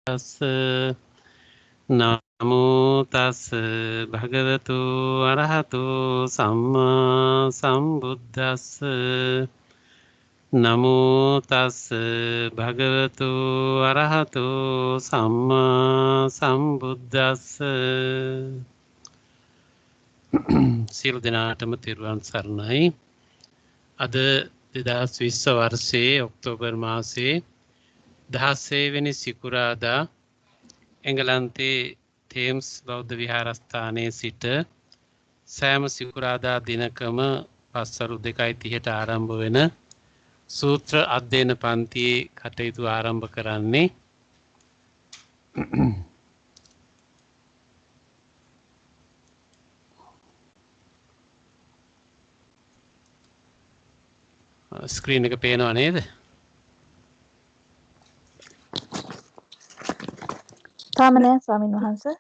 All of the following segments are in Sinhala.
තස් නමෝ තස් භගවතු අරහතු සම්මා සම්බුද්දස්ස නමෝ තස් භගවතු අරහතු සම්මා සම්බුද්දස්ස සියලු දෙනාටම තෙරුවන් සරණයි. අද 2020 වර්ෂයේ ඔක්තෝබර් මාසයේ 16 වෙනි සිකුරාදා එංගලන්තයේ තේම්ස් බෞද්ධ විහාරස්ථානයේ සිට සෑම සිකුරාදා දිනකම පස්වරු 2:30ට ආරම්භ වෙන සූත්‍ර අධ්‍යයන පන්තියේ කටයුතු ආරම්භ කරන්නේ. ස්ක්‍රීන් එක පේනව නේද? තාම නෑ ස්වාමීන් වහන්සේ.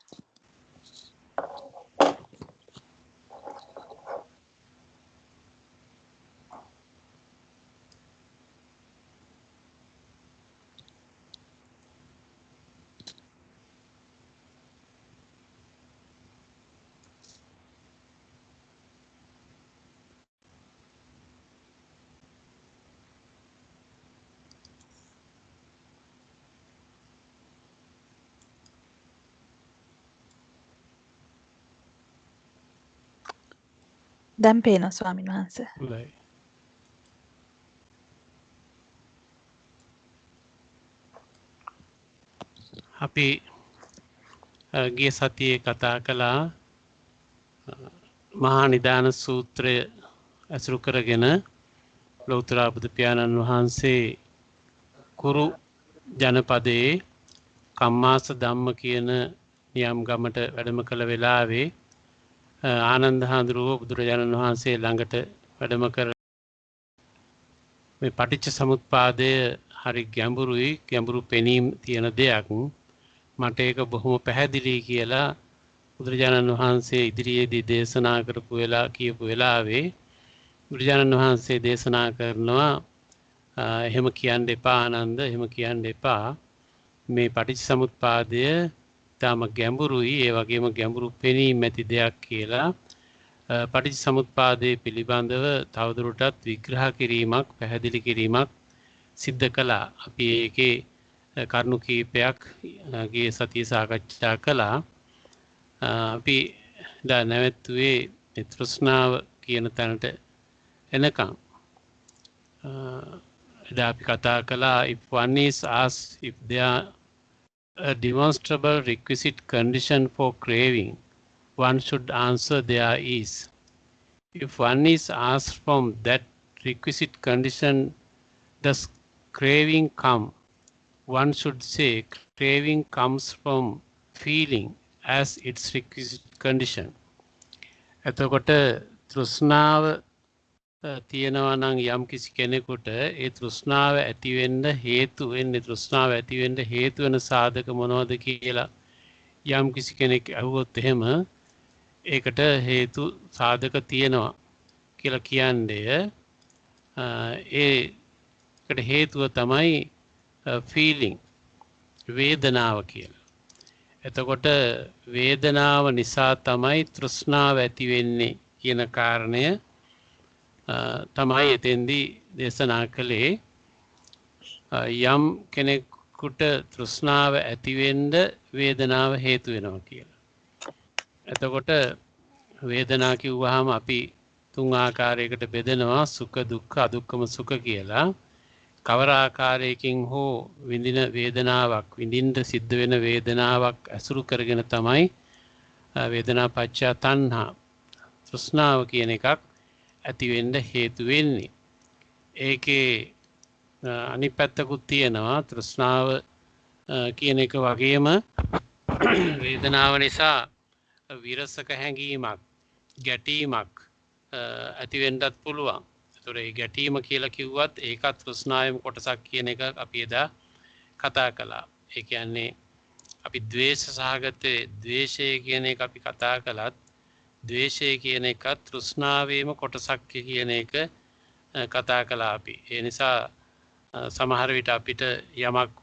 දැන් පේනවා ස්වාමීන් වහන්සේ. හොඳයි. අපි ගිය සතියේ කතා කළා මහා නිදාන සූත්‍රය ඇසුරු කරගෙන ලෞතර බුදු පියාණන් වහන්සේ කුරු ජනපදයේ කම්මාස ධම්ම කියන නියම් ගමට වැඩම කළ වෙලාවේ ආනන්ද හාමුදුරුවෝ බුදුරජාණන් වහන්සේ ළඟට වැඩම කර මේ පටිච්ච සමුප්පාදය හරි ගැඹුරු පෙනීම් තියෙන දෙයක්, මට ඒක බොහොම පැහැදිලි කියලා බුදුරජාණන් වහන්සේ ඉදිරියේදී දේශනා කියපු වෙලාවේ බුදුරජාණන් වහන්සේ දේශනා කරනවා එහෙම කියන්න එපා ආනන්ද, එහෙම කියන්න එපා. මේ පටිච්ච සමුප්පාදය තාම ගැඹුරුයි, ඒ වගේම ගැඹුරු පෙනීම් ඇති දෙයක් කියලා පටිච්ච සමුප්පාදයේ පිළිබඳව තවදුරටත් විග්‍රහ කිරීමක්, පැහැදිලි කිරීමක් සිද්ධ කළා. අපි ඒකේ කරුණු කීපයක් ගිය සතියේ සාකච්ඡා කළා. අපි දැන් නැවතුනේ තෘෂ්ණාව කියන තැනට එනකම්. එදා අපි කතා කළා if one is asked if there are a demonstrable requisite condition for craving, one should answer there is. If one is asked from that requisite condition, does craving come? One should say craving comes from feeling as its requisite condition. එතකොට තෘෂ්ණාව තියෙනවා නම් යම් කිසි කෙනෙකුට ඒ තෘෂ්ණාව ඇති වෙන්න හේතු වෙන්නේ, තෘෂ්ණාව ඇති වෙන්න හේතු වෙන සාධක මොනවද කියලා යම් කිසි කෙනෙක් අහුවොත් එහෙම ඒකට හේතු සාධක තියෙනවා කියලා කියන්නේ ඒකට හේතුව තමයි ෆීලිං, වේදනාව කියලා. එතකොට වේදනාව නිසා තමයි තෘෂ්ණාව ඇති වෙන්නේ කියන කාරණය තමයි එතෙන්දී දේශනා කළේ. යම් කෙනෙකුට තෘෂ්ණාව ඇති වෙන්න වේදනාව හේතු වෙනවා කියලා. එතකොට වේදනා කිව්වහම අපි තුන් ආකාරයකට බෙදනවා, සුඛ, දුක්ඛ, අදුක්ඛම සුඛ කියලා. කවර ආකාරයකින් හෝ විඳින වේදනාවක්, විඳින්න සිද්ධ වෙන වේදනාවක් ඇසුරු කරගෙන තමයි වේදනා පච්චය තණ්හා, තෘෂ්ණාව කියන එකක් ඇති වෙන්න හේතු වෙන්නේ. ඒකේ අනිත් පැත්තකුත් තියෙනවා. තෘෂ්ණාව කියන එක වගේම වේදනාව නිසා විරසක හැඟීමක්, ගැටීමක් ඇති වෙන්නත් පුළුවන්. ඒතොර ඒ ගැටීම කියලා කිව්වත් ඒකත් තෘෂ්ණාවෙම කොටසක් කියන එක අපි එදා කතා කළා. ඒ කියන්නේ අපි ද්වේෂ සහගතේ ද්වේෂය කියන එක අපි කතා කළත්, ද්වේෂය කියන එකත් තෘෂ්ණාවේම කොටසක් කියන එක කතා කළා අපි. ඒ නිසා සමහර විට අපිට යමක්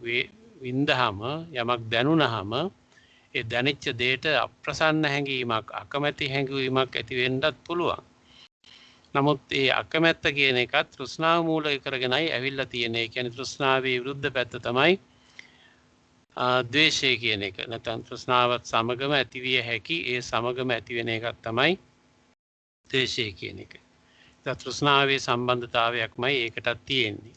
වින්දහම යමක් දැනුණාම ඒ දැනෙච්ච දෙයට අප්‍රසන්න හැඟීමක් අකමැති හැඟීමක් ඇති වෙන්නත් පුළුවන්. නමුත් ඒ අකමැත්ත කියන එකත් තෘෂ්ණාව මූලික කරගෙනයි ඇවිල්ලා තියෙන්නේ. ඒ කියන්නේ තෘෂ්ණාවේ විරුද්ධ පැත්ත තමයි ද්වේෂය කියන එක. නැත්නම් තෘෂ්ණාවත් සමගම ඇතිවිය හැකි ඒ සමගම ඇති වෙන එකක් තමයි ද්වේෂය කියන එක. ඒ තෘෂ්ණාවේ සම්බන්ධතාවයක්මයි ඒකටත් තියෙන්නේ.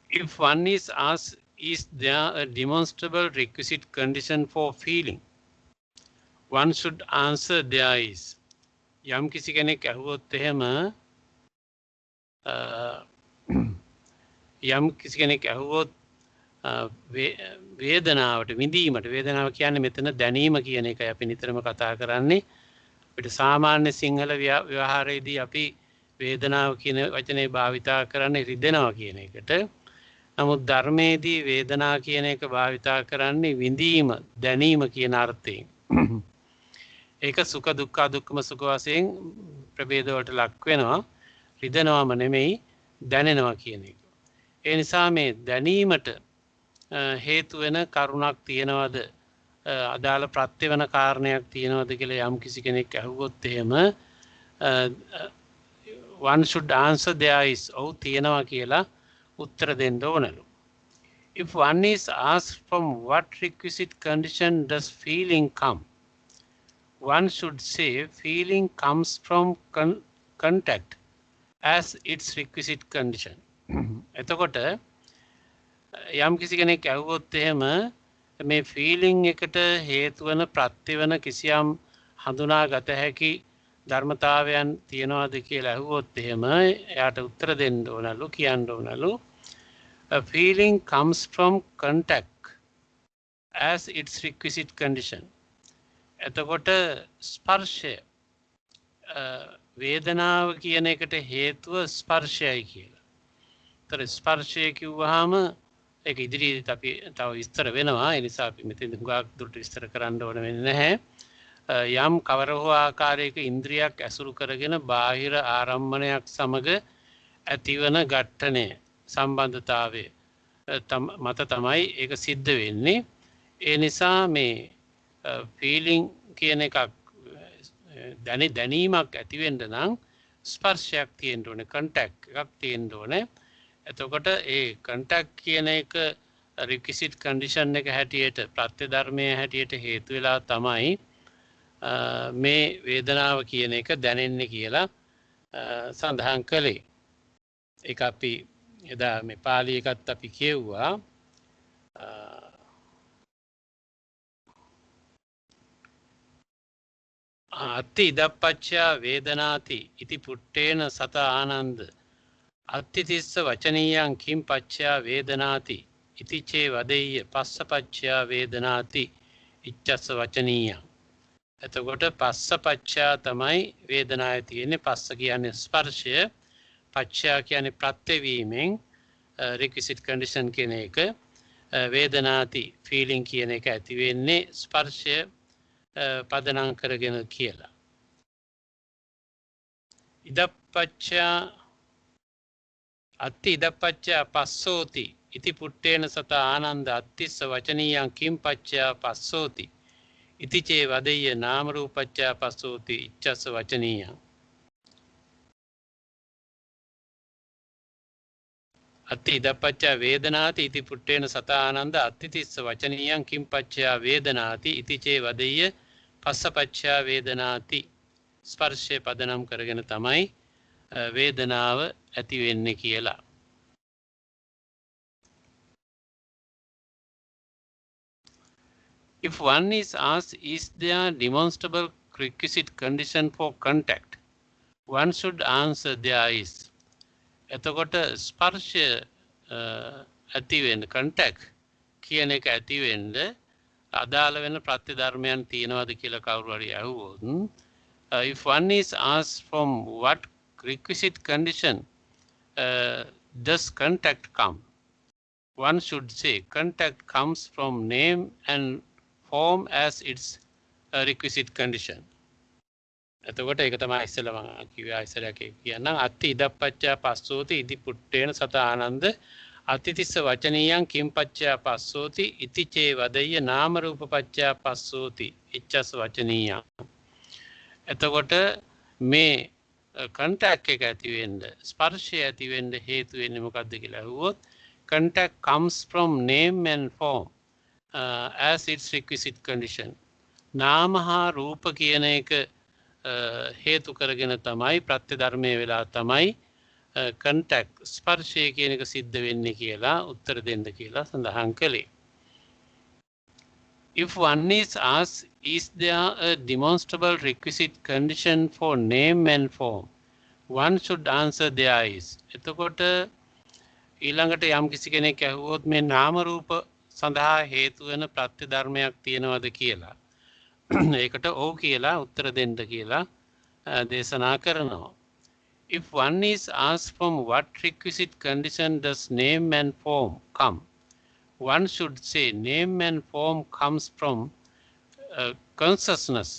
If one is asked, is there a demonstrable requisite condition for feeling? One should answer there is. යම් කිසි කෙනෙක් අහුවොත් එහෙම යම් කිසි කෙනෙක් අහුවොත් වේදනාවට විඳීමට වේදනාව කියන්නේ මෙතන දැනීම කියන එකයි අපි නිතරම කතා කරන්නේ. අපිට සාමාන්‍ය සිංහල ව්‍යවහාරයේදී අපි වේදනාව කියන වචනේ භාවිතා කරන්නේ රිදෙනවා කියන එකට. නමුත් ධර්මයේදී වේදනා කියන එක භාවිතා කරන්නේ විඳීම දැනීම කියන අර්ථයෙන්. ඒක සුඛ දුක්ඛ දුක්ඛම සුඛ වශයෙන් ප්‍රභේද වලට ලක් වෙනවා. රිදෙනවම නෙමෙයි දැනෙනවා කියන එක. ඒ නිසා මේ දැනීමට හේතු වෙන කරුණක් තියනවද අදාළ ප්‍රත්‍ය වෙන කාරණයක් තියනවද කියලා යම් කිසි කෙනෙක් අහුවොත් එහෙම one should answer there is ඔව් තියනවා කියලා උත්තර දෙන්න ඕනලු. If one is asked from what requisite condition does feeling come, one should say feeling comes from contact as its requisite condition. එතකොට යම් කිසි කෙනෙක් අහුවොත් එහෙම මේ ෆීලිං එකට හේතු වෙන ප්‍රත්‍ය වෙන කිසියම් හඳුනාගත හැකි ධර්මතාවයන් තියනවාද කියලා අහුවොත් එහෙම එයාට උත්තර දෙන්න ඕනලු කියන්න ඕනලු a feeling comes from contact as its requisite condition. එතකොට ස්පර්ශය වේදනාව කියන එකට හේතුව ස්පර්ශයයි කියලා. ඒතර ස්පර්ශය කිව්වහම ඒක ඉදිරියට අපි තව විස්තර වෙනවා. ඒ නිසා අපි මෙතෙන් හුඟක් දුරට විස්තර කරන්න ඕන වෙන්නේ නැහැ. යම් කවර හෝ ආකාරයක ඉන්ද්‍රියක් ඇසුරු කරගෙන බාහිර ආරම්මණයක් සමග ඇතිවන ඝට්ටණය සම්බන්ධතාවය මත තමයි ඒක සිද්ධ වෙන්නේ. ඒ නිසා මේ ෆීලිං කියන එකක් දැනීමක් ඇති වෙන්න නම් ස්පර්ශයක් තියෙන්න ඕනේ, කන්ටැක්ට් එකක් තියෙන්න ඕනේ. එතකොට ඒ කන්ටැක්ට් කියන එක රික්විසිට් කන්ඩිෂන් එක හැටියට ප්‍රත්‍ය ධර්මයේ හැටියට හේතු වෙලා තමයි මේ වේදනාව කියන එක දැනෙන්නේ කියලා සඳහන් කළේ. ඒක අපි එදා මේ පාළි එකත් අපි කියුවා. අත්ති ඉදප්පච්චා වේදනාති ඉති පුට්ටේන සත ආනන්ද අත්ති තිස්ස වචනීයං කිම් පච්චා වේදනාති ඉති චේ වදෙය්‍ය පස්සපච්චා වේදනාති ඉච්ඡස්ස වචනීයං. එතකොට පස්සපච්චා තමයි වේදනාවේ තියෙන්නේ. පස්ස කියන්නේ ස්පර්ශය, පච්චා කියන්නේ ප්‍රත්‍යවීමෙන් රික්විසිට් කන්ඩිෂන් කියන එක, වේදනාති ෆීලිං කියන එක ඇති වෙන්නේ ස්පර්ශය පදනම් කරගෙන කියලා. ඉදප්පච්චා අත්ති ඉදප්පච්චා පස්සෝති ඉති පුට්ටේන සත ආනන්ද අත්තිස්ස වචනීයං කිම් පච්චා පස්සෝති ඉති චේ වදෙය්‍ය නාම රූපච්චා පස්සෝති ඉච්ඡස්ස වචනීයං. අත්ති ඉදප්පච්චා වේදනාති ඉති පුට්ටේන සත ආනන්ද අත්තිතිස්ස වචනීයං කිම් පච්චා වේදනාති ඉති චේ වදෙය්‍ය පස්සපච්චා වේදනාති. ස්පර්ශය පදනම් කරගෙන තමයි වේදනාව ඇති වෙන්නේ කියලා. If one is asked, is there demonstrable requisite condition for contact? One should answer there is. එතකොට ස්පර්ශය ඇති වෙන්න contact කියන එක ඇති වෙන්න අදාළ වෙන ප්‍රත්‍ය ධර්මයන් තියෙනවද කියලා කවුරු හරි අහුවොත්, if one is asked from what requisite condition does contact come, one should say contact comes from name and form as its requisite condition. එතකොට ඒක තමයි ඉස්සෙල්ලා මම කිව්වා ඉස්සෙල්ලා කියනනම් අත්ති ඉදප්පච්චා පස්සෝති ඉදි පුට්ටේන සත ආනන්ද අතිතිස්ස වචනීයං කිම් පච්චයා පස්සෝති ඉති චේ වදෙය්‍ය නාම රූප පච්චයා පස්සෝති ඉච්ඡස් වචනීයං. එතකොට මේ contact එක ඇති වෙන්න ස්පර්ශය ඇති වෙන්න හේතු වෙන්නේ මොකද්ද කියලා අහුවොත් contact comes from name and form as its requisite condition. නාම හා රූප කියන එක හේතු කරගෙන තමයි ප්‍රත්‍ය ධර්මයේ වෙලා තමයි contact ස්පර්ශය කියන එක සිද්ධ වෙන්නේ කියලා උත්තර දෙන්න කියලා සඳහන් කළේ. If one is asked, is there a demonstrable requisite condition for name and form? One should answer there is. එතකොට ඊළඟට යම් කිසි කෙනෙක් අහුවොත් මේ නාම රූප සඳහා හේතු වෙන ප්‍රත්‍ය ධර්මයක් තියෙනවද කියලා. ඒකට ඔව් කියලා උත්තර දෙන්න කියලා දේශනා කරනවා. If one is asked from what requisite condition does name and form come, one should say name and form comes from consciousness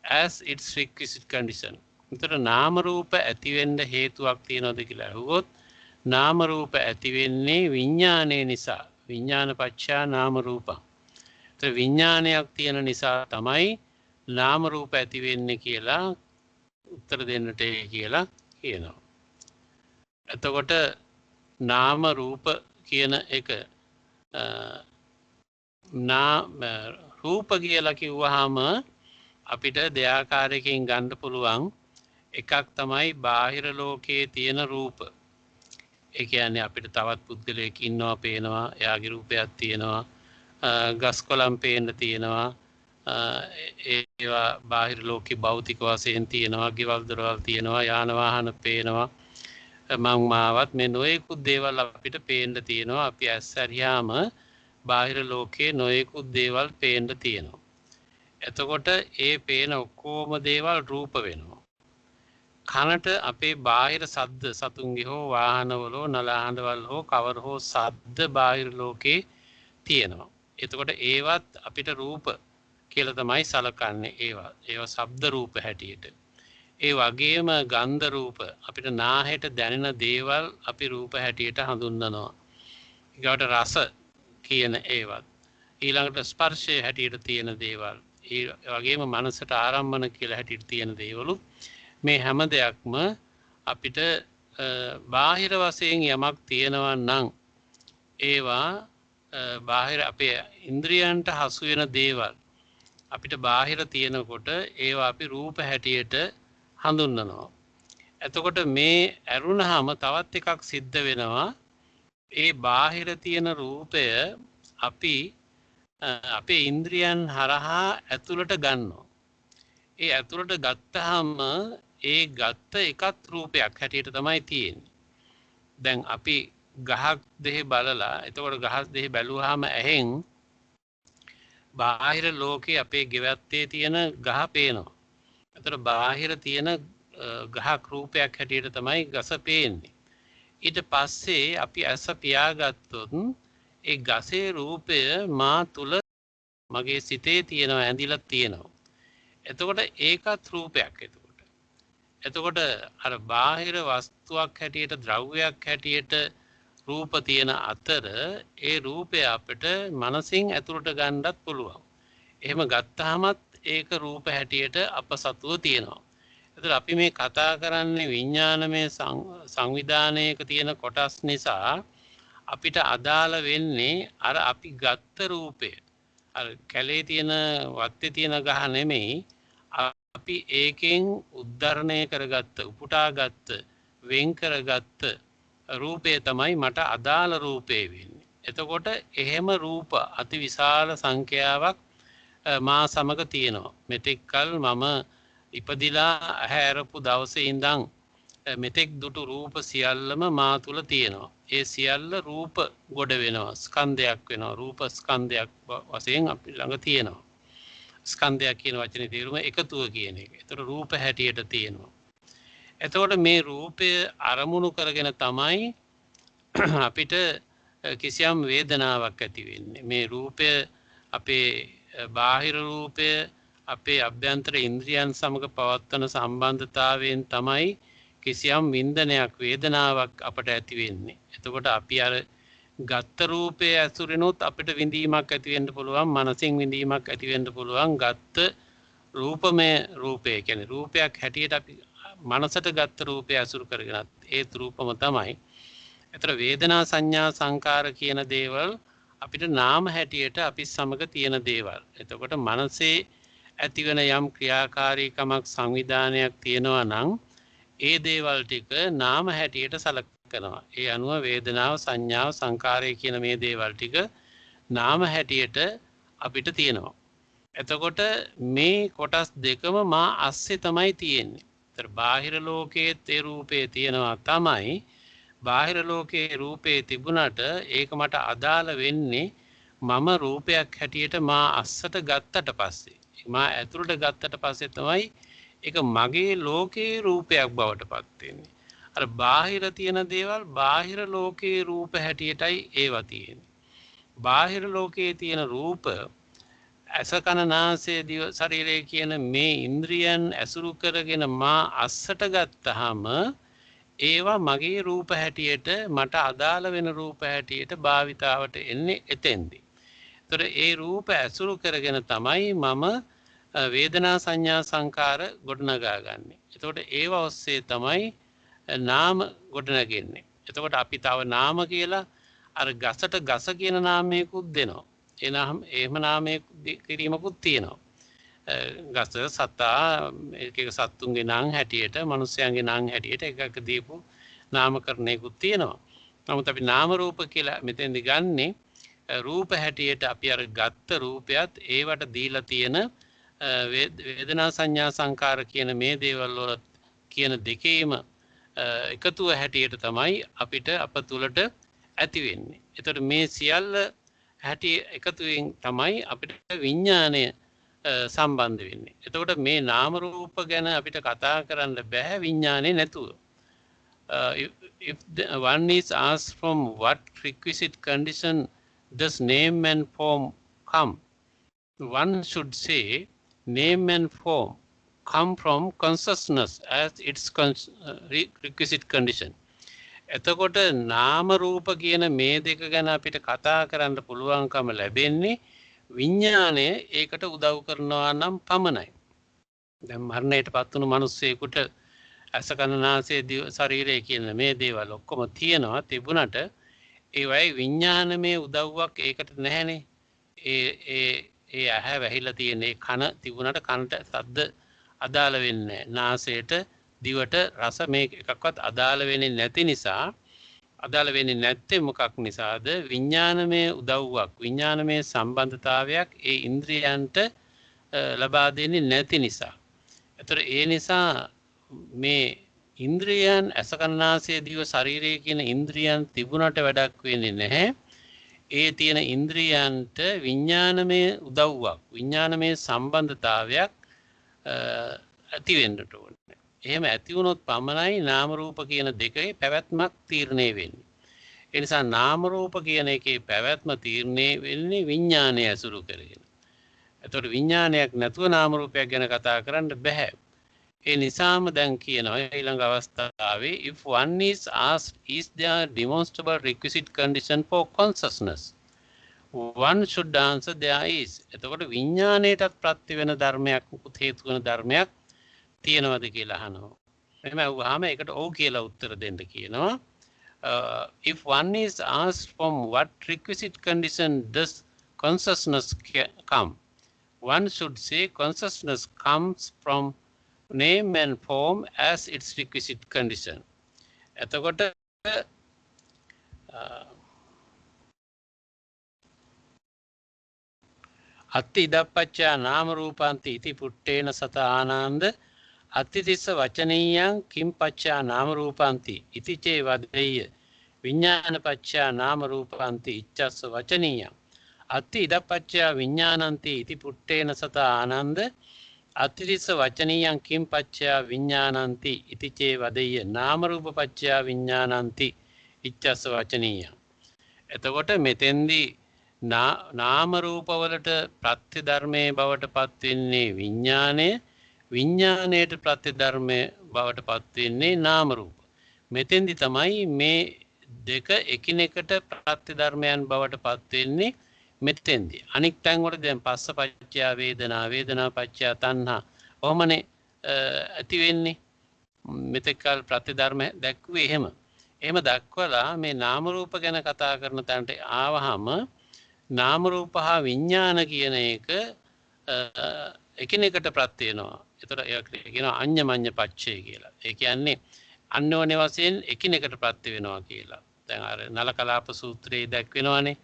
as its requisite condition. එතකොට නාම රූප ඇති වෙන්න හේතුවක් තියනවද කියලා අහුවොත් නාම රූප ඇති වෙන්නේ විඥානයේ නිසා. විඥාන පච්චා නාම රූපං. ඒතර විඥානයක් තියෙන නිසා තමයි නාම රූප ඇති වෙන්නේ කියලා උත්තර දෙන්නට කියලා කියනවා. එතකොට නාම රූප කියන එක රූප කියලා කිව්වහම අපිට දෙආකාරයකින් ගන්න පුළුවන්. එකක් තමයි බාහිර ලෝකයේ තියෙන රූප. ඒ කියන්නේ අපිට තවත් පුද්ගලයෙක් ඉන්නවා පේනවා, එයාගේ රූපයක් තියෙනවා, ගස් කොළන් පේන්න තියෙනවා, ඒවා බාහිර ලෝකේ භෞතික වශයෙන් තියෙනවා, ගෙවල් දොරවල් තියෙනවා, යාන වාහන පේනවා, මං මාවත් මේ නොයෙකුත් දේවල් අපිට පේන්න තියෙනවා. අපි ඇස් ඇරියාම බාහිර ලෝකේ නොයෙකුත් දේවල් පේන්න තියෙනවා. එතකොට ඒ පේන ඔක්කොම දේවල් රූප වෙනවා. කනට අපේ බාහිර ශබ්ද සතුන්ගේ හෝ වාහනවල හෝ නලාහඬවල හෝ කවර හෝ ශබ්ද බාහිර ලෝකේ තියෙනවා. එතකොට ඒවත් අපිට රූප කියලා තමයි සලකන්නේ. ඒවා ශබ්ද රූප හැටියට. ඒ වගේම ගන්ධ රූප අපිට නාහෙට දැනෙන දේවල් අපි රූප හැටියට හඳුන්වනවා. ඊගොට රස කියන ඒවත්. ඊළඟට ස්පර්ශය හැටියට තියෙන දේවල්. ඒ වගේම මනසට ආරම්භන කියලා හැටියට තියෙන දේවලුත් මේ හැම දෙයක්ම අපිට බාහිර වශයෙන් යමක් තියෙනවා නම් ඒවා බාහිර අපේ ඉන්ද්‍රියන්ට හසු වෙන දේවල් අපිට බාහිර තියෙනකොට ඒවා අපි රූප හැටියට හඳුන්වනවා. එතකොට මේ ඇරුණාම තවත් එකක් සිද්ධ වෙනවා. ඒ බාහිර තියෙන රූපය අපි අපේ ඉන්ද්‍රියන් හරහා ඇතුළට ගන්නවා. ඒ ඇතුළට ගත්තාම ඒ ගත්ත එකත් රූපයක් හැටියට තමයි තියෙන්නේ. දැන් අපි ගහක් දෙහි බලලා එතකොට ගහක් දෙහි බැලුවාම ඇහෙන් බාහිර ලෝකේ අපේ ගෙවත්තේ තියෙන ගහ පේනවා. එතකොට බාහිර තියෙන ගහක් රූපයක් හැටියට තමයි ගස පේන්නේ. ඊට පස්සේ අපි ඇස පියාගත්තොත් ඒ ගසේ රූපය මා තුල මගේ සිතේ තියෙනවා, ඇඳිලා තියෙනවා. එතකොට ඒකත් රූපයක්. එතකොට අර බාහිර වස්තුවක් හැටියට ද්‍රව්‍යයක් හැටියට රූප තියෙන අතර ඒ රූපය අපිට මනසින් ඇතුළට ගන්නත් පුළුවන්. එහෙම ගත්තාමත් ඒක රූප හැටියට අප සතුව තියෙනවා. එතකොට අපි මේ කතා කරන්නේ විඥානමය සංවිධානයක තියෙන කොටස් නිසා අපිට අදාළ වෙන්නේ අර අපි ගත්ත රූපය. අර කැලේ තියෙන වත්තේ තියෙන ගහ නෙමෙයි, අපි ඒකෙන් උද්ධරණය කරගත්ත, උපුටාගත්ත, වෙන් කරගත්ත රූපය තමයි මට අදාළ රූපේ වෙන්නේ. එතකොට එහෙම රූප අතිවිශාල සංඛ්‍යාවක් මා සමග තියෙනවා. මෙතෙක් කල මම ඉපදිලා ඇහැරපු දවසේ ඉඳන් මෙතෙක් දුටු රූප සියල්ලම මා තුල තියෙනවා. ඒ සියල්ල රූප ගොඩ වෙනවා, ස්කන්ධයක් වෙනවා. රූප ස්කන්ධයක් වශයෙන් අපි ළඟ තියෙනවා. ස්කන්ධයක් කියන වචනේ තේරුම එකතුව කියන එක. ඒතර රූප හැටියට තියෙනවා. එතකොට මේ රූපය අරමුණු කරගෙන තමයි අපිට කිසියම් වේදනාවක් ඇති වෙන්නේ. මේ රූපය අපේ බාහිර රූපය අපේ අභ්‍යන්තර ඉන්ද්‍රියන් සමග පවත්වන සම්බන්ධතාවයෙන් තමයි කිසියම් වින්දනයක්, වේදනාවක් අපට ඇති වෙන්නේ. එතකොට අපි අර ගත්ත රූපයේ ඇසුරෙනොත් අපිට විඳීමක් ඇති වෙන්න පුළුවන්, මනසින් විඳීමක් ඇති වෙන්න පුළුවන්. ගත්ත රූපමය රූපය කියන්නේ රූපයක් හැටියට අපි මනසට ගත්ත රූපය ඇසුරු කරගෙනත් ඒත් රූපම තමයි. ඒතර වේදනා සංඥා සංකාර කියන දේවල් අපිට නාම හැටියට අපි සමග තියෙන දේවල්. එතකොට මනසේ ඇතිවන යම් ක්‍රියාකාරීකමක් සංවිධානයක් තියෙනවා නම් ඒ දේවල් ටික නාම හැටියට සලකනවා. ඒ අනුව වේදනාව සංඥාව සංකාරය කියන මේ දේවල් ටික නාම හැටියට අපිට තියෙනවා. එතකොට මේ කොටස් දෙකම මා අස්සේ තමයි තියෙන්නේ. ඒතර බාහිර ලෝකයේ ඒ රූපේ තියෙනවා තමයි. බාහිර ලෝකයේ රූපේ තිබුණට ඒක මට අදාළ වෙන්නේ මම රූපයක් හැටියට මා අස්සට ගත්තට පස්සේ. මා ඇතුළට ගත්තට පස්සේ තමයි ඒක මගේ ලෝකයේ රූපයක් බවට පත් වෙන්නේ. අර බාහිර තියෙන දේවල් බාහිර ලෝකයේ රූප හැටියටයි ඒවා තියෙන්නේ. බාහිර ලෝකයේ තියෙන රූප ඇස කන නාසය දිව ශරීරය කියන මේ ඉන්ද්‍රියන් ඇසුරු කරගෙන මා අස්සට ගත්තාම ඒවා මගේ රූප හැටියට මට අදාළ වෙන රූප හැටියට භාවිතාවට එන්නේ එතෙන්දී. ඒතර ඒ රූප ඇසුරු කරගෙන තමයි මම වේදනා සංඥා සංකාර ගොඩනගා ගන්නෙ. එතකොට ඒව ඔස්සේ තමයි නාම ගොඩනගන්නේ. එතකොට අපි තව නාම කියලා අර ගසට ගස කියන නාමයකුත් දෙනවා. එනහම එහෙම නාමයක් කිරීමකුත් තියෙනවා. ගස සතා එක සත්තුන්ගේ නම් හැටියට මිනිස්යන්ගේ නම් හැටියට එකක දීපු නාමකරණයකුත් තියෙනවා. නමුත් අපි නාම රූප කියලා මෙතෙන්දි ගන්නේ රූප හැටියට අපි අර ගත්ත රූපයත් ඒවට දීලා තියෙන වේදනා සංඥා සංකාර කියන මේ දේවල් වල කියන දෙකේම එකතුව හැටියට තමයි අපිට අප තුලට ඇති වෙන්නේ. ඒතර මේ සියල්ල හැටි එකතුවෙන් තමයි අපිට විඥාණය සම්බන්ධ වෙන්නේ. එතකොට මේ නාම රූප ගැන අපිට කතා කරන්න බෑ විඥානේ නැතුව. If one is asked from what requisite condition does name and form come, one should say name and form come from consciousness as its requisite condition. එතකොට නාම රූප කියන මේ දෙක ගැන අපිට කතා කරන්න පුළුවන්කම ලැබෙන්නේ විඥාණය ඒකට උදව් කරනවා නම් පමණයි. දැන් මරණයට පත් වුණු මිනිස්සෙකුට ඇස කන නාසය දිව ශරීරය කියන මේ දේවල් ඔක්කොම තියෙනවා තිබුණට ඒවයි විඥානමය උදව්වක් ඒකට නැහැනේ. ඒ ඇහැ වැහිලා තියෙන ඒ කන තිබුණට කනට ශබ්ද අදාළ වෙන්නේ නැහැ. නාසයට දිවට රස මේ එකක්වත් අදාළ වෙන්නේ නැති නිසා අදාළ වෙන්නේ නැත්තේ මොකක් නිසාද? විඥානමය උදව්වක් විඥානමය සම්බන්ධතාවයක් ඒ ඉන්ද්‍රියයන්ට ලබා දෙන්නේ නැති නිසා. ඒතර ඒ නිසා මේ ඉන්ද්‍රියයන් ඇස කන නාසය දිව ශරීරය කියන ඉන්ද්‍රියන් තිබුණට වැඩක් වෙන්නේ නැහැ. ඒ තියෙන ඉන්ද්‍රියන්ට විඥානමය උදව්වක් විඥානමය සම්බන්ධතාවයක් ඇති වෙන්නට ඕනේ. එහෙම ඇති වුණොත් පමණයි නාම රූප කියන දෙකේ පැවැත්මක් තීරණය වෙන්නේ. ඒ නිසා නාම රූප කියන එකේ පැවැත්ම තීරණය වෙන්නේ විඥානය ඇසුරු කරගෙන. එතකොට විඥානයක් නැතුව නාම රූපයක් ගැන කතා කරන්න බෑ. ඒ නිසාම දැන් කියනවා ඊළඟ අවස්ථාවේ if one is asked is there demonstrable requisite condition for consciousness, one should answer there is. එතකොට විඥාණයටත් ප්‍රත්‍ය වෙන ධර්මයක් උත් හේතු වෙන ධර්මයක් තියෙනවද කියලා අහනවා. එහෙම අහුවාම ඒකට ඔව් කියලා උත්තර දෙන්න කියනවා. If one is asked from what requisite condition does consciousness come, one should say consciousness comes from name and form as its requisite condition. එතකොට අත්ති ඉදප්පච්චා නාම රූපාන්ති ඉති පුට්ටේන සත ආනන්ද අත්ති තිස්ස වචනීයං කිම් පච්චා නාම රූපාන්ති ඉති චේ වදෙය්‍ය විඥාන පච්චා නාම රූපාන්ති ඉච්ඡස්ස වචනීයං අත්ති ඉදප්පච්චා විඥානන්ති ඉති පුට්ටේන සත ආනන්ද අත්ති තිස්ස වචනීයං කිම් පච්චා විඥානන්ති ඉති චේ වදෙය්‍ය නාම රූප පච්චා විඥානන්ති ඉච්ඡස්ස වචනීයං. එතකොට මෙතෙන්දී නාම රූපවලට ප්‍රත්‍ය ධර්මයේ බවට පත් වෙන්නේ විඥාණය, විඥාණයට ප්‍රත්‍ය ධර්මයේ බවට පත් වෙන්නේ නාම රූප. මෙතෙන්දි තමයි මේ දෙක එකිනෙකට ප්‍රත්‍යධර්මයන් බවට පත් වෙන්නේ මෙතෙන්දී. අනික් තැන් වල දැන් පස්සපච්චය වේදනා, වේදනා පච්චය තණ්හා. ඔහමනේ ඇති වෙන්නේ. මෙතෙක් කල ප්‍රත්‍යධර්ම දැක්ුවේ එහෙම. එහෙම දක්වලා මේ නාම රූප ගැන කතා කරන තැනට ආවහම නාම රූප හා විඥාන කියන එක එකිනෙකට ප්‍රත්‍ය වෙනවා. ඒතර ඒක කියනවා අඤ්ඤමඤ්ඤ පච්චය කියලා. ඒ කියන්නේ අන්‍යෝන්‍ය වශයෙන් එකිනෙකට ප්‍රත්‍ය වෙනවා කියලා. දැන් අර නලකලාප සූත්‍රයේ දැක්වෙනවානේ.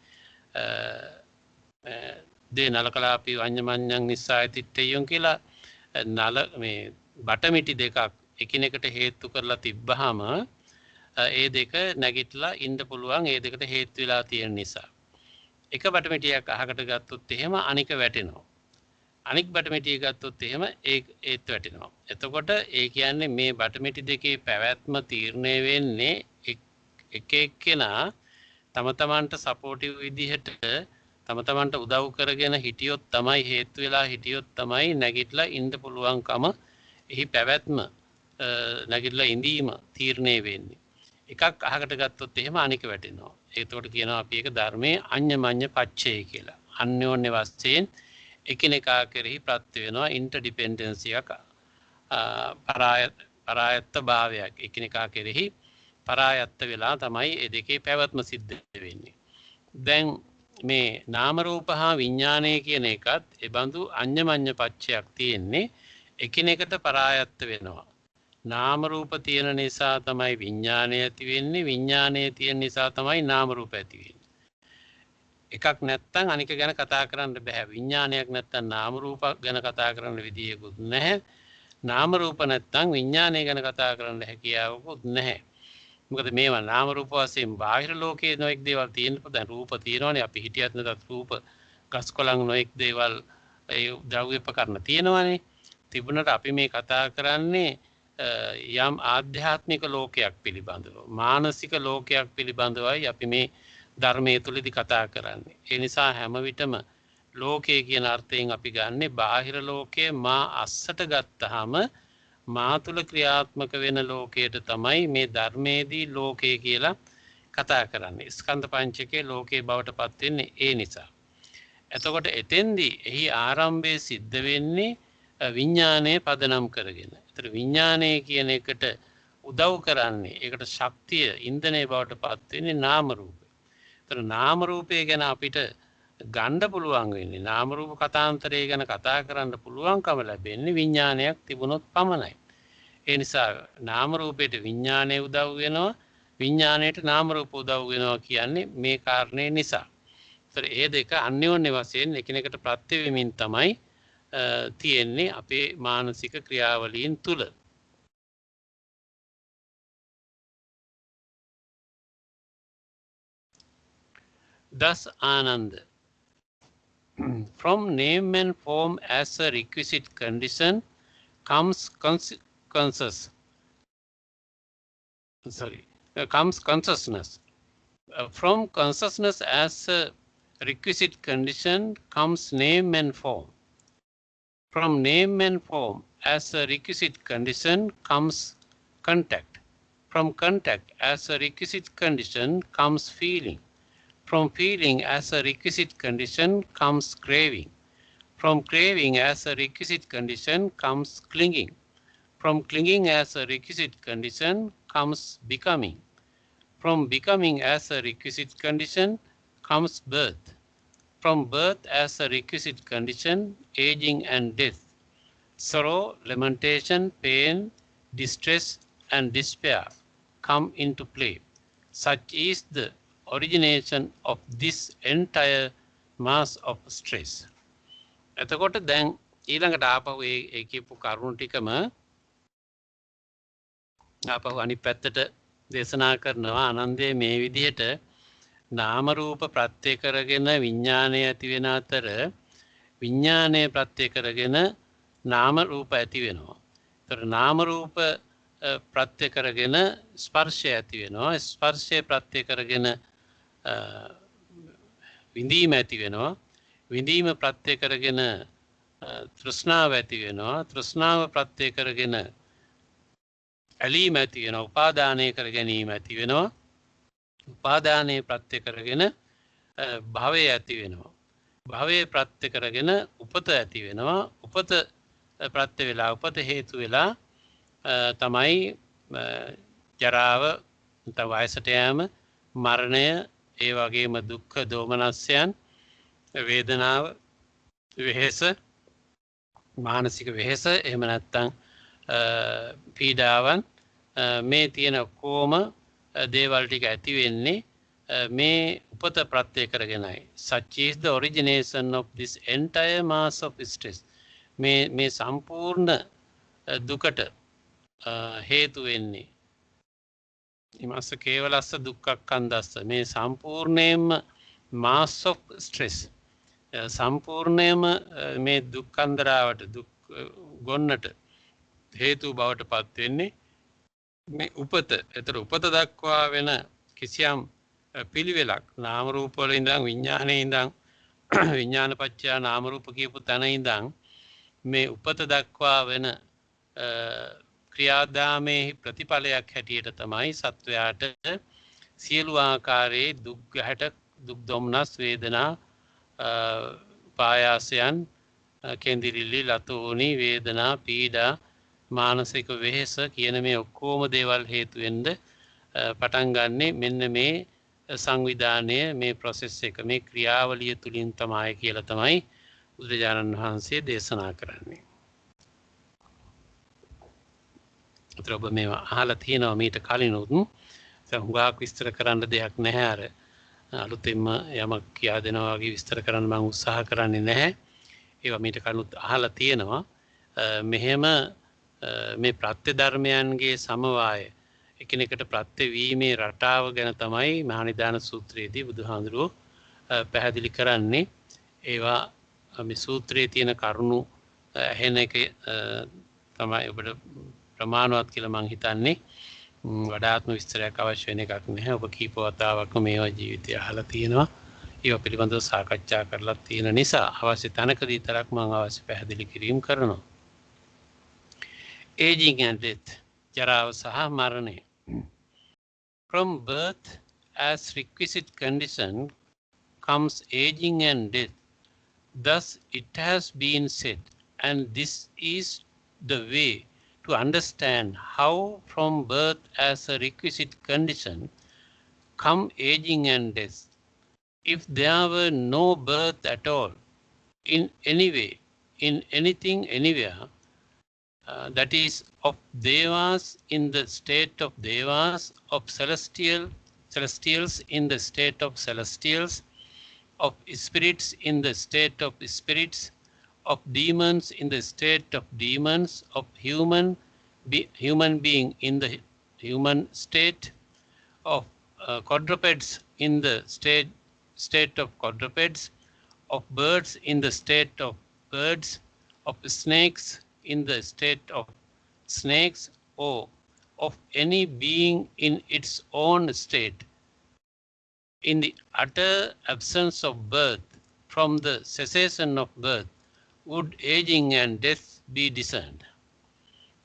දේ නලකලාපී අඤ්ඤමඤ්ඤං නිස්සාය තිට්ඨියොන් කියලා නල මේ බටමිටි දෙකක් එකිනෙකට හේතු කරලා තිබ්බහම ඒ දෙක නැගිටලා ඉන්න පුළුවන් ඒ දෙකට හේතු වෙලා තියෙන නිසා. එක බටමිටියක් අහකට ගත්තොත් එහෙම අනික වැටෙනවා. අනික් බටමිටිය ගත්තොත් එහෙම ඒත් වැටෙනවා. එතකොට ඒ කියන්නේ මේ බටමිටි දෙකේ පැවැත්ම තීරණය වෙන්නේ එක එක්කෙනා තම තමන්ට සපෝටිව් විදිහට තම තමන්ට උදව් කරගෙන හිටියොත් තමයි හේතු වෙලා හිටියොත් තමයි නැගිටලා ඉන්න පුළුවන්කම එහි පැවැත්ම නැගිටලා ඉඳීම තීරණය වෙන්නේ. එකක් අහකට ගත්තොත් එහෙම අනික වැටෙනවා. ඒකට කියනවා අපි ඒක ධර්මයේ අඤ්ඤමඤ්ඤ පච්චය කියලා. අන්‍යෝන්‍ය වශයෙන් එකිනෙකා කෙරෙහි ප්‍රත්‍ය වෙනවා ඉන්ටර්ඩිපෙන්ඩන්සි එක පරායත්ත භාවයක් එකිනෙකා කෙරෙහි පරායත්ත වෙලා තමයි ඒ දෙකේ පැවැත්ම සිද්ධ වෙන්නේ. දැන් මේ නාම රූප හා විඥානය කියන එකත් ඒ බඳු අඤ්ඤමඤ්ඤ පච්චයක් තියෙන්නේ එකිනෙකට පරායත්ත වෙනවා. නාම රූප තියෙන නිසා තමයි විඥානය ඇති වෙන්නේ, විඥානය තියෙන නිසා තමයි නාම රූප ඇති වෙන්නේ. එකක් නැත්තම් අනික ගැන කතා කරන්න බෑ. විඥානයක් නැත්තම් නාම රූප ගැන කතා කරන්න විදියකුත් නැහැ. නාම රූප නැත්තම් විඥානය ගැන කතා කරන්න හැකියාවකුත් නැහැ. මොකද මේවා නාම රූප වශයෙන් බාහිර ලෝකයේ නොඑක් දේවල් තියෙන දැන් රූප තියෙනවනේ අපි හිටියත් නැතත් රූප ගස්කොළන් නොඑක් දේවල් ඒ ද්‍රව්‍ය උපකරණ තියෙනවනේ. තිබුණට අපි මේ කතා කරන්නේ යම් ආධ්‍යාත්මික ලෝකයක් පිළිබඳව මානසික ලෝකයක් පිළිබඳවයි අපි මේ ධර්මයේ තුලදී කතා කරන්නේ. ඒ නිසා හැම විටම ලෝකය කියන අර්ථයෙන් අපි ගන්නෙ බාහිර ලෝකයේ මා අස්සට ගත්තාම මා තුල ක්‍රියාත්මක වෙන ලෝකයට තමයි මේ ධර්මයේදී ලෝකය කියලා කතා කරන්නේ. ස්කන්ධ පංචකයේ ලෝකේ බවට පත් වෙන්නේ ඒ නිසා. එතකොට එතෙන්දී එහි ආරම්භයේ සිද්ධ වෙන්නේ විඥානයේ පදනම් කරගෙන. ඒතර විඥානය කියන එකට උදව් කරන්නේ ඒකට ශක්තිය ඉන්ධනයේ බවට පත් වෙන්නේ නාම රූප. ඒතර නාම රූපය ගැන අපිට ගන්න පුළුවන් වෙන්නේ නාම රූප කතාන්තරය ගැන කතා කරන්න පුළුවන්කම ලැබෙන්නේ විඥානයක් තිබුණොත් පමණයි. ඒ නිසා නාම රූපයට විඥානය උදව් වෙනවා, විඥාණයට නාම රූප උදව් වෙනවා කියන්නේ මේ කාරණේ නිසා. ඒතර ඒ දෙක අන්‍යෝන්‍ය වශයෙන් එකිනෙකට ප්‍රත්‍ය වෙමින් තමයි තියෙන්නේ අපේ මානසික ක්‍රියාවලීන් තුල. Thus, Ananda, from name and form as a requisite condition comes consciousness. From consciousness as a requisite condition comes name and form. From name and form as a requisite condition comes contact. From contact as a requisite condition comes feeling. From feeling as a requisite condition comes craving. From craving as a requisite condition comes clinging. From clinging as a requisite condition comes becoming. From becoming as a requisite condition comes birth. From birth as a requisite condition, aging and death. Sorrow, lamentation, pain, distress and despair come into play. Such is the origination of this entire mass of stress. එතකොට දැන් ඊළඟට ආපහු ඒ කියපු කරුණු ටිකම ආපහු අනිත් පැත්තට දේශනා කරනවා. ආනන්දේ මේ විදිහට නාම රූප ප්‍රත්‍ය කරගෙන විඥානය ඇති වෙන අතර විඥානය ප්‍රත්‍ය කරගෙන නාම රූප ඇති වෙනවා. ඒතර නාම රූප ප්‍රත්‍ය කරගෙන ස්පර්ශය ඇති වෙනවා. ස්පර්ශය ප්‍රත්‍ය කරගෙන විඳීම ඇති වෙනවා. විඳීම ප්‍රත්‍ය කරගෙන තෘෂ්ණාව ඇති වෙනවා. තෘෂ්ණාව ප්‍රත්‍ය කරගෙන ඇලීම ඇති වෙනවා. උපාදානය කර ගැනීම ඇති වෙනවා. උපාදානයේ ප්‍රත්‍ය කරගෙන භවය ඇති වෙනවා. භවයේ ප්‍රත්‍ය කරගෙන උපත ඇති වෙනවා. උපත ප්‍රත්‍ය වෙලා උපත හේතු වෙලා තමයි ජරාව නැත්නම් වයසට යෑම, මරණය, ඒ වගේම දුක්ඛ දෝමනස්යන්, වේදනාව, වෙහෙස, මානසික වෙහෙස, එහෙම නැත්නම් පීඩාවන්, මේ තියෙන කොම දේවල් ටික ඇති වෙන්නේ මේ උපත ප්‍රත්‍ය කරගෙනයි. Such is the origination of this entire mass of stress. මේ සම්පූර්ණ දුකට හේතු වෙන්නේ ඉමස්ස කේවලස්ස දුක්ඛක්ඛන්දස්ස, මේ සම්පූර්ණයෙන්ම mass of stress, සම්පූර්ණයෙන්ම මේ දුක්ඛන්දරාවට, දුක් ගොන්නට හේතු බවට පත් වෙන්නේ මේ උපත. ඒතර උපත දක්වා වෙන කිසියම් පිළිවෙලක් නාම රූප වල ඉඳන් විඥානයේ ඉඳන් විඥානපච්චය නාම රූප කියපු තැන ඉඳන් මේ උපත දක්වා වෙන ක්‍රියාදාමයේ ප්‍රතිඵලයක් හැටියට තමයි සත්වයාට සියලු ආකාරයේ දුක් ගැට, දුක් දොම්නස්, වේදනා, පායාසයන්, කේන්දිරිලි, ලතෝනි, වේදනා, පීඩා, මානසික වෙහෙස කියන මේ ඔක්කොම දේවල් හේතු වෙන්න පටන් ගන්නෙ මෙන්න මේ සංවිධානය, මේ ප්‍රොසෙස් එක, මේ ක්‍රියාවලිය තුලින් තමයි කියලා තමයි බුදුරජාණන් වහන්සේ දේශනා කරන්නේ. ඒතර ඔබ මේවා අහලා තියෙනවා මීට කලිනුත්. හුඟක් විස්තර කරන්න දෙයක් නැහැ. අර අලුතෙන්ම යමක් කියා දෙනවා වගේ විස්තර කරන්න මම උත්සාහ කරන්නේ නැහැ. ඒවා මීට කලිනුත් අහලා තියෙනවා. මෙහෙම මේ ප්‍රත්‍ය ධර්මයන්ගේ සමவாய එකිනෙකට ප්‍රත්‍ය වීමේ රටාව ගැන තමයි මහානිදාන සූත්‍රයේදී බුදුහාඳුරෝ පැහැදිලි කරන්නේ. ඒවා මේ සූත්‍රයේ තියෙන කරුණු ඇහෙන එක තමයි ඔබට ප්‍රමාණවත් කියලා මම හිතන්නේ. වඩාත්ම විස්තරයක් අවශ්‍ය වෙන එකක් නැහැ. ඔබ කීප වතාවක්ම මේවා ජීවිතය අහලා තියෙනවා. ඒවා පිළිබඳව සාකච්ඡා කරලා තියෙන නිසා අවශ්‍ය තැනකදී තරක් මම අවශ්‍ය පැහැදිලි කිරීම කරනවා. Aging and death, ජරාව සහ මරණය. From birth as requisite condition comes aging and death. Thus it has been said, and this is the way to understand how from birth as a requisite condition come aging and death. If there were no birth at all, in any way, in anything, anywhere, that is of devas in the state of devas, of celestials in the state of celestials, of spirits in the state of spirits, of demons in the state of demons, of human being in the human state, of quadrupeds in the state of quadrupeds, of birds in the state of birds, of snakes in the state of snakes, or of any being in its own state. In the utter absence of birth, from the cessation of birth, would aging and death be discerned.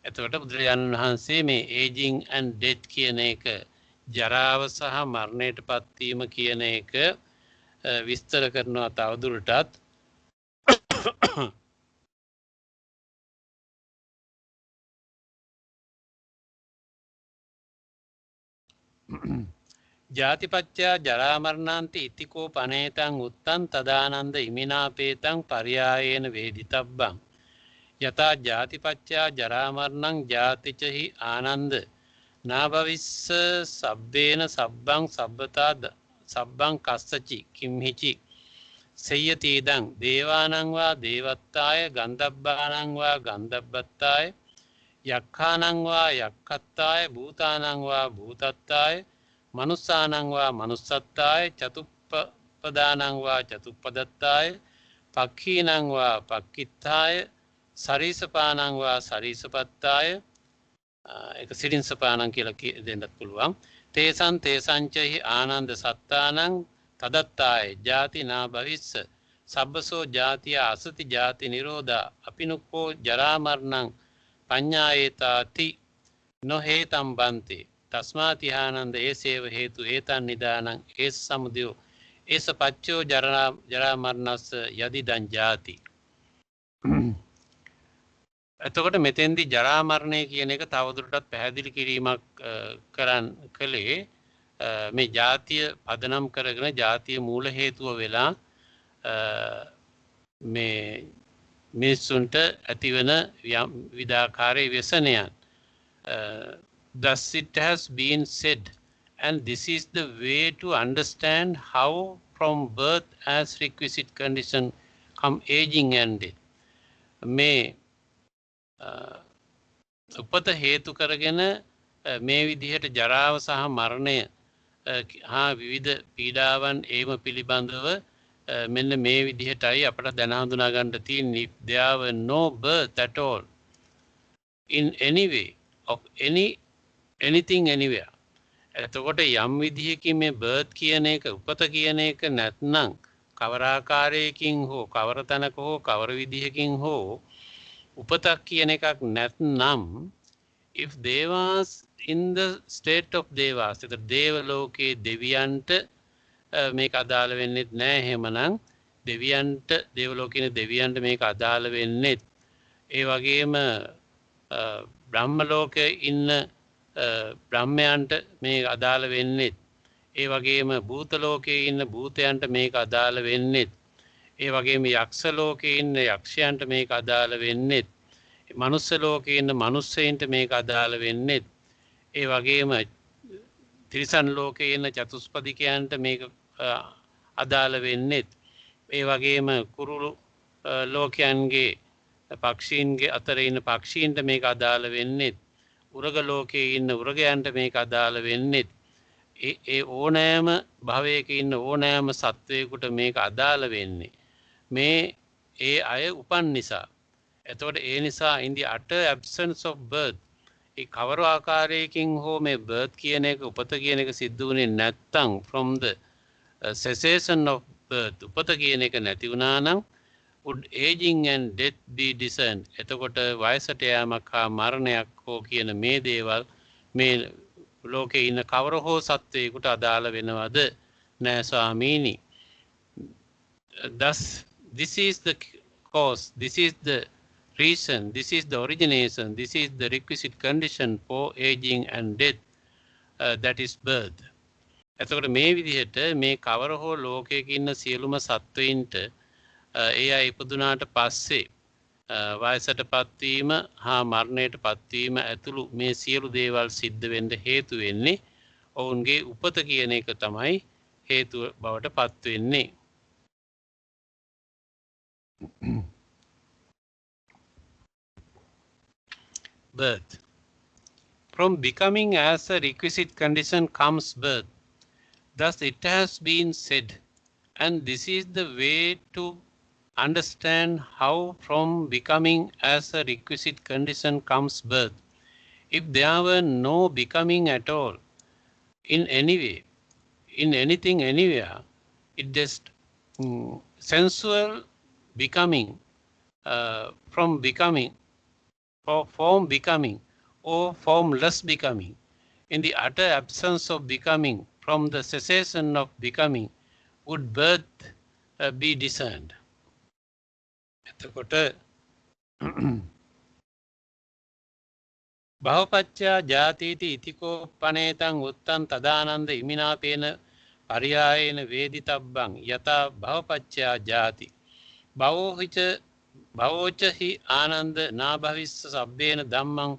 එතකොට බුදුරජාණන් වහන්සේ මේ aging and death කියන එක, ජරාව සහ මරණයට පත්වීම කියන එක විස්තර කරනවා තවදුරටත්. ජාතිපච්චා ජරා මරණාන්ති ඉතිකෝ පනේතං උත්තං තදානන්ද ඉමිනාපේතං පරියායේන වේදිතබ්බං යතා ජාතිපච්චා ජරා මරණං ජාතිචහි ආනන්ද නාභවිස්ස සබ්බේන සබ්බං සබ්බතා සබ්බං කස්සචි කිම්හිචි සය්‍යතීදං දේවානං වා දේවත්තාය ගන්ධබ්බානං වා ගන්ධබ්බත්තාය යක්ඛානං වා යක්ඛත්තාය භූතානං වා භූතත්තාය මනුස්සානං වා මනුස්සත්තාය චතුප්පදානං වා චතුප්පදත්තාය පක්ඛීනං වා පක්ඛිත්තාය සරීසපානං වා සරීසපත්තාය ඒක සිරින්සපානං කියලා දෙන්නත් පුළුවන්. තේසං තේසංචහි ආනන්ද සත්තානං තදත්තාය ජාති නා භවිස්ස සබ්බසෝ ජාතිය අසති ජාති නිරෝධා අපිනුක්කෝ ජරා මරණං පඤ්ඤායේතාති නොහේතම් බන්ති තස්මාති ආනන්ද ඒසේව හේතු ඒතන් නිදානං ඒස සමුදයෝ ඒස පච්චෝ ජරා මරණස්ස යදිදං ජාති. එතකොට මෙතෙන්දි ජරා මරණය කියන එක තවදුරටත් පැහැදිලි කිරීමක් කළේ මේ ජාතිය පදනම් කරගෙන ජාතිය මූල හේතුව වෙලා මේ මිනිස්සුන්ට ඇතිවන විවිධාකාරයේ ව්‍යසනයන්. Thus it has been said, and this is the way to understand how from birth as requisite condition come aging and death. මේ උපත හේතු කරගෙන මේ විදිහට ජරාව සහ මරණය හා විවිධ පීඩාවන් ඒම පිළිබඳව මෙන්න මේ විදිහටයි අපට දැන හඳුනා ගන්න තියෙන්නේ. If there were no birth at all in any way of anything anywhere. එතකොට යම් විදිහකින් මේ birth කියන එක උපත කියන එක නැත්නම් කවර ආකාරයකින් හෝ කවර තැනක හෝ කවර විදිහකින් හෝ උපතක් කියන එකක් නැත්නම් if devas in the state of devas එතකොට දේව ලෝකයේ දෙවියන්ට මේක අදාළ වෙන්නේ නැහැ. එහෙමනම් දෙවියන්ට දේව ලෝකයේ දෙවියන්ට මේක අදාළ වෙන්නේ. ඒ වගේම බ්‍රහ්ම ලෝකයේ ඉන්න බ්‍රහ්මයන්ට මේක අදාළ වෙන්නේ. ඒ වගේම භූත ලෝකයේ ඉන්න භූතයන්ට මේක අදාළ වෙන්නේ. ඒ වගේම යක්ෂ ලෝකයේ ඉන්න යක්ෂයන්ට මේක අදාළ වෙන්නේ. මනුස්ස ලෝකයේ ඉන්න මනුස්සයන්ට මේක අදාළ වෙන්නේ. ඒ වගේම තිරිසන් ලෝකයේ ඉන්න චතුස්පදිකයන්ට මේක අදාළ වෙන්නේ. ඒ වගේම කුරුළු ලෝකයන්ගේ පක්ෂීන්ගේ අතර ඉන්න පක්ෂීන්ට මේක අදාළ වෙන්නේ. උරග ලෝකයේ ඉන්න උරගයන්ට මේක අදාළ වෙන්නේ. ඒ ඕනෑම භවයක ඉන්න ඕනෑම සත්වයකට මේක අදාළ වෙන්නේ මේ ඒ අය උපන් නිසා. එතකොට ඒ නිසා in the utter absence of birth ඒ කවර ආකාරයකින් හෝ මේ birth කියන එක උපත කියන එක සිද්ධ වුණේ නැත්තම් from the cessation of birth උපත කියන එක නැති වුණා නම් would aging and death be discerned. එතකොට වයසට යෑමක් හා මරණයක් හෝ කියන මේ දේවල් මේ ලෝකේ ඉන්න කවර හෝ සත්වයකට අදාළ වෙනවද නෑ ස්වාමීනි. Thus this is the cause, this is the reason, this is the origination, this is the requisite condition for aging and death, that is birth. එතකොට මේ විදිහට මේ කවර හෝ ලෝකයක ඉන්න සියලුම සත්වයින්ට ඒ අය ඉපදුනාට පස්සේ වයසට පත්වීම හා මරණයට පත්වීම ඇතුළු මේ සියලු දේවල් සිද්ධ වෙන්න හේතු වෙන්නේ ඔවුන්ගේ උපත කියන එක තමයි හේතුව බවට පත් වෙන්නේ. Birth. From becoming as a requisite condition comes birth. Thus it has been said, and this is the way to understand how from becoming as a requisite condition comes birth. If there were no becoming at all in any way, in anything anywhere, it just sensual becoming from becoming or form becoming or formless becoming. In the utter absence of becoming, from the cessation of becoming, would birth be discerned. එතකොට භවපච්චා ජාතීති ඉතිකෝ පනේතං උත්තං තදානන්ද ඉමිනාපේන පරියායේන වේදිතබ්බං යතා භවපච්චා ජාති භවෝච හි ආනන්ද නාභවිස්ස සබ්බේන ධම්මං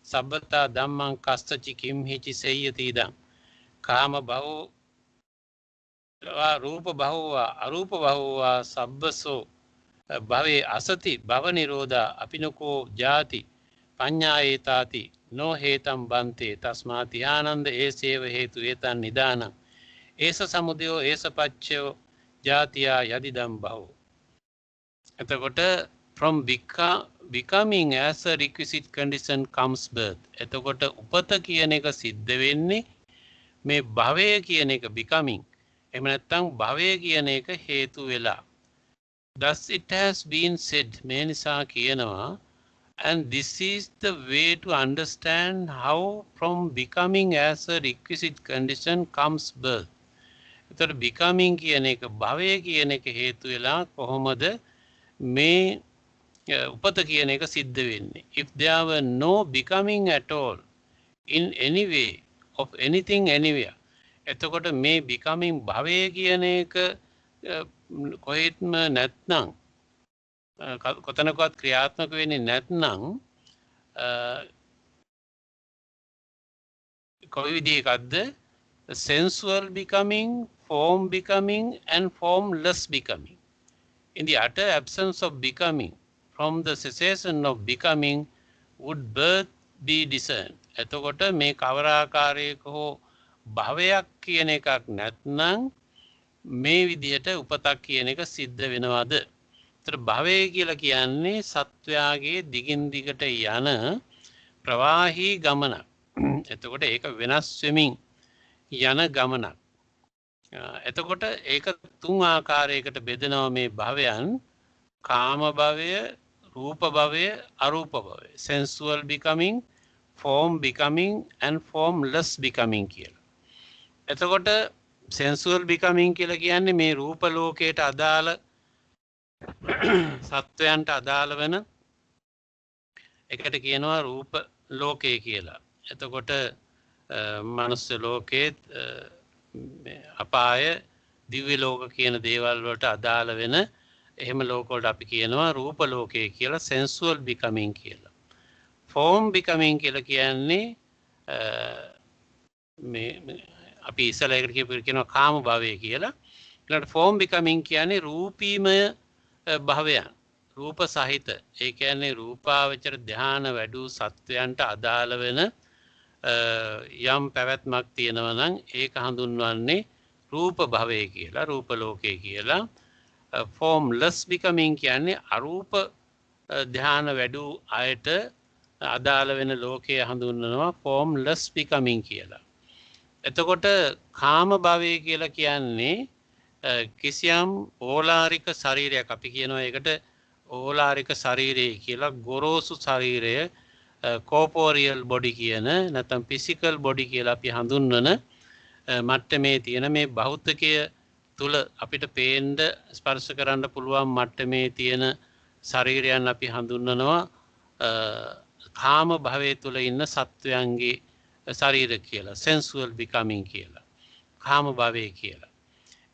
සබ්බතා ධම්මං කස්සචි කිම්හිචි සෙය්‍යති ඉදං කාම භවෝ රූප භවවා අරූප භවවා සබ්බසෝ භවේ අසති භව නිරෝධා අපිනකෝ ජාති පඤ්ඤායේතාති නෝ හේතම් බන්තේ තස්මාති ආනන්ද ඒසේව හේතු ඒතන් නිදානං ඒස සමුදයෝ ඒස පච්චයෝ ජාතියා යදිදම් භවෝ. එතකොට from becoming as a requisite condition comes birth. එතකොට උපත කියන එක සිද්ධ වෙන්නේ මේ භවය කියන එක becoming. එහෙම නැත්නම් භවය කියන එක හේතු වෙලා. Thus it has been said, මේ නිසා කියනවා And this is the way to understand how from becoming as a requisite condition comes birth. එතකොට becoming කියන එක භවය කියන එක හේතු වෙලා කොහොමද මේ උපත කියන එක සිද්ධ වෙන්නේ. If there were no becoming at all in any way of anything anywhere, එතකොට මේ becoming භවය කියන එක කොහෙත්ම නැත්නම් කොතනකවත් ක්‍රියාත්මක වෙන්නේ නැත්නම් කොයි විදිහකටද sensual becoming, form becoming and formless becoming. In the utter absence of becoming, from the cessation of becoming would birth be discerned. එතකොට මේ කවර ආකාරයක හෝ භවයක් කියන එකක් නැත්නම් මේ විදිහට උපතක් කියන එක සිද්ධ වෙනවද? ඒතර භවය කියලා කියන්නේ සත්වයාගේ දිගින් දිගට යන ප්‍රවාහී ගමනක්. එතකොට ඒක වෙනස් වෙමින් යන ගමනක්. එතකොට ඒක තුන් ආකාරයකට බෙදෙනවා මේ භවයන්. කාම භවය, රූප භවය, අරූප භවය. sensual becoming, form becoming and formless becoming කියලා. එතකොට sensual becoming කියලා කියන්නේ මේ රූප ලෝකයට අදාළ සත්වයන්ට අදාළ වෙන එකට කියනවා රූප ලෝකය කියලා. එතකොට මනුස්ස ලෝකයේ අපාය දිව්‍ය ලෝක කියන දේවල් වලට අදාළ වෙන එහෙම ලෝක වලට අපි කියනවා රූප ලෝකය කියලා, sensual becoming කියලා. form becoming කියලා කියන්නේ මේ අපි ඉස්සෙල්ලා එකට කියනවා කාම භවය කියලා. ඊළඟට form becoming කියන්නේ රූපීමය භවයන්. රූප සහිත. ඒ කියන්නේ රූපාවචර ධාන වැඩි සත්වයන්ට අදාළ වෙන යම් පැවැත්මක් තියෙනවා නම් ඒක හඳුන්වන්නේ රූප භවය කියලා, රූප ලෝකය කියලා. formless becoming කියන්නේ අරූප ධාන වැඩි අයට අදාළ වෙන ලෝකය හඳුන්වනවා formless becoming කියලා. එතකොට කාම භවය කියලා කියන්නේ කිසියම් ඕලාරික ශරීරයක්, අපි කියනවා ඒකට ඕලාරික ශරීරය කියලා, ගොරෝසු ශරීරය, corporeal body කියන නැත්නම් physical body කියලා අපි හඳුන්වන මට්ටමේ තියෙන මේ භෞතිකය තුල අපිට පේන්න ස්පර්ශ කරන්න පුළුවන් මට්ටමේ තියෙන ශරීරයන් අපි හඳුන්වනවා කාම භවයේ තුල ඉන්න සත්වයන්ගේ ශරීර කියලා, sensual becoming කියලා, කාම භවයේ කියලා.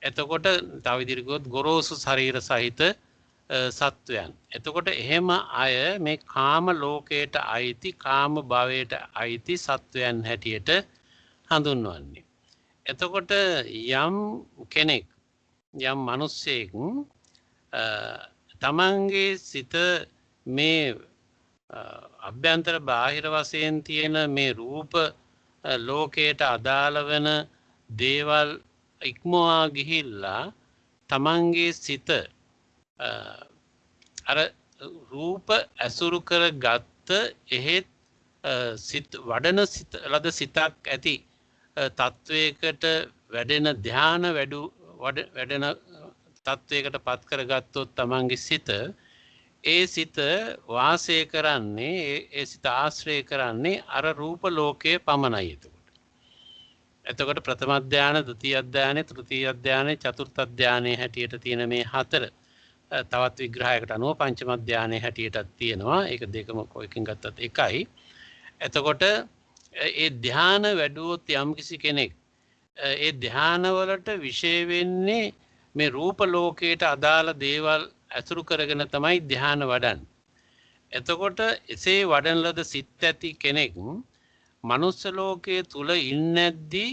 එතකොට තව විදිහට ගොත් ගොරෝසු ශරීර සහිත සත්වයන්. එතකොට එහෙම අය මේ කාම ලෝකයට අයිති, කාම භවයට අයිති සත්වයන් හැටියට හඳුන්වන්නේ. එතකොට යම් කෙනෙක්, යම් මිනිසෙක් තමන්ගේ සිත මේ අභ්‍යන්තර බාහිර වශයෙන් තියෙන මේ රූප ලෝකයට අදාළ වෙන දේවල් ඉක්මවා ගිහිල්ලා තමන්ගේ සිත අර රූප ඇසුරු කර ගත්ත එහෙත් සිත වඩන සිත ලද සිතක් ඇති තත්වයකට වැඩෙන ධාන වැඩෙන තත්වයකට පත් කරගත්තොත් තමන්ගේ සිත, ඒ සිත වාසය කරන්නේ, ඒ සිත ආශ්‍රය කරන්නේ අර රූප ලෝකයේ පමණයි. එතකොට ප්‍රථම ධානය, ද්විතීය ධානය, තෘතීය ධානය, චතුර්ථ ධානය හැටියට තියෙන මේ හතර තවත් විග්‍රහයකට අනුව පංචම ධානය හැටියටත් තියෙනවා. ඒක දෙකම කොයිකින් ගත්තත් එකයි. එතකොට ඒ ධාන වැඩුවොත් යම්කිසි කෙනෙක් ඒ ධාන වලට විශේෂ වෙන්නේ මේ රූප ලෝකයට අදාළ දේවල් අසුරු කරගෙන තමයි ධාන වඩන්නේ. එතකොට එසේ වඩන ලද සිත් ඇති කෙනෙක් මනුස්ස ලෝකයේ තුල ඉන්නේද්දී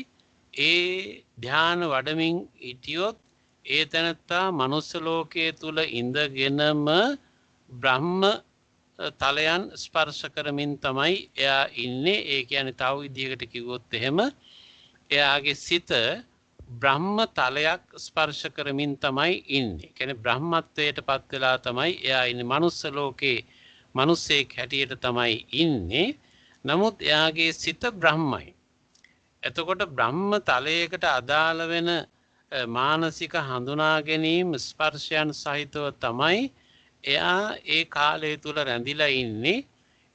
ඒ ධාන වඩමින් හිටියොත් ඒ තැනත්තා මනුස්ස ලෝකයේ තුල ඉඳගෙනම බ්‍රහ්ම තලයන් ස්පර්ශ කරමින් තමයි එයා ඉන්නේ. ඒ කියන්නේ තව විදිහකට කිව්වොත් එහෙම එයාගේ සිත බ්‍රහ්ම තලයක් ස්පර්ශ කරමින් තමයි ඉන්නේ. කියන්නේ බ්‍රහ්මත්වයට පත් වෙලා තමයි එයා ඉන්නේ. මනුස්ස ලෝකේ මිනිසෙක් හැටියට තමයි ඉන්නේ. නමුත් එයාගේ සිත බ්‍රහ්මයි. එතකොට බ්‍රහ්ම තලයකට අදාළ වෙන මානසික හඳුනා ගැනීම ස්පර්ශයන් සහිතව තමයි එයා ඒ කාලය තුල රැඳිලා ඉන්නේ.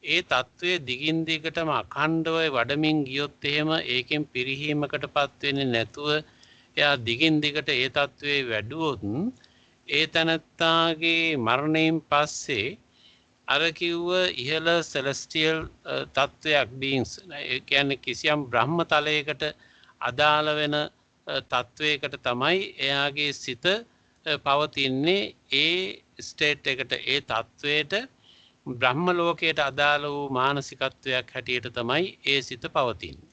ඒ తත්වයේ දිගින් දිගටම අඛණ්ඩව වඩමින් ගියොත් එහෙම ඒකෙන් පිරිහීමකටපත් වෙන්නේ නැතුව එයා දිගින් දිගට ඒ తත්වයේ වැඩුවොත් ඒ තනත්තාගේ මරණයෙන් පස්සේ අර කිව්ව ඉහළ සෙලස්ටියල් තත්වයක් බීන්ස් ඒ කියන්නේ කිසියම් බ්‍රහ්ම තලයකට අදාළ වෙන තත්වයකට තමයි එයාගේ සිත පවතින්නේ ඒ ස්ටේට් එකට ඒ තත්වයට බ්‍රහ්ම ලෝකයට අදාළ වූ මානසිකත්වයක් හැටියට තමයි ඒ සිත පවතින්නේ.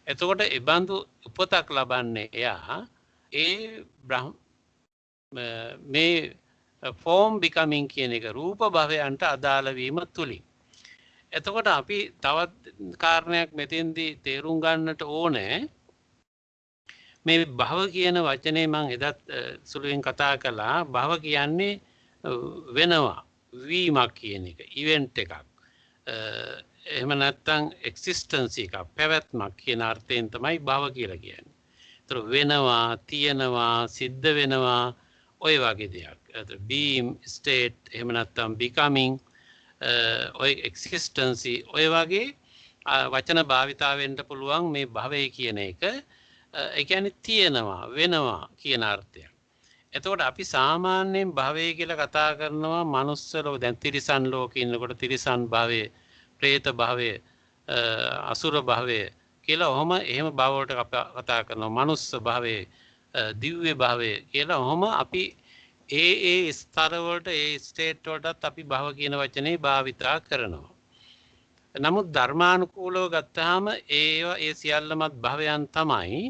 එතකොට ඒ බඳු උපතක් ලබන්නේ එයා ඒ මේ ෆෝම් becoming කියන එක රූප භවයන්ට අදාළ වීම තුලින්. එතකොට අපි තවත් කාරණයක් මෙතෙන්දී තේරුම් ගන්නට ඕනේ මේ භව කියන වචනේ මම එදත් සුළුවෙන් කතා කළා. භව කියන්නේ වෙනවා වීමක් කියන එක ඉවෙන්ට් එකක්. එහෙම නැත්නම් එක්සිස්ටන්ස් එකක් පැවැත්මක් කියන අර්ථයෙන් තමයි භව කියලා කියන්නේ. ඒතර වෙනවා තියෙනවා සිද්ධ වෙනවා ඔය වගේ දෙයක්. being state එහෙම නැත්නම් becoming ඔය existence ඔය වගේ වචන භාවිතාවෙන්න පුළුවන් මේ භවය කියන එක. ඒ කියන්නේ තියෙනවා වෙනවා කියන අර්ථයක්. එතකොට අපි සාමාන්‍යයෙන් භවය කියලා කතා කරනවා මනුස්ස ලෝක දැන් තිරිසන් ලෝකේ ඉන්නකොට තිරිසන් භවය, പ്രേත භවය, අසුර භවය කියලා ඔහම එහෙම භව වලට කතා කරනවා. මනුස්ස භවය, දිව්‍ය භවය කියලා ඔහම අපි ඒ ස්තර වලට ඒ ස්ටේට් වලටත් අපි භව කියන වචනේ භාවිතා කරනවා. නමුත් ධර්මානුකූලව ගත්තාම ඒවා ඒ සියල්ලමත් භවයන් තමයි.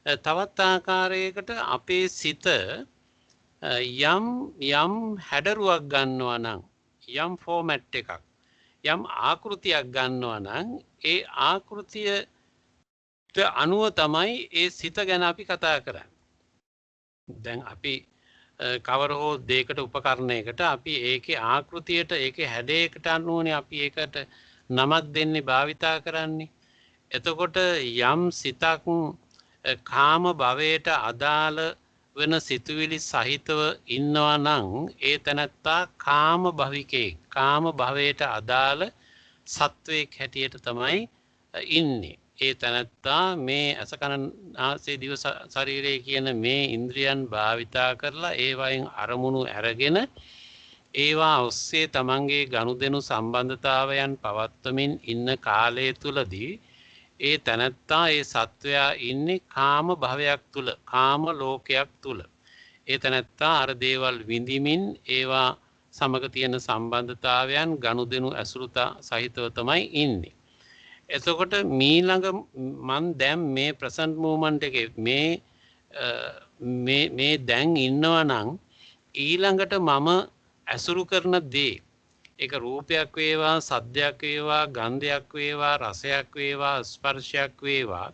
තවත් ආකාරයකට අපේ සිත යම් හැඩරුවක් ගන්නවා නම් යම් ෆෝමැට් එකක් යම් ආකෘතියක් ගන්නවා නම් ඒ ආකෘතියට අනුව තමයි ඒ සිත ගැන අපි කතා කරන්නේ. දැන් අපි කවර හෝ දෙයකට උපකරණයකට අපි ඒකේ ආකෘතියට ඒකේ හැඩයකට අනුවනේ අපි ඒකට නමක් දෙන්නේ භාවිතා කරන්නේ. එතකොට යම් සිතක් කාම භවයට අදාළ වෙන සිතුවිලි සහිතව ඉන්නවා නම් ඒ තැනත්තා කාම භවිකේ කාම භවයට අදාළ සත්වයක් හැටියට තමයි ඉන්නේ. ඒ තැනත්තා මේ අසකන නාසය දිව ශරීරය කියන මේ ඉන්ද්‍රියන් භාවිතා කරලා ඒවයින් අරමුණු අරගෙන ඒවා ඔස්සේ තමන්ගේ ගනුදෙනු සම්බන්ධතාවයන් පවත්වමින් ඉන්න කාලය තුලදී ඒ තැනත්තා ඒ සත්වයා ඉන්නේ කාම භවයක් තුල කාම ලෝකයක් තුල. ඒ තැනත්තා අර දේවල් විඳිමින් ඒවා සමග තියෙන සම්බන්ධතාවයන් ගනුදෙනු ඇසුරුතා සහිතව තමයි ඉන්නේ. එතකොට මීළඟ මන් දැන් මේ ප්‍රසන්ට් මූවමන්ට් එකේ මේ දැන් ඉන්නවා නම් ඊළඟට මම ඇසුරු කරන දේ ඒක රූපයක් වේවා සද්දයක් වේවා ගන්ධයක් වේවා රසයක් වේවා ස්පර්ශයක් වේවා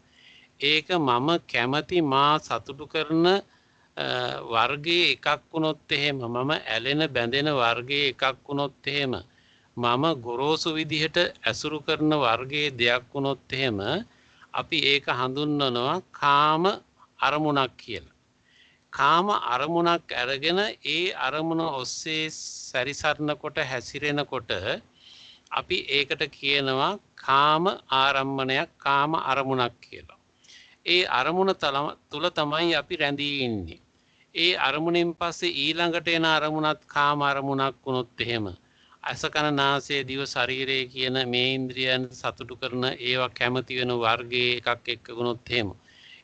ඒක මම කැමති මා සතුටු කරන වර්ගයේ එකක් වුණොත් එහෙම මම ඇලෙන බැඳෙන වර්ගයේ එකක් වුණොත් එහෙම මම ගොරෝසු විදිහට ඇසුරු කරන වර්ගයේ දෙයක් වුණොත් එහෙම අපි ඒක හඳුන්වනවා කාම අරමුණක් කියලා. කාම අරමුණක් අරගෙන ඒ අරමුණ ඔස්සේ සැරිසරනකොට හැසිරෙනකොට අපි ඒකට කියනවා කාම ආරම්මණයක් කාම අරමුණක් කියලා. ඒ අරමුණ තුල තමයි අපි රැඳී ඉන්නේ. ඒ අරමුණෙන් පස්සේ ඊළඟට එන අරමුණත් කාම අරමුණක් වුණොත් එහෙම අසකන නාසය දිව ශරීරය කියන මේ ඉන්ද්‍රියන් සතුටු කරන ඒවා කැමති වෙන වර්ගයේ එකක් එක්ක වුණොත් එහෙම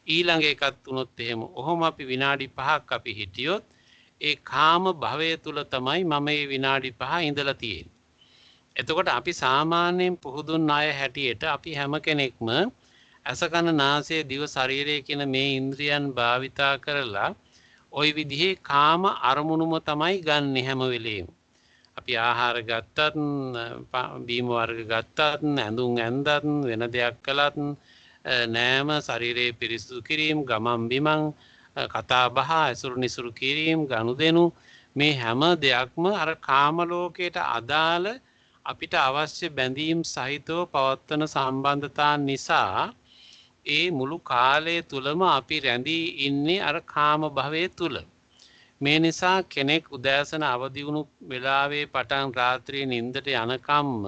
ඊළඟ එකක් වුණොත් එහෙම ඔහොම අපි විනාඩි 5ක් අපි හිටියොත් ඒ කාම භවය තුල තමයි මම මේ විනාඩි 5 ඉඳලා තියෙන්නේ. එතකොට අපි සාමාන්‍යයෙන් පුහුදුන් අය හැටියට අපි හැම කෙනෙක්ම අසකන නාසය දිව ශරීරය කියන මේ ඉන්ද්‍රියන් භාවිතා කරලා ওই විදිහේ කාම අරමුණුම තමයි ගන්න හැම වෙලේම. අපි ආහාර ගත්තත් බීම වර්ග ගත්තත් ඇඳුම් ඇඳත් වෙන දෙයක් කළත් නෑම ශරීරයේ පිරිසුදු කිරීම ගමන් බිමන් කතා බහ ඇසුරු නිසුරු කිරීම ගනුදෙනු මේ හැම දෙයක්ම අර කාම ලෝකයට අදාළ අපිට අවශ්‍ය බැඳීම් සහිතව පවත්වන සම්බන්ධතා නිසා ඒ මුළු කාලය තුලම අපි රැඳී ඉන්නේ අර කාම භවයේ තුල. මේ නිසා කෙනෙක් උදෑසන අවදි වුණු වෙලාවේ පටන් රාත්‍රියේ නිින්දට යනකම්ම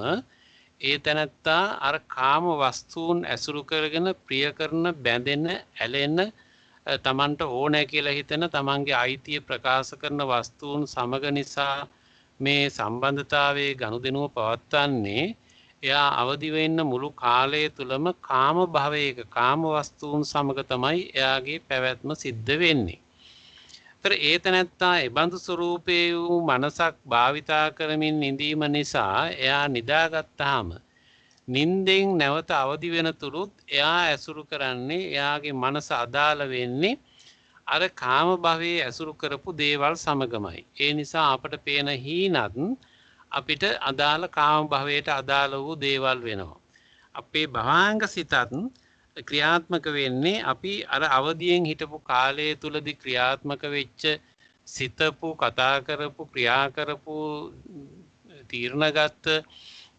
ඒ තැනැත්තා අර කාම වස්තුන් ඇසුරු කරගෙන ප්‍රිය කරන බැඳෙන ඇලෙන තමන්ට ඕනෑ කියලා හිතෙන තමන්ගේ අයිතිය ප්‍රකාශ කරන වස්තුන් සමග නිසා මේ සම්බන්ධතාවයේ ගනුදෙනුව පවත්වන්නේ එයා අවදි වෙන්න මුළු කාලය තුලම කාම භවයක කාම වස්තුන් සමග තමයි එයාගේ පැවැත්ම සිද්ධ වෙන්නේ. ඒතර ඒ තැනැත්තා ඒ බඳු ස්වરૂපේ වූ මනසක් භාවිතා කරමින් ඉඳීම නිසා එයා නිදාගත්තාම නින්දෙන් නැවත අවදි වෙන තුරුත් එයා ඇසුරු කරන්නේ එයාගේ මනස අදාළ වෙන්නේ අර කාම භවයේ ඇසුරු කරපු දේවල් සමගමයි. ඒ නිසා අපට පේන හීනත් අපිට අදාළ කාම භවයට අදාළ වූ දේවල් වෙනවා. අපේ භවාංග සිතත් ක්‍රියාත්මක වෙන්නේ අපි අර අවදියෙන් හිටපු කාලය තුලදී ක්‍රියාත්මක වෙච්ච සිතපු කතා කරපු ක්‍රියා කරපු තීරණගත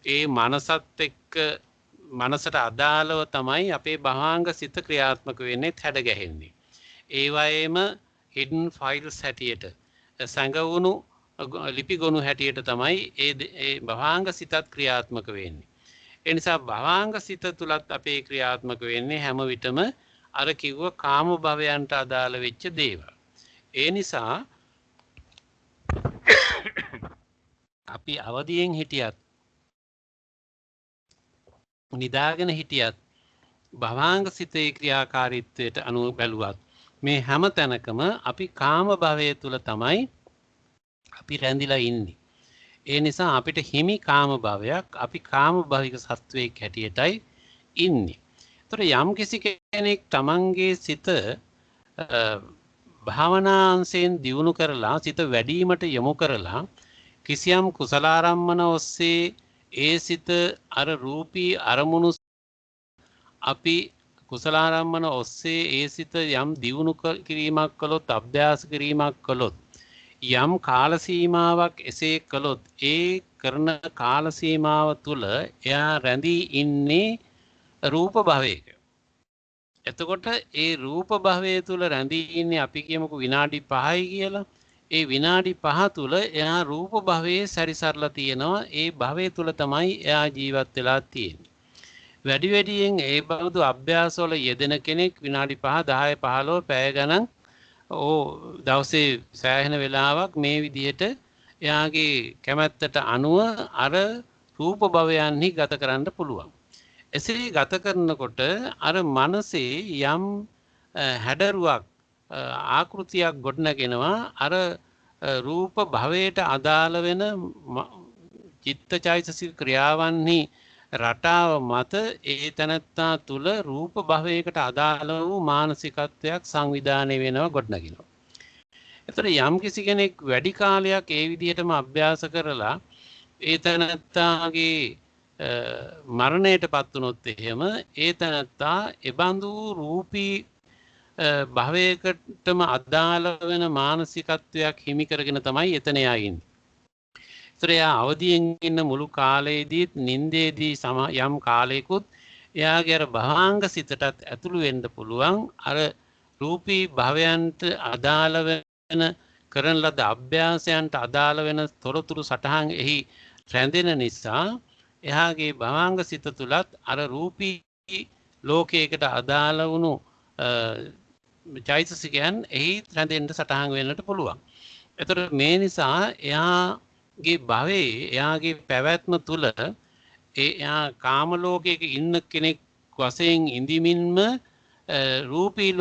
ඒ මනසත් එක්ක මනසට අදාළව තමයි අපේ භවාංග සිත ක්‍රියාත්මක වෙන්නේ හැඩ ගැහෙන්නේ. ඒ වගේම hidden files හැටියට සංගවුණු ලිපිගොනු හැටියට තමයි ඒ භවාංග සිතත් ක්‍රියාත්මක වෙන්නේ. ඒ නිසා භවාංග සිත තුලත් අපේ ක්‍රියාත්මක වෙන්නේ හැම විටම අර කිව්ව කාම භවයන්ට අදාළ වෙච්ච දේවල්. ඒ නිසා අපි අවදියෙන් හිටියත් නිදාගෙන හිටියත් භවාංග සිතේ ක්‍රියාකාරීත්වයට අනුව බැලුවත් මේ හැම තැනකම අපි කාම භවය තුල තමයි අපි රැඳිලා ඉන්නේ. ඒ නිසා අපිට හිමි කාම භවයක් අපි කාම භවික සත්වයක් හැටියටයි ඉන්නේ. ඒතර යම් කිසි කෙනෙක් තමන්ගේ සිත භාවනාංශයෙන් දියුණු කරලා සිත වැඩිවීමට යොමු කරලා කිසියම් කුසලාරම්මන ඔස්සේ ඒ සිත අර රූපී අරමුණු අපි කුසලාරම්මන ඔස්සේ ඒ සිත යම් දියුණු කිරීමක් කළොත් අභ්‍යාස කිරීමක් කළොත් යම් කාල සීමාවක් එසේ කළොත් ඒ කරන කාල සීමාව තුල එයා රැඳී ඉන්නේ රූප භවයක. එතකොට ඒ රූප භවයේ තුල රැඳී ඉන්නේ අපි කියමුකෝ විනාඩි 5යි කියලා. ඒ විනාඩි 5 තුල එයා රූප භවයේ සැරිසරලා තියෙනවා. ඒ භවයේ තුල තමයි එයා ජීවත් වෙලා තියෙන්නේ. වැඩි වැඩියෙන් ඒ බඳු අභ්‍යාසවල යෙදෙන කෙනෙක් විනාඩි 5 10 15 පැය ගණන් දවසේ සෑහෙන වෙලාවක් මේ විදිහට එයාගේ කැමැත්තට අනුව අර රූප භවයන්හි ගත කරන්න පුළුවන්. එසේ ගත කරනකොට අර මනසේ යම් හැඩරුවක් ආකෘතියක් ගොඩනගෙනවා අර රූප භවයට අදාළ වෙන චිත්තචෛතසික ක්‍රියාවන්හි රටාව මත ඒ තනත්තා තුල රූප භවයකට අදාළ වූ මානසිකත්වයක් සංවිධානය වෙනවා ගොඩනගෙනවා. ඒතර යම් කිසි කෙනෙක් වැඩි කාලයක් ඒ විදිහටම අභ්‍යාස කරලා ඒ තනත්තාගේ මරණයටපත් වුණොත් එහෙම ඒ තනත්තා එබඳු රූපී භවයකටම අදාළ වෙන මානසිකත්වයක් හිමි කරගෙන තමයි එතන යන්නේ. ඒතර එයා අවදියෙන් ඉන්න මුළු කාලයේදීත් නින්දේදී යම් කාලයකුත් එයාගේ අර භවාංග සිතටත් ඇතුළු වෙන්න පුළුවන් අර රූපී භවයන්ට අදාළ වෙන කරන ලද අභ්‍යාසයන්ට අදාළ වෙන තොරතුරු සටහන් එහි රැඳෙන නිසා එයාගේ භවාංග සිත තුලත් අර රූපී ලෝකයකට අදාළ වුණු චෛතසිකයන් එහි රැඳෙන්න සටහන් වෙන්නට පුළුවන්. ඒතර මේ නිසා එයාගේ භවයේ එයාගේ පැවැත්ම තුල එයා කාම ලෝකයක ඉන්න කෙනෙක් වශයෙන් ඉඳිමින්ම රූපී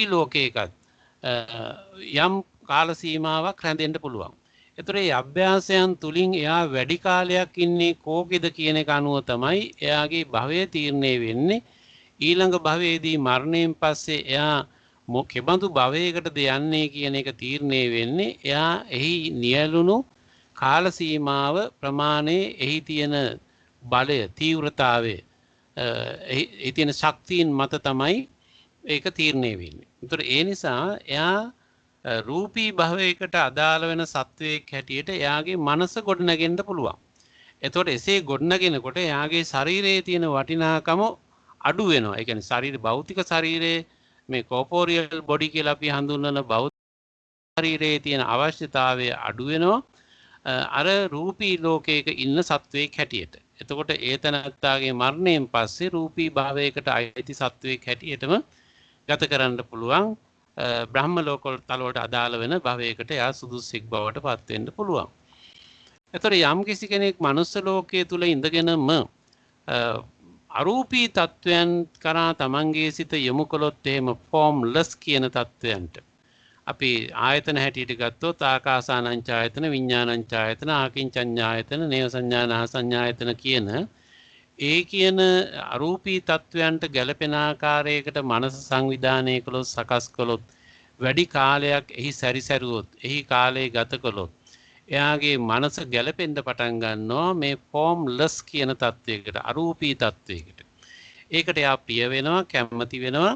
ලෝකයකත් යම් කාල සීමාවක් රැඳෙන්න පුළුවන්. ඒතර මේ අභ්‍යාසයන් තුලින් එයා වැඩි කාලයක් ඉන්නේ කෝකෙද කියන එක අනුව තමයි එයාගේ භවය තීරණය වෙන්නේ. ඊළඟ භවයේදී මරණයෙන් පස්සේ එයා මොකෙබඳු භවයකටද යන්නේ කියන එක තීරණය වෙන්නේ එයා එහි නියැලුණු කාල සීමාව ප්‍රමාණය එහි තියෙන බලය තීව්‍රතාවය එහි තියෙන ශක්තියින් මත තමයි ඒක තීරණය වෙන්නේ. ඒතර ඒ නිසා එයා රූපී භවයකට අදාළ වෙන සත්වයක් හැටියට එයාගේ මනස ගොඩනගෙන්න පුළුවන්. එතකොට එසේ ගොඩනගෙනකොට එයාගේ ශරීරයේ තියෙන වටිනාකම අඩු වෙනවා. ඒ කියන්නේ ශරීර භෞතික ශරීරයේ මේ කෝපෝරියල් බොඩි කියලා අපි හඳුන්වන භෞතික ශරීරයේ තියෙන අවශ්‍යතාවය අඩු වෙනවා. අර රූපී ලෝකයක ඉන්න සත්වයක් හැටියට. එතකොට ඒ තැනත්තාගේ මරණයෙන් පස්සේ රූපී භාවයකට අයිති සත්වයක් හැටියටම ගත කරන්න පුළුවන්. බ්‍රහ්ම ලෝකවල තලවලට අදාළ වෙන භවයකට එයා සුදුස්සෙක් බවට පත් වෙන්න පුළුවන්. එතකොට යම් කිසි කෙනෙක් මනුස්ස ලෝකයේ තුල ඉඳගෙනම අරූපී තත්වයන් කරා තමන්ගේ සිත යොමු කළොත් එහෙම ෆෝම්ලස් කියන තත්වයන්ට අපි ආයතන හැටියට ගත්තොත් ආකාසානංචායතන විඥානංචායතන ආකින්චඤ්ඤායතන නේව සංඥානා සංඥායතන කියන ඒ කියන අරූපී තත්වයන්ට ගැළපෙන ආකාරයකට මනස සංවිධානය කළොත් සකස් කළොත් වැඩි කාලයක් එහි සැරිසරුවොත් එහි කාලය ගත කළොත් එයාගේ මනස ගැළපෙන්න පටන් ගන්නවා මේ ෆෝම්ලස් කියන තත්වයකට අරූපී තත්වයකට. ඒකට එයා ප්‍රිය වෙනවා කැමති වෙනවා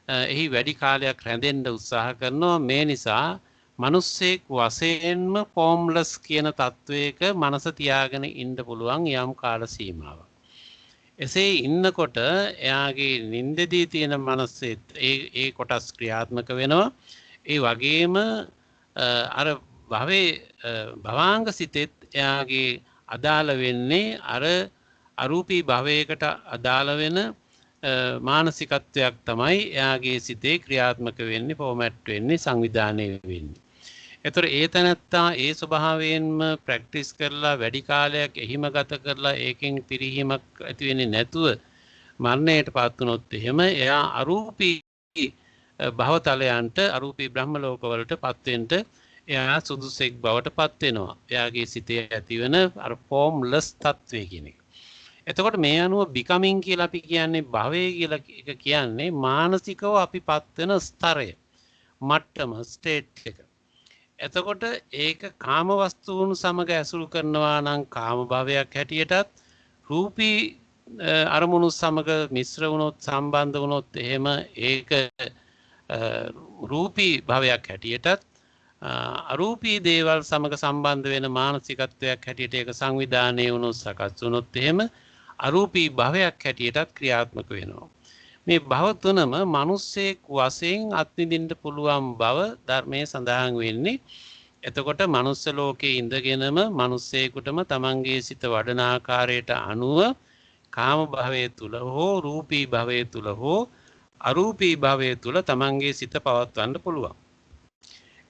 එහි වැඩි කාලයක් රැඳෙන්න උත්සාහ කරනවා. මේ නිසා මිනිස්සෙක් වශයෙන්ම ෆෝම්ලස් කියන තත්වයක මනස තියාගෙන ඉන්න පුළුවන් යම් කාල සීමාවක්. එසේ ඉන්නකොට එයාගේ නින්දදී තියෙන මනසෙත් ඒ කොටස් ක්‍රියාත්මක වෙනවා. ඒ වගේම අර භවාංග සිතෙත් එයාගේ අදාළ වෙන්නේ අර අරූපී භවයකට අදාළ වෙන මානසිකත්වයක් තමයි එයාගේ සිතේ ක්‍රියාත්මක වෙන්නේ ෆෝමැට් වෙන්නේ සංවිධානය වෙන්නේ. ඒතර ඒ තැනත්තා ඒ ස්වභාවයෙන්ම ප්‍රැක්ටිස් කරලා වැඩි කාලයක් එහිම ගත කරලා ඒකෙන් පිරිහීමක් ඇති වෙන්නේ නැතුව මරණයට පත් වුණොත් එහෙම එයා අරූපී භවතලයන්ට අරූපී බ්‍රහ්ම ලෝකවලට පත් වෙන්න එයා සුදුසෙක් බවට පත් වෙනවා. එයාගේ සිතේ ඇතිවන අර ෆෝම්ලස් තත්වය කියන එක. එතකොට මේ අනුව becoming කියලා අපි කියන්නේ භවය කියලා එක කියන්නේ මානසිකව අපි පත් වෙන ස්තරය මට්ටම ස්ටේට් එක. එතකොට ඒක කාම වස්තුන් සමග ඇසුරු කරනවා නම් කාම භවයක් හැටියටත් රූපී අරමුණු සමග මිශ්‍ර වුණොත් සම්බන්ධ වුණොත් එහෙම ඒක රූපී භවයක් හැටියටත් අරූපී දේවල් සමග සම්බන්ධ වෙන මානසිකත්වයක් හැටියට ඒක සංවිධානය වුණොත් සකස් වුණොත් එහෙම අරූපී භවයක් හැටියටත් ක්‍රියාත්මක වෙනවා. මේ භව තුනම මිනිස්සෙක් වශයෙන් අත්විඳින්න පුළුවන් බව ධර්මයේ සඳහන් වෙන්නේ. එතකොට මනුස්ස ලෝකයේ ඉඳගෙනම මිනිස්සෙකුටම තමන්ගේ සිත වඩන ආකාරයට අනුව කාම භවයේ තුල හෝ රූපී භවයේ තුල හෝ අරූපී භවයේ තුල තමන්ගේ සිත පවත්වන්න පුළුවන්.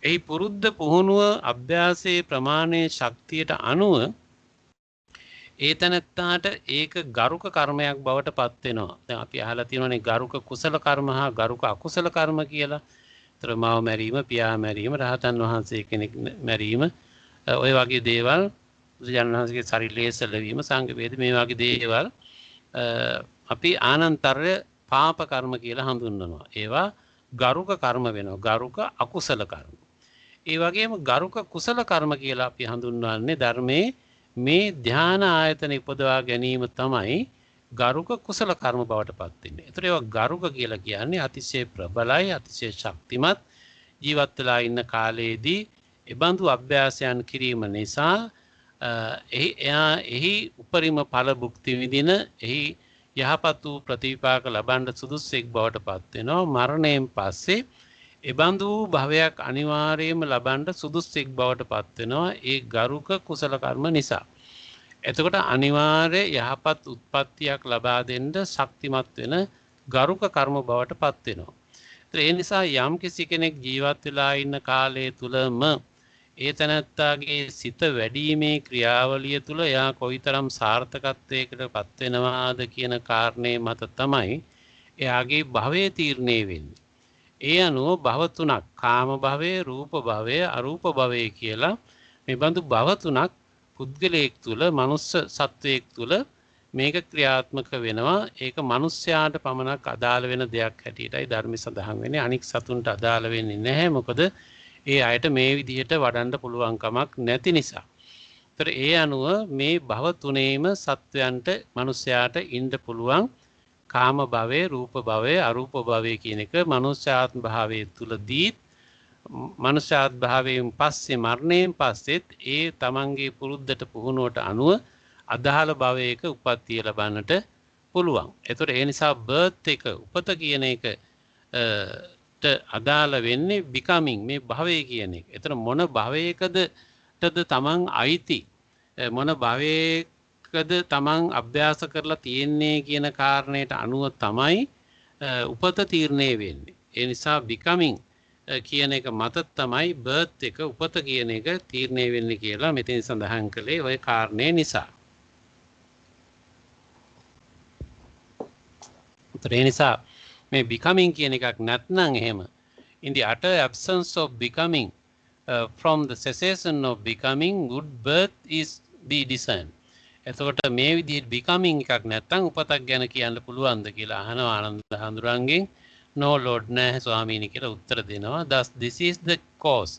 එහි පුරුද්ද පුහුණුව අභ්‍යාසයේ ප්‍රමාණයේ ශක්තියට අනුව ඒ තැනත්තාට ඒක ගරුක කර්මයක් බවට පත් වෙනවා. දැන් අපි අහලා තියෙනවානේ ගරුක කුසල කර්ම හා ගරුක අකුසල කර්ම කියලා. ඒතර මාව මැරීම, පියා මැරීම, රහතන් වහන්සේ කෙනෙක් මැරීම, ඔය වගේ දේවල් බුදුජානනාථගේ ශරීරයේ සැලවීම, සංඝ වේද මේ වගේ දේවල් අපි ආනන්තරය පාප කර්ම කියලා හඳුන්වනවා. ඒවා ගරුක කර්ම වෙනවා. ගරුක අකුසල කර්ම. ඒ වගේම ගරුක කුසල කර්ම කියලා අපි හඳුන්වන්නේ ධර්මයේ මේ ධාන ආයතන ඉපදවා ගැනීම තමයි ගරුක කුසල කර්ම බවට පත් වෙන්නේ. ඒතර ඒවා ගරුක කියලා කියන්නේ අතිශය ප්‍රබලයි, අතිශය ශක්තිමත් ජීවත් වෙලා ඉන්න කාලයේදී ඒබඳු අභ්‍යාසයන් කිරීම නිසා එහි උපරිම ඵල භුක්ති විඳින, එහි යහපත් වූ ප්‍රතිපාක ලබන්න සුදුසෙක් බවට පත් වෙනවා. මරණයෙන් පස්සේ ඒබඳු භවයක් අනිවාර්යයෙන්ම ලබන්න සුදුසෙක් බවට පත් වෙනවා ඒ ගරුක කුසල කර්ම නිසා. එතකොට අනිවාර්ය යහපත් උත්පත්තියක් ලබා දෙන්න ශක්තිමත් වෙන ගරුක කර්ම බවට පත් වෙනවා. ඒ නිසා යම් කිසි කෙනෙක් ජීවත් වෙලා ඉන්න කාලය තුලම ඒ තැනැත්තාගේ සිත වැඩිීමේ ක්‍රියාවලිය තුල එයා කොයිතරම් සාර්ථකත්වයකට පත් වෙනවාද කියන කාරණේ මත තමයි එයාගේ භවය තීරණය වෙන්නේ. ඒ අනුව භව තුනක් කාම භවය, රූප භවය, අරූප භවය කියලා මේ බඳු භව තුනක් පුද්ගලයෙක් තුල, මනුස්ස සත්වයෙක් තුල මේක ක්‍රියාත්මක වෙනවා. ඒක මිනිස්යාට පමණක් අදාළ වෙන දෙයක් හැටියටයි ධර්මයේ සඳහන් වෙන්නේ. අනික් සතුන්ට අදාළ වෙන්නේ නැහැ. මොකද ඒ අයට මේ විදිහට වඩන්න පුළුවන් කමක් නැති නිසා. ඒතර ඒ අනුව මේ භව තුනේම සත්වයන්ට, මිනිස්යාට ඉන්න පුළුවන් කාම භවයේ, රූප භවයේ, අරූප භවයේ කියන එක මනුෂ්‍යාත්ම භාවයේ තුලදී මනුෂ්‍යාත්ම භාවයෙන් පස්සේ මරණයෙන් පස්සෙත් ඒ තමන්ගේ පුරුද්දට පුහුණුවට අනුව අදාළ භවයක උප්පත්තිය ලබන්නට පුළුවන්. ඒතර ඒ නිසා බර්ත් එක උපත කියන එක අදාළ වෙන්නේ becoming මේ භවය කියන එක. ඒතර මොන භවයකද කට්ටද තමන් අයිති මොන භවයකද තමන් අභ්‍යාස කරලා තියෙන්නේ කියන කාරණයට අනුව තමයි උපත තීරණය වෙන්නේ. ඒ නිසා becoming කියන එක මත තමයි birth එක උපත කියන එක තීරණය වෙන්නේ කියලා මෙතෙන් සඳහන් කළේ ওই කාරණේ නිසා. ඒ නිසා මේ becoming කියන එකක් නැත්නම් එහෙම in the utter absence of becoming from the cessation of becoming good birth is be discerned. එතකොට මේ විදිහට becoming එකක් නැත්නම් උපතක් ගැන කියන්න පුළුවන්ද කියලා අහනවා ආනන්ද හඳුරන්ගෙන්. no lord නැහැ ස්වාමීනි කියලා උත්තර දෙනවා. thus this is the cause.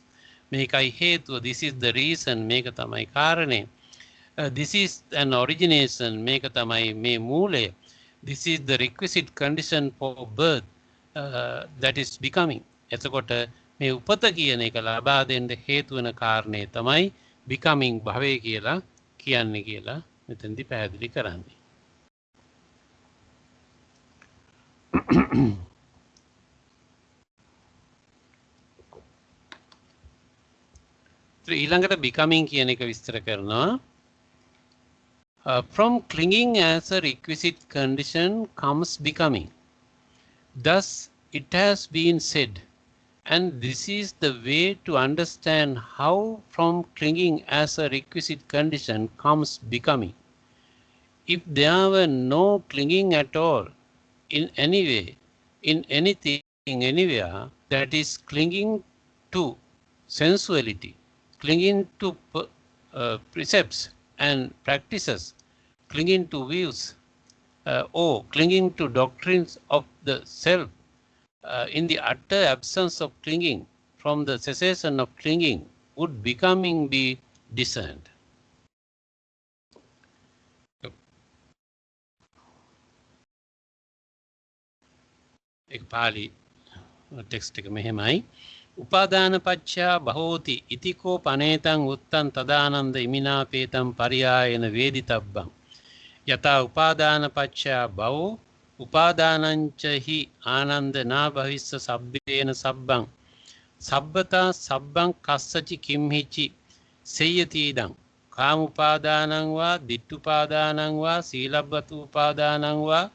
මේකයි හේතුව. this is the reason. මේක තමයි කාරණේ. this is an origination. මේක තමයි මේ මූලය. this is the requisite condition for birth that is becoming. එතකොට මේ උපත කියන එක ලබා දෙන්න හේතු වෙන කාරණේ තමයි becoming භවය කියලා කියන්නේ කියලා මෙතෙන්දි පැහැදිලි කරන්නේ. ඊළඟට becoming කියන එක විස්තර කරනවා. From clinging as a requisite condition comes becoming. Thus it has been said, and this is the way to understand how from clinging as a requisite condition comes becoming. If there were no clinging at all in any way, in anything, anywhere, that is clinging to sensuality, clinging to precepts and practices, clinging to views, or clinging to doctrines of the self, in the utter absence of clinging, from the cessation of clinging, would becoming be discerned. एक पाली टेक्स्ट එක මෙහෙමයි. උපාදාන පච්චා බහෝති ඉතිකෝ පනේතං උත්තං තදානන්ද ඉමිනාපේතං පරියායන වේදිතබ්බං යතා උපාදාන පච්චා බහෝ උපාදානංච හි ආනන්ද නා භවිස්ස සබ්බේන සබ්බං සබ්බතා සබ්බං කස්සචි කිම්හිචි සේයතිදං කාම උපාදානං වා ditth උපාදානං වා සීලබ්බත උපාදානං වා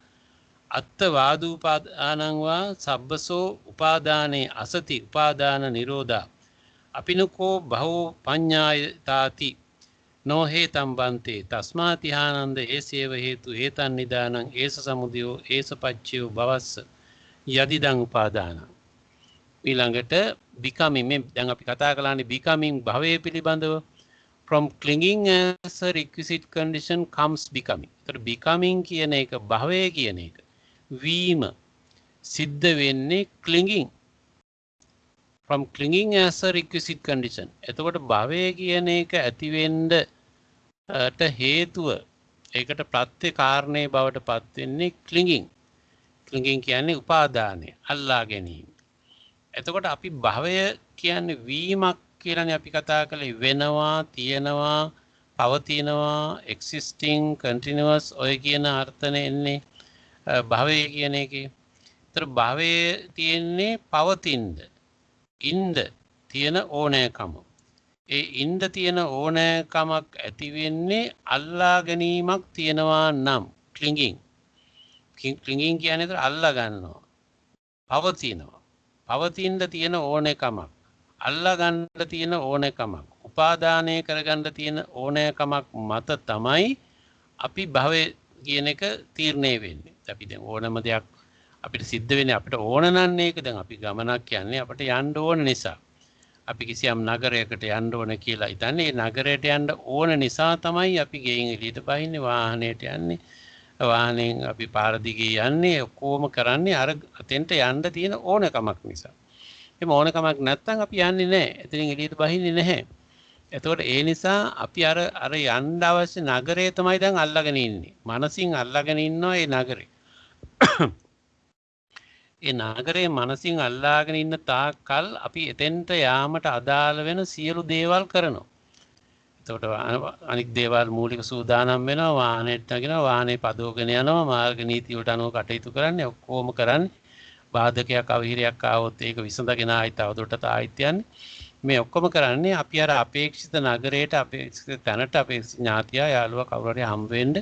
අත්වාද උපාදානං වා සබ්බසෝ උපාදානේ අසති උපාදාන නිරෝධා අපිනකෝ බහෝ පඤ්ඤායතාති no hetam bante tasmati hananda eseva hetu hetan nidanang esa samudyo esa paccayo bawassa yadidan upadana. ඊළඟට becoming මේ දැන් අපි කතා කළානේ becoming භවය පිළිබඳව. from clinging as a requisite condition comes becoming. ඒතර becoming කියන එක භවය කියන එක වීම සිද්ධ වෙන්නේ clinging. from clinging as a requisite condition. එතකොට භවය කියන එක ඇති වෙන්න හේතුව ඒකට ප්‍රත්‍ය කාරණේ බවට පත් වෙන්නේ clinging. clinging කියන්නේ උපාදානය, අල්ලා ගැනීම. එතකොට අපි භවය කියන්නේ වීමක් කියලානේ අපි කතා කළේ. වෙනවා, තියෙනවා, පවතිනවා, existing, continuous ඔය කියන අර්ථනේ එන්නේ භවය කියන එකේ. ඒතර භවයේ තියෙන්නේ පවතින්න, ඉන්න තියෙන ඕනෑකම. ඒ ඉන්න තියෙන ඕනෑකමක් ඇති වෙන්නේ අල්ලා ගැනීමක් තියෙනවා නම් clinging. clinging කියන්නේ ඒතර අල්ලා ගන්නවා, පවතිනවා. පවතින්න තියෙන ඕනෑකමක්, අල්ලා ගන්න තියෙන ඕනෑකමක්, උපාදානය කරගන්න තියෙන ඕනෑකමක් මත තමයි අපි භවය කියන එක තීරණය වෙන්නේ. අපි දැන් ඕනම දෙයක් අපිට සිද්ධ වෙන්නේ අපිට ඕන නම් ඒක. දැන් අපි ගමනක් යන්නේ අපිට යන්න ඕන නිසා. අපි කිසියම් නගරයකට යන්න ඕන කියලා හිතන්නේ. ඒ නගරයට යන්න ඕන නිසා තමයි අපි ගෙයින් එළියට බහින්නේ, වාහනයට යන්නේ. වාහනෙන් අපි පාර දිගේ යන්නේ, ඔක්කොම කරන්නේ අර අතෙන්ට යන්න තියෙන ඕනකමක් නිසා. එහෙම ඕනකමක් නැත්නම් අපි යන්නේ නැහැ. එතනින් එළියට බහින්නේ නැහැ. එතකොට ඒ නිසා අපි අර යන්න අවශ්‍ය නගරය තමයි දැන් අල්ලගෙන ඉන්නේ. මනසින් අල්ලගෙන ඉන්නවා ඒ නගරේ. ඒ නගරේ මනසින් අල්ලාගෙන ඉන්න තාක්කල් අපි එතෙන්ට යාමට අදාළ වෙන සියලු දේවල් කරනවා. එතකොට අනික් දේවල් මූලික සූදානම් වෙනවා, වාහනේට නගිනවා, වාහනේ පදවගෙන යනවා, මාර්ග නීති වලට අනුව කටයුතු කරන්නේ, ඔක්කොම කරන්නේ. බාධකයක් අවහිරයක් ආවොත් ඒක විසඳගෙන ආයිත් අවුරටත් ආයිත් යන්නේ. මේ ඔක්කොම කරන්නේ අපි අර අපේක්ෂිත නගරයට අපේක්ෂිත තැනට අපේක්ෂිත ඥාතියා යාළුවා කවුරු හරි හම්බ වෙන්න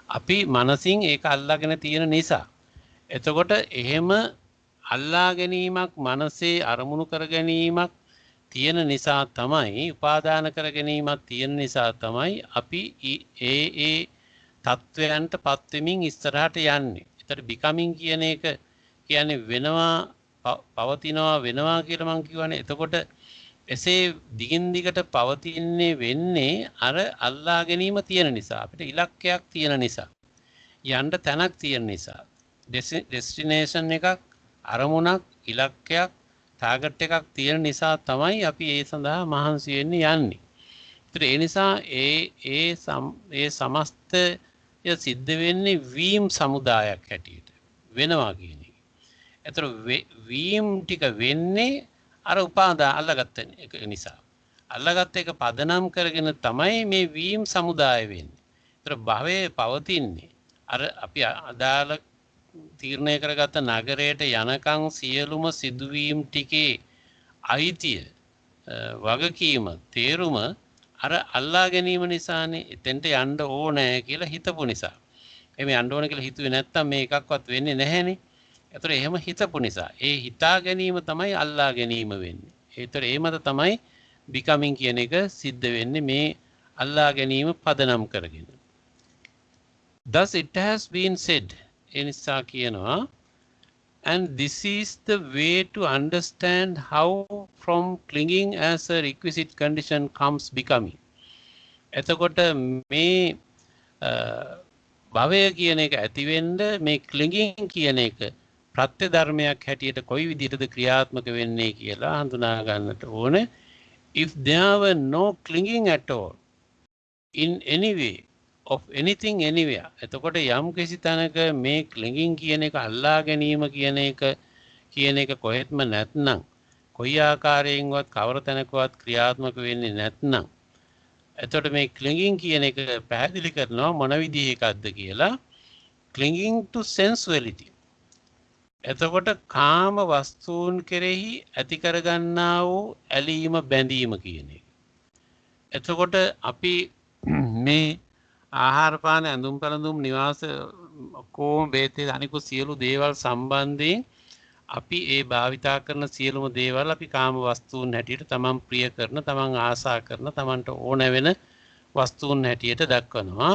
අපි මනසින් ඒක අල්ලාගෙන තියෙන නිසා. එතකොට එහෙම අල්ලා ගැනීමක් මනසේ අරමුණු කර ගැනීමක් තියෙන නිසා තමයි උපාදාන කර ගැනීමක් තියෙන නිසා තමයි අපි ඒ තත්වයන්ට පත් වෙමින් ඉස්සරහට යන්නේ. ඒතර becoming කියන එක කියන්නේ වෙනවා පවතිනවා වෙනවා කියලා මම කියවනේ. එතකොට එසේ දිගින් දිගට පවතින්නේ වෙන්නේ අර අල්ලා ගැනීම තියෙන නිසා. අපිට ඉලක්කයක් තියෙන නිසා. යන්න තැනක් තියෙන නිසා. ඩෙස්ටිනේෂන් එකක් අරමුණක් ඉලක්කයක් ටාගට් එකක් තියෙන නිසා තමයි අපි ඒ සඳහා මහන්සි වෙන්නේ යන්නේ. ඒත් ඒ නිසා ඒ සමස්තය සිද්ධ වෙන්නේ වීම් සමුදායක් හැටියට වෙනවා කියන එක. ඒතර වීම් ටික වෙන්නේ අර උපාදාන අල්ලගත්ත එක නිසා. අල්ලගත්ත එක පදනම් කරගෙන තමයි මේ වීම් සමුදාය වෙන්නේ. ඒතර භවයේ පවතින්නේ අර අපි අදාළ තීරණය කරගත්ත නගරයට යනකම් සියලුම සිදුවීම් ටිකේ අයිතිය වගකීම තේරුම අර අල්ලා ගැනීම නිසානේ එතෙන්ට යන්න ඕනේ කියලා හිතපු නිසා. එමේ යන්න ඕනේ කියලා හිතුවේ නැත්තම් මේ එකක්වත් වෙන්නේ නැහැනේ. ඒතර එහෙම හිතපු නිසා ඒ හිතා ගැනීම තමයි අල්ලා ගැනීම වෙන්නේ. ඒතර ඒ මත තමයි becoming කියන එක සිද්ධ වෙන්නේ මේ අල්ලා ගැනීම පදනම් කරගෙන. Thus it has been said එනිසා කියනවා and this is the way to understand how from clinging as a requisite condition comes becoming. එතකොට මේ භවය කියන එක ඇති වෙන්න මේ clinging කියන එක ප්‍රත්‍ය ධර්මයක් හැටියට කොයි විදිහටද ක්‍රියාත්මක වෙන්නේ කියලා හඳුනා ගන්නට ඕනේ. If there were no clinging at all in any way of anything anywhere. එතකොට යම් කිසි තැනක මේ clinging කියන එක අල්ලා ගැනීම කියන එක කොහෙත්ම නැත්නම් කොයි ආකාරයෙන්වත් කවර තැනකවත් ක්‍රියාත්මක වෙන්නේ නැත්නම් එතකොට මේ clinging කියන එක පැහැදිලි කරනවා මොන විදිහ එකක්ද කියලා. clinging to sensuality. එතකොට කාම වස්තුන් කෙරෙහි ඇති කරගන්නා වූ ඇලීම බැඳීම කියන එක. එතකොට අපි මේ ආහාර පාන ඇඳුම් පැළඳුම් නිවාස කොහොම බේතේ අනිකුත් සියලු දේවල් සම්බන්ධයෙන් අපි ඒ භාවිතා කරන සියලුම දේවල් අපි කාම වස්තුන් හැටියට තමන් ප්‍රිය කරන තමන් ආසා කරන තමන්ට ඕන වෙන වස්තුන් හැටියට දක්වනවා.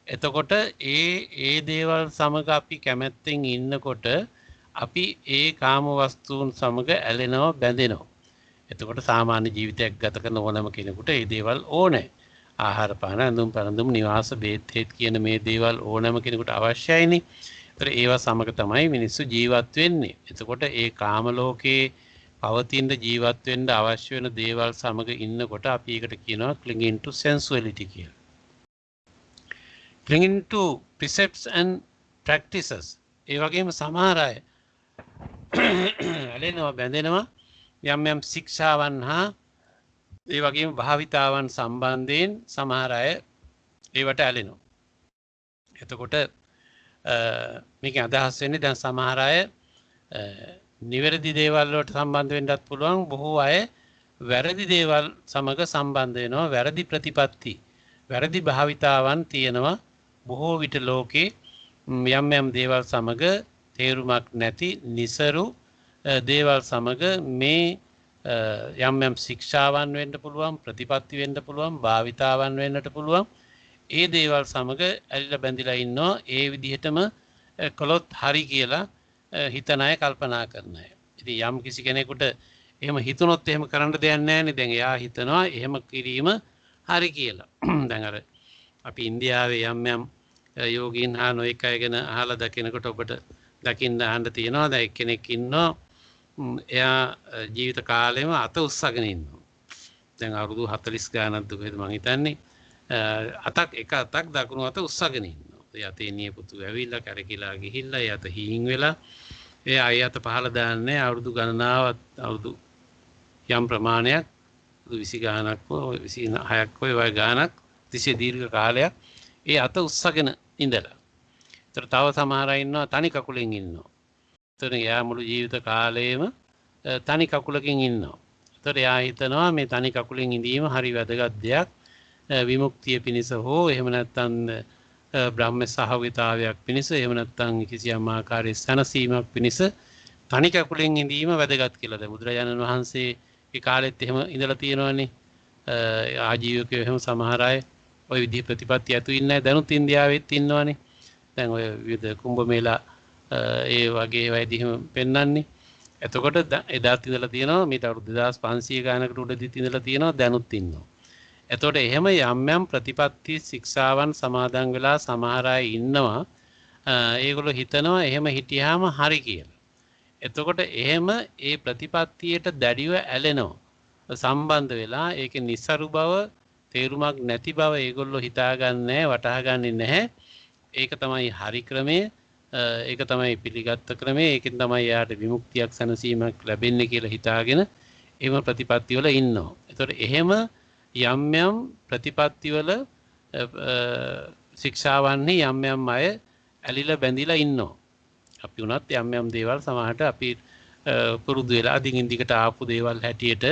එතකොට ඒ දේවල් සමග අපි කැමැත්තෙන් ඉන්නකොට අපි ඒ කාම වස්තුන් සමග ඇලෙනවා බැඳෙනවා. එතකොට සාමාන්‍ය ජීවිතයක් ගත කරන ඕනම කෙනෙකුට ඒ දේවල් ඕනේ. ආහාර පාන ඇඳුම් පැළඳුම් නිවාස බේත් හේත් කියන මේ දේවල් ඕනෑම කෙනෙකුට අවශ්‍යයිනේ. ඒතර ඒවා සමග තමයි මිනිස්සු ජීවත් වෙන්නේ. එතකොට ඒ කාම ලෝකේ පවතින ජීවත් වෙන්න අවශ්‍ය වෙන දේවල් සමග ඉන්නකොට අපි ඒකට කියනවා clinging to sensuality කියලා. clinging to precepts and practices. ඒ වගේම සමහර අය ඇලෙනවා බැඳෙනවා යම් ශික්ෂාවන් හා ඒ වගේම භාවිතාවන් සම්බන්ධයෙන් සමහර අය ඒවට ඇලෙනවා. එතකොට මේකෙන් අදහස් වෙන්නේ දැන් සමහර අය නිවැරදි දේවල් වලට සම්බන්ධ වෙන්නත් පුළුවන්. බොහෝ අය වැරදි දේවල් සමග සම්බන්ධ වෙනවා. වැරදි ප්‍රතිපත්ති වැරදි භාවිතාවන් තියෙනවා. බොහෝ විට ලෝකේ යම් දේවල් සමග තේරුමක් නැති નિසරු දේවල් සමග මේ යම් ශික්ෂාවන් වෙන්න පුළුවන් ප්‍රතිපත්ති වෙන්න පුළුවන් භාවිතාවන් වෙන්නට පුළුවන්. ඒ දේවල් සමග ඇලිලා බැඳිලා ඉන්නවා. ඒ විදිහටම කළොත් හරි කියලා හිතන අය කල්පනා කරන අය. ඉතින් යම් කිසි කෙනෙකුට එහෙම හිතුනොත් එහෙම කරන්න දෙයක් නැහැ නේ. දැන් එයා හිතනවා එහෙම කිරීම හරි කියලා. දැන් අර අපි ඉන්දියාවේ යම් යෝගීන් හා නොඑක අය ගැන අහලා දකිනකොට ඔබට දකින්න අහන්න තියෙනවා. දැන් එක්කෙනෙක් ඉන්නවා එයා ජීවිත කාලෙම අත උස්සගෙන ඉන්නවා. දැන් අවුරුදු 40 ගානක් දුකේද මං හිතන්නේ. එක අතක් දකුණු අත උස්සගෙන ඉන්නවා. ඒ අතේ නියපොතු ඇවිල්ලා කරකිලා ගිහිල්ලා ඒ අත හීන් වෙලා ඒ අය අත පහළ දාන්නේ අවුරුදු ගණනාවක් අවුරුදු යම් ප්‍රමාණයක් 20 ගානක් 26ක් වගේ ගානක් තිස්සේ දීර්ඝ කාලයක් ඒ අත උස්සගෙන ඉඳලා. ඒතර තව සමහර අය ඉන්නවා තනි කකුලෙන් ඉන්නවා. එතන එයා මුළු ජීවිත කාලයේම තනි කකුලකින් ඉන්නවා. ඒතර එයා හිතනවා මේ තනි කකුලෙන් ඉඳීම හරි වැදගත් දෙයක්. විමුක්තිය පිණිස හෝ එහෙම නැත්නම් බ්‍රහ්ම සහවිතාවයක් පිණිස එහෙම නැත්නම් කිසියම් ආකාරයේ සැනසීමක් පිණිස තනි කකුලෙන් ඉඳීම වැදගත් කියලා. දැන් බුදුරජාණන් වහන්සේ ඒ කාලෙත් එහෙම ඉඳලා තියෙනවානේ. ආජීවකයෝ එහෙම සමහර අය ওই විදිහ ප්‍රතිපත්ති ඇතු ඉන්නේ නැහැ. දැනුත් ඉන්දියාවෙත් ඉන්නවානේ. දැන් ඔය විවිධ කුම්භ මේලා ඒ වගේ ඒවායිදී එහෙම පෙන්වන්නේ. එතකොට එදාත් ඉඳලා තියෙනවා මේට අවුරුදු 2500 ගානකට උඩදිත් ඉඳලා තියෙනවා දැනුත් ඉන්නවා. එතකොට එහෙම යම් යම් ප්‍රතිපත්ති ශික්ෂාවන් සමාදන් වෙලා සමහර අය ඉන්නවා. ඒගොල්ලෝ හිතනවා එහෙම හිටියාම හරි කියලා. එතකොට එහෙම ඒ ප්‍රතිපත්තියට දැඩිව ඇලෙනවා. සම්බන්ධ වෙලා ඒකේ નિසරු බව තේරුමක් නැති බව ඒගොල්ලෝ හිතාගන්නේ වටහාගන්නේ නැහැ. ඒක තමයි හරි ක්‍රමය. ඒක තමයි පිළිගත් ක්‍රමය. ඒකෙන් තමයි යාට විමුක්තියක් සැනසීමක් ලැබෙන්නේ කියලා හිතාගෙන එහෙම ප්‍රතිපත්ති වල ඉන්නවා. ඒතකොට එහෙම යම් යම් ප්‍රතිපත්ති වල ශික්ෂාවන්හි යම් යම් අය ඇලිලා බැඳිලා ඉන්නවා. අපි උනත් යම් යම් දේවල් සමහරට අපි පුරුදු වෙලා දිගින් දිගට ආපු දේවල් හැටියට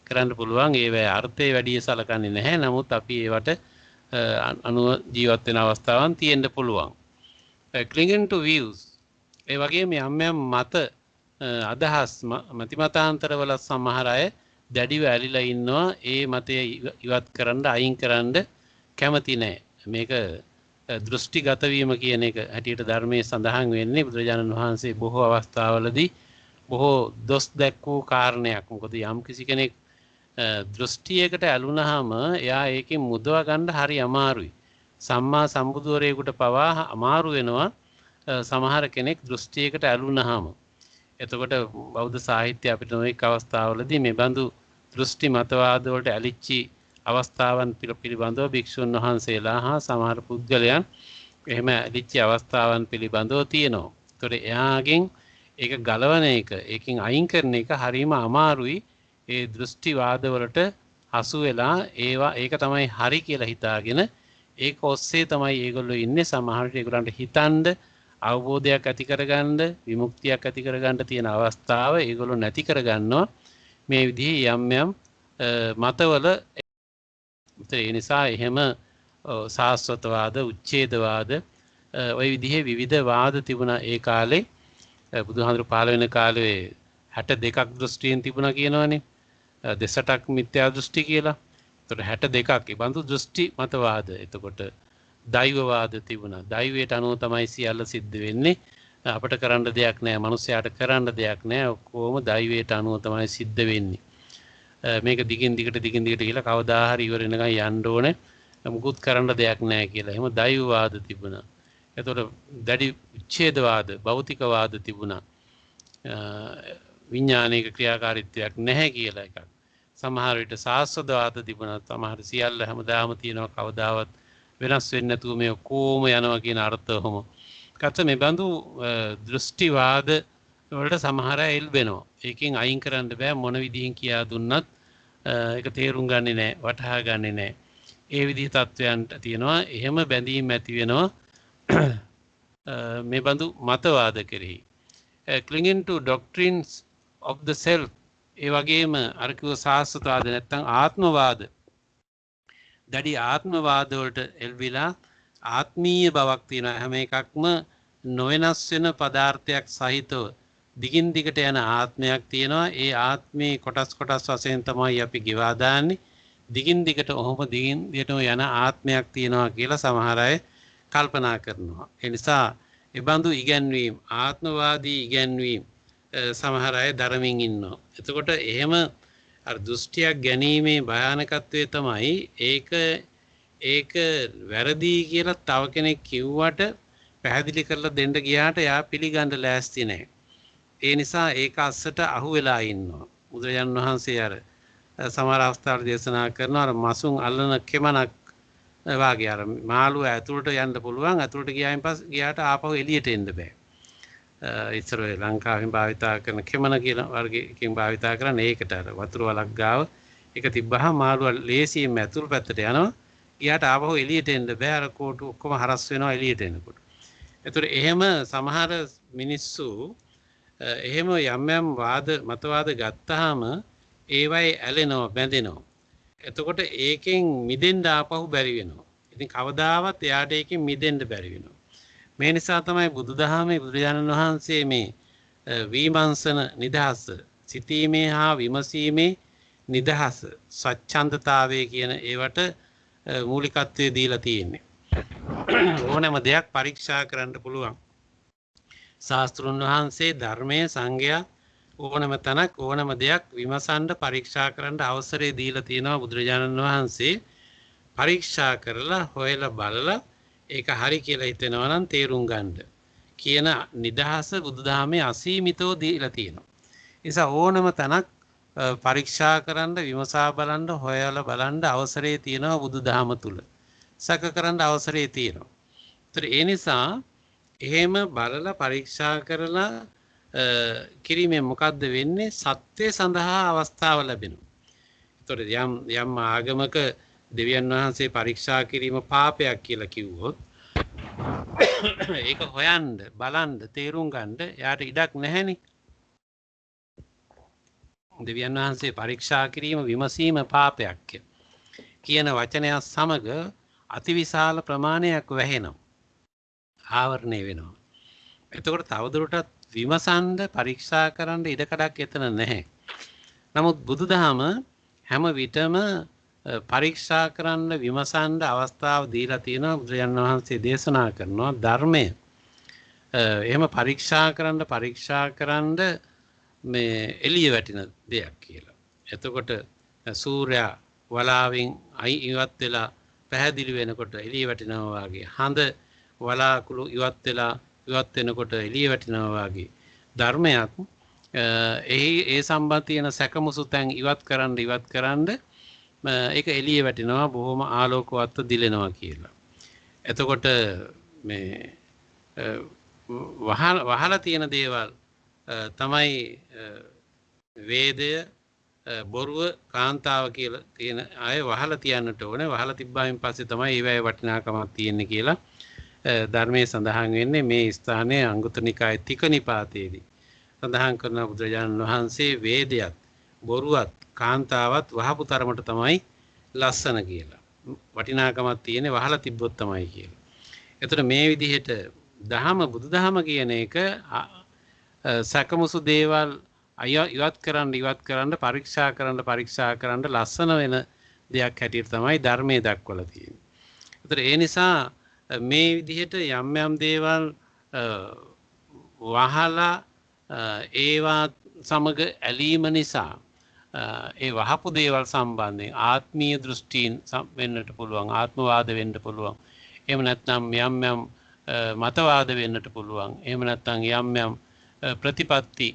කරන්න පුළුවන්. ඒවැ අර්ථය වැඩි සලකන්නේ නැහැ. නමුත් අපි ඒවට අනුව ජීවත් වෙන අවස්ථාවන් තියෙන්න පුළුවන්. clinging to views ඒ වගේම යම් යම් මත අදහස් මතිමතාන්තරවල සමහර අය දැඩිව ඇලිලා ඉන්නවා. ඒ මතය ඉවත් කරන්න අයින් කරන්න කැමති නැහැ. මේක දෘෂ්ටිගත වීම කියන එක හැටියට ධර්මයේ සඳහන් වෙන්නේ බුදුරජාණන් වහන්සේ බොහෝ අවස්ථාවලදී බොහෝ දොස් දැක්වූ කාරණයක්. මොකද යම් කිසි කෙනෙක් දෘෂ්ටියකට ඇලුනහම එයා ඒකෙන් මුදව ගන්න හරි අමාරුයි. සම්මා සම්බුදුවරයෙකුට පවා අමාරු වෙනවා සමහර කෙනෙක් දෘෂ්ටියකට ඇලුනහම. එතකොට බෞද්ධ සාහිත්‍ය අපිට නොඑක අවස්ථාවලදී මේ බඳු දෘෂ්ටි මතවාද වලට ඇලිච්චි අවස්ථාවන් පිළිබඳව භික්ෂුන් වහන්සේලා හා සමහර පුද්ගලයන් එහෙම ඇලිච්ච අවස්ථාවන් පිළිබඳව තියෙනවා. ඒතකොට එයාගෙන් ඒක ගලවන එක, ඒකෙන් අයින් කරන එක හරිම අමාරුයි. ඒ දෘෂ්ටි වාද වලට හසු වෙලා ඒක තමයි හරි කියලා හිතාගෙන ඒක ඔස්සේ තමයි ඒගොල්ලෝ ඉන්නේ. සමහරවිට ඒගොල්ලන්ට හිතනද අවබෝධයක් ඇති කරගන්න, විමුක්තියක් ඇති කරගන්න තියෙන අවස්ථාව ඒගොල්ලෝ නැති කරගන්නවා මේ විදිහේ යම් යම් මතවල. ඒ නිසා එහෙම සාස්වතවාද, උච්ඡේදවාද ওই විදිහේ විවිධ වාද තිබුණා ඒ කාලේ. බුදුහාමුදුරු පහළ වෙන කාලේ 62ක් දෘෂ්ටියෙන් තිබුණා කියනවනේ. දෙසටක් මිත්‍යා දෘෂ්ටි කියලා. ඒතකොට 62ක් ඒ බඳු දෘෂ්ටි මතවාද. එතකොට දෛවවාද තිබුණා. දෛවයට අනුව තමයි සියල්ල සිද්ධ වෙන්නේ. අපිට කරන්න දෙයක් නැහැ. මිනිස්යාට කරන්න දෙයක් නැහැ. ඔක්කොම දෛවයට අනුව තමයි සිද්ධ වෙන්නේ. මේක දිගින් දිගට කියලා කවදා හරි ඉවර වෙනකන් යන්න ඕනේ. මුකුත් කරන්න දෙයක් නැහැ කියලා. එහෙම දෛවවාද තිබුණා. එතකොට දැඩි උච්ඡේදවාද, භෞතිකවාද තිබුණා. විඥානික ක්‍රියාකාරීත්වයක් නැහැ කියලා එකක්. සමහර විට සාස්වදවාද තිබුණා. සමහර සියල්ල හැමදාම තියෙනවා කවදාවත් වෙනස් වෙන්නේ නැතුව මේ කොහොම යනවා කියන අර්ථවම. කත මේ බඳු දෘෂ්ටිවාද වලට සමහර අය එල්බෙනවා. ඒකෙන් අයින් කරන්න බෑ මොන විදිහින් කියා දුන්නත් ඒක තේරුම් ගන්නේ නැහැ, වටහා ගන්නේ නැහැ. ඒ විදිහ තත්වයන්ට තියෙනවා. එහෙම බැඳීම් ඇති වෙනවා මේ බඳු මතවාද කෙරෙහි. clinging to doctrines of the self ඒ වගේම අර කිව්ව සාස්වතවාද නැත්නම් ආත්මවාද, දැඩි ආත්මවාද වලට එල්විලා ආත්මීය බවක් තියෙන හැම එකක්ම නොවෙනස් වෙන පදාර්ථයක් සහිතව දිගින් දිගට යන ආත්මයක් තියෙනවා. ඒ ආත්මේ කොටස් වශයෙන් තමයි අපි ගෙවා දාන්නේ. දිගින් දිගට යන ආත්මයක් තියෙනවා කියලා සමහර අය කල්පනා කරනවා. ඒ නිසා ඒ බඳු ඉගැන්වීම්, ආත්මවාදී ඉගැන්වීම් සමහර අය ධර්මයෙන් ඉන්නවා. එතකොට එහෙම අර දෘෂ්ටියක් ගැනීමේ භයානකත්වය තමයි ඒක වැරදි කියලා තව කෙනෙක් කිව්වට පැහැදිලි කරලා දෙන්න ගියාට එයා පිළිගන්න ලෑස්ති නැහැ. ඒ නිසා ඒක අස්සට අහු වෙලා ඉන්නවා. බුදුරජාණන් වහන්සේ අර සමහර අවස්ථාවල දේශනා කරනවා අර මසුන් අල්ලන කෙමනක් වාගේ අර මාළුව ඇතුළට යන්න පුළුවන්. ඇතුළට ගියාට ආපහු එළියට එන්න බෑ. ඉස්සර ලංකාවෙන් භාවිතා කරන කෙමන කියන වර්ගයකින් භාවිතා කරන්නේ ඒකට අර වතුර වලක් ගාව ඒක තිබ්බහම මාළුව ලේසියෙන් ඇතුළ පැත්තට යනවා. ගියාට ආපහු එළියට එන්න බෑ. අර කෝටු ඔක්කොම හරස් වෙනවා එළියට එනකොට. ඒතර එහෙම සමහර මිනිස්සු එහෙම යම් යම් මතවාද ගත්තාම ඒවයි ඇලෙනවා බැඳෙනවා. එතකොට ඒකෙන් මිදෙන්න ආපහු බැරි වෙනවා. ඉතින් කවදාවත් එයාට ඒකෙන් මිදෙන්න බැරි වෙනවා. මේ නිසා තමයි බුදුදහමේ බුදුරජාණන් වහන්සේ මේ විමර්ශන නිදහස, සිතීමේ හා විමසීමේ නිදහස, සච්ඡන්දතාවය කියන ඒවට මූලිකත්වය දීලා තියෙන්නේ. ඕනෑම දෙයක් පරීක්ෂා කරන්න පුළුවන්. ශාස්ත්‍රුන් වහන්සේ ධර්මයේ සංගය ඕනෑම තැනක් ඕනෑම දෙයක් විමසන්න පරීක්ෂා කරන්න අවසරය දීලා තියෙනවා බුදුරජාණන් වහන්සේ. පරීක්ෂා කරලා හොයලා බලලා ඒක හරි කියලා හිතෙනවා නම් තේරුම් ගන්න කියන නිදහස බුදුදහමේ අසීමිතව දීලා තියෙනවා. ඒ නිසා ඕනෑම තැනක් පරීක්ෂා කරන්න විමසා බලන්න හොයලා බලන්න අවසරය තියෙනවා බුදුදහම තුල. සැක කරන්න අවසරය තියෙනවා. ඒතර ඒ නිසා එහෙම බලලා පරීක්ෂා කරලා කිරීමෙන් මොකද්ද වෙන්නේ? සත්‍ය සඳහා අවස්ථාව ලැබෙනවා. ඒතර යම් ආගමක දෙවියන් වහන්සේ පරීක්ෂා කිරීම පාපයක් කියලා කිව්වොත් ඒක හොයන්න බලන්න තේරුම් ගන්න යාට ඉඩක් නැහැනේ. දෙවියන් වහන්සේ පරීක්ෂා කිරීම විමසීම පාපයක් කියන වචනය සමග අතිවිශාල ප්‍රමාණයක් වැහෙනවා. ආවරණය වෙනවා. එතකොට තවදුරටත් විමසන්න පරීක්ෂා කරන්න ඉඩකඩක් එතන නැහැ. නමුත් බුදුදහම හැම විටම පරීක්ෂා කරන්න විමසන්න අවස්ථාව දීලා තියෙනවා. බුදුරජාණන් වහන්සේ දේශනා කරනවා ධර්මය එහෙම පරීක්ෂා කරන්න මේ එළිය වැටෙන දෙයක් කියලා. එතකොට සූර්යා වලාවෙන් ඉවත් වෙලා පැහැදිලි වෙනකොට එළිය වැටෙනවා වගේ. හඳ වලාකුළු ඉවත් වෙනකොට එළිය වැටෙනවා වගේ. ධර්මයක් ඒ සම්බන්ධ තියෙන සැකමුසු තැන් ඉවත් කරන්න ඒක එළිය වැටෙනවා බොහොම ආලෝකවත්ව දිලෙනවා කියලා. එතකොට මේ වහලා තියෙන දේවල් තමයි වේදය බොරුව කාන්තාව කියලා තියෙන අය වහලා තියන්නට ඕනේ. වහලා තිබ්බායින් පස්සේ තමයි ඒවැය වටිනාකමක් තියෙන්නේ කියලා ධර්මයේ සඳහන් වෙන්නේ. මේ ස්ථානයේ අංගුත්තර නිකායේ තික නිපාතයේදී සඳහන් කරන බුදුරජාණන් වහන්සේ වේදයත් බොරුවත් කාන්තාවත් වහපු තරමට තමයි ලස්සන කියලා. වටිනාකමක් තියෙන්නේ වහලා තිබ්බොත් තමයි කියලා. එතකොට මේ විදිහට බුදුදහම කියන එක සැකමුසු දේවල් ඉවත් කරන්න පරීක්ෂා කරන්න ලස්සන වෙන දෙයක් හැටියට තමයි ධර්මයේ දක්වලා තියෙන්නේ. ඒතර ඒ නිසා මේ විදිහට යම් දේවල් වහලා ඒවා සමග ඇලීම නිසා ඒ වහපු දේවල් සම්බන්ධයෙන් ආත්මීය දෘෂ්ටීන් වෙන්නට පුළුවන්, ආත්මවාද වෙන්න පුළුවන්. එහෙම නැත්නම් යම් මතවාද වෙන්නට පුළුවන්. එහෙම නැත්නම් යම් ප්‍රතිපත්ති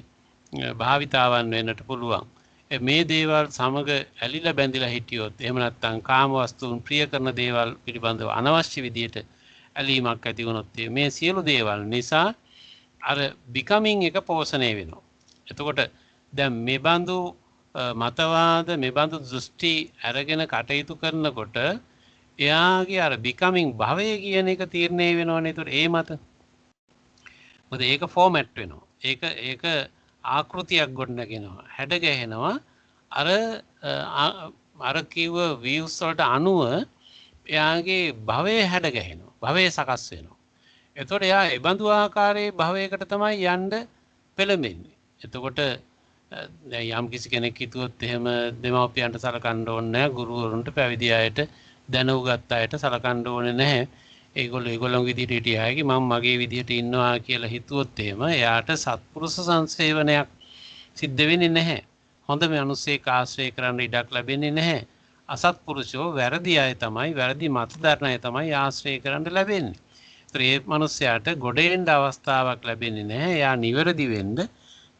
භාවිතාවන් වෙන්නට පුළුවන්. මේ දේවල් සමග ඇලිලා බැඳිලා හිටියොත් එහෙම නැත්නම් කාම වස්තුන් ප්‍රිය කරන දේවල් පිළිබඳව අනවශ්‍ය විදියට ඇලීමක් ඇති වුණොත් මේ සියලු දේවල් නිසා අර becoming එක පෝෂණය වෙනවා. එතකොට දැන් මේ බඳු මතවාද මේ බඳු දෘෂ්ටි අරගෙන කටයුතු කරනකොට එයාගේ අර becoming භවය කියන එක තීරණය වෙනවනේ. ඒතකොට ඒ මත මොකද ඒක ෆෝමැට් වෙනවා. ඒක ආකෘතියක් ගොඩනගෙනවා, හැඩ ගැහෙනවා. අර කිව්ව views වලට අනුව එයාගේ භවය හැඩ ගැහෙනවා, භවය සකස් වෙනවා. එතකොට එයා ඒ බඳු ආකාරයේ භවයකට තමයි යන්න පෙළඹෙන්නේ. එතකොට යම් කිසි කෙනෙක් හිතුවොත් එහෙම දෙමව්පියන්ට සලකන්න ඕනේ නැහැ, ගුරුවරුන්ට, පැවිදි අයට, දැනුගත් අයට සලකන්න ඕනේ නැහැ. ඒගොල්ලෝ විදිහට හිටියාගේ මම මගේ විදිහට ඉන්නවා කියලා හිතුවොත් එහෙම එයාට සත්පුරුෂ සංසේවනයක් සිද්ධ වෙන්නේ නැහැ. හොඳ මිනිස්සෙක් ආශ්‍රය කරන්න ඉඩක් ලැබෙන්නේ නැහැ. අසත්පුරුෂෝ වැරදි අය තමයි, වැරදි මත දරන අය තමයි ආශ්‍රය කරන්න ලැබෙන්නේ. ඒතර ඒ මිනිස්යාට ගොඩේන්න අවස්ථාවක් ලැබෙන්නේ නැහැ. එයා නිවැරදි වෙන්න,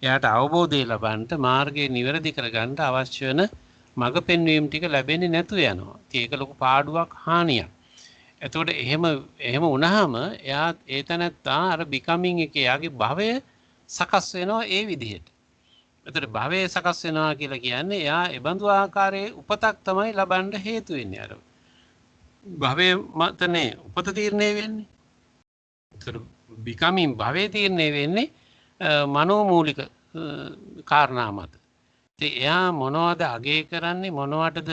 එයාට අවබෝධය ලබන්න, මාර්ගය නිවැරදි කරගන්න අවශ්‍ය වෙන මඟ පෙන්වීම ටික ලැබෙන්නේ නැතු වෙනවා. ඒක ලොකු පාඩුවක්, හානියක්. එතකොට එහෙම වුණාම එයා ඒ තැනත්තා අර becoming එකේ යාගේ භවය සකස් වෙනවා ඒ විදිහට. එතකොට භවය සකස් වෙනවා කියලා කියන්නේ එයා ඒ බඳු ආකාරයේ උපතක් තමයි ලබන්න හේතු වෙන්නේ. අර භවය මතනේ උපත තීරණය වෙන්නේ. එතකොට becoming භවය තීරණය වෙන්නේ මනෝමූලික කාරණා මත. ඉතින් එයා මොනවද අගය කරන්නේ මොනවටද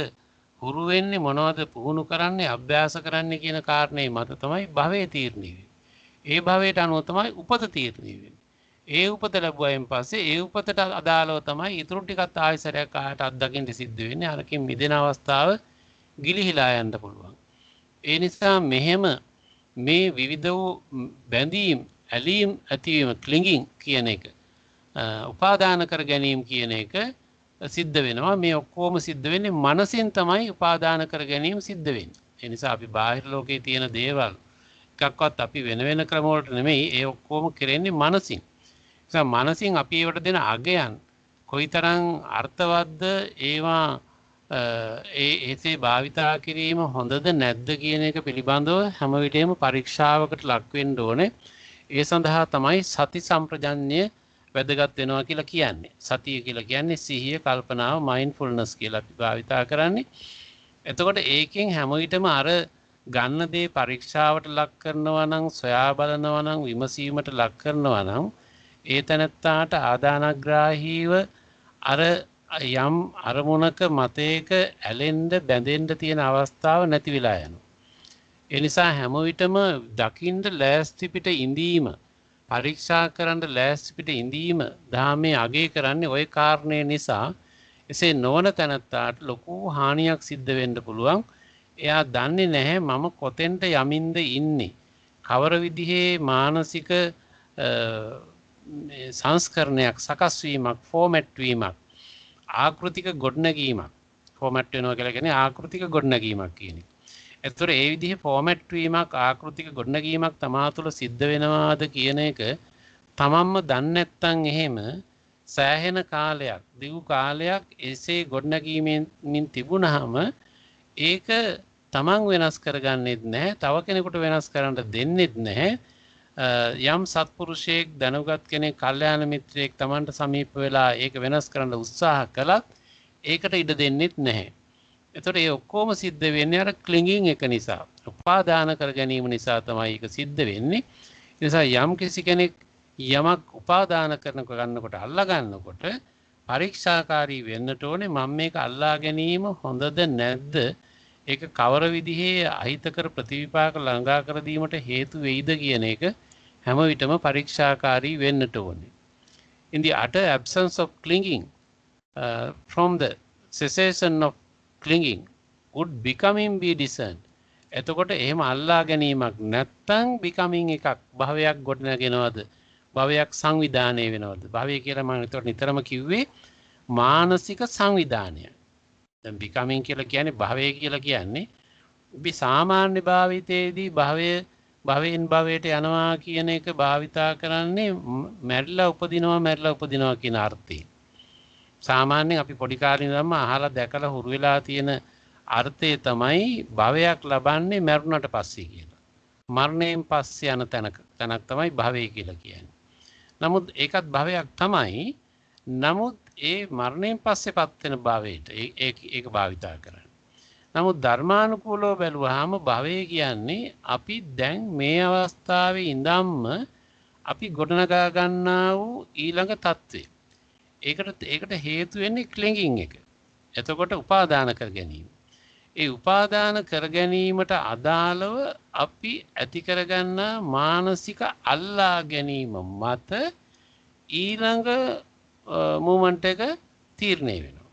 හුරු වෙන්නේ මොනවද පුහුණු කරන්නේ අභ්‍යාස කරන්නේ කියන කාරණේ මත තමයි භවය තීරණය වෙන්නේ. ඒ භවයට අනුව තමයි උපත තීරණය වෙන්නේ. ඒ උපත ලැබුවයින් පස්සේ ඒ උපතට අදාළව තමයි ඊටු ටිකත් ආයසරයක් ආයට අත්දකින්න සිද්ධ වෙන්නේ. අරකින් මිදෙන අවස්ථාව ගිලිහිලා යන්න පුළුවන්. ඒ නිසා මෙහෙම මේ විවිධ වූ බැඳීම් ඇලීම් ඇතිවීම ක්ලිංගින් කියන එක උපාදාන කර ගැනීම කියන එක සිද්ධ වෙනවා. මේ ඔක්කොම සිද්ධ වෙන්නේ මනසින් තමයි උපාදාන කර ගැනීම සිද්ධ වෙන්නේ. ඒ නිසා අපි බාහිර ලෝකේ තියෙන දේවල් එකක්වත් අපි වෙන වෙන ක්‍රම වලට නෙමෙයි ඒ ඔක්කොම කරන්නේ මනසින්. ඒ නිසා මනසින් අපි ඒවට දෙන අගයන් කොයිතරම් අර්ථවත්ද ඒවා ඒසේ භාවිතා කිරීම හොඳද නැද්ද කියන එක පිළිබඳව හැම විටේම පරීක්ෂාවකට ලක් වෙන්න ඕනේ. ඒ සඳහා තමයි සති සම්ප්‍රජඤ්ඤය වැදගත් වෙනවා කියලා කියන්නේ. සතිය කියලා කියන්නේ සිහිය, කල්පනාව, මයින්ඩ්ෆුල්නස් කියලා අපි භාවිතා කරන්නේ. එතකොට ඒකෙන් හැම විටම අර ගන්න දේ පරීක්ෂාවට ලක් කරනවා නම්, සොයා බලනවා නම්, විමසීමට ලක් කරනවා නම් ඒ තැනත්තාට ආදානග්‍රාහීව අර යම් අරමුණක මතයක ඇලෙන්න බැඳෙන්න තියෙන අවස්ථාව නැති වෙලා යනවා. ඒ නිසා හැම විටම දකින්න ලෑස්ති පිට ඉඳීම, පරීක්ෂා කරන්න ලෑස්ති පිට ඉඳීම ධාමයේ අගය කරන්නේ ওই කාරණේ නිසා. එසේ නොවන තැනත්තාට ලොකු හානියක් සිද්ධ වෙන්න පුළුවන්. එයා දන්නේ නැහැ මම කොතෙන්ට යමින්ද ඉන්නේ. කවර විදිහේ මානසික සංස්කරණයක්, සකස් වීමක්, ෆෝමැට් වීමක්, ආකෘතික ගොඩනැගීමක්. ෆෝමැට් වෙනවා කියලා කියන්නේ ආකෘතික ගොඩනැගීමක් කියන එක. ඒතර ඒ විදිහේ ෆෝමැට් වීමක්, ආකෘතික ගොඩනැගීමක් තමා තුළ සිද්ධ වෙනවාද කියන එක තමන්ම දන්නේ නැත්නම් එහෙම සෑහෙන කාලයක්, දිගු කාලයක් එසේ ගොඩනැගීමෙන් තිබුණාම ඒක තමන් වෙනස් කරගන්නෙත් නැහැ, තව කෙනෙකුට වෙනස් කරන්න දෙන්නෙත් නැහැ. යම් සත්පුරුෂයෙක්, දැනුගත් කෙනෙක්, කල්යාණ මිත්‍රයෙක් තමන්ට සමීප වෙලා ඒක වෙනස් කරන්න උත්සාහ කළත් ඒකට ඉඩ දෙන්නෙත් නැහැ. එතකොට ඒ ඔක්කොම සිද්ධ වෙන්නේ අර ක්ලිංගින් එක නිසා. උපාදාන කර ගැනීම නිසා තමයි ඒක සිද්ධ වෙන්නේ. ඒ නිසා යම් කිසි කෙනෙක් යමක් උපාදාන ගන්නකොට, අල්ලා ගන්නකොට පරීක්ෂාකාරී වෙන්නට ඕනේ. මම මේක අල්ලා ගැනීම හොඳද නැද්ද? ඒක කවර විදිහේ අහිතකර ප්‍රතිවිපාක ළඟා කර දීමට හේතු වෙයිද කියන එක හැම විටම පරීක්ෂාකාරී වෙන්නට ඕනේ. In the utter absence of clinging, from the cessation of clinging, would becoming be discerned. එතකොට එහෙම අල්ලා ගැනීමක් නැත්තම් becoming එකක් භවයක් ගොඩනගෙනවද? භවයක් සංවිධානය වෙනවද? භවය කියලා මම නිතරම කිව්වේ මානසික සංවිධානය. දැන් becoming කියලා කියන්නේ භවය කියලා කියන්නේ අපි සාමාන්‍ය භාවිතයේදී භවයෙන් භවයට යනවා කියන එක භාවිතා කරන්නේ මැරිලා උපදිනවා කියන අර්ථයෙන්. සාමාන්‍යයෙන් අපි පොඩි කාලේ ඉඳන්ම අහලා දැකලා හුරු වෙලා තියෙන අර්ථය තමයි භවයක් ලබන්නේ මරුණට පස්සේ කියලා. මරණයෙන් පස්සේ යන තැනක් තමයි භවය කියලා කියන්නේ. නමුත් ඒකත් භවයක් තමයි. නමුත් ඒ මරණයෙන් පස්සේපත් වෙන භවයට ඒක භාවිතා කරන්නේ. නමුත් ධර්මානුකූලව බැලුවාම භවය කියන්නේ අපි දැන් මේ අවස්ථාවේ ඉඳන්ම අපි ගොඩනගා ගන්නා වූ ඊළඟ தત્ත්වය. ඒකට හේතු වෙන්නේ ක්ලිංගින් එක. එතකොට උපාදාන කර ගැනීම. ඒ උපාදාන කර ගැනීමට අදාළව අපි ඇති කරගන්නා මානසික අල්ලා ගැනීම මත ඊළඟ මූවමන්ට් එක තීරණය වෙනවා.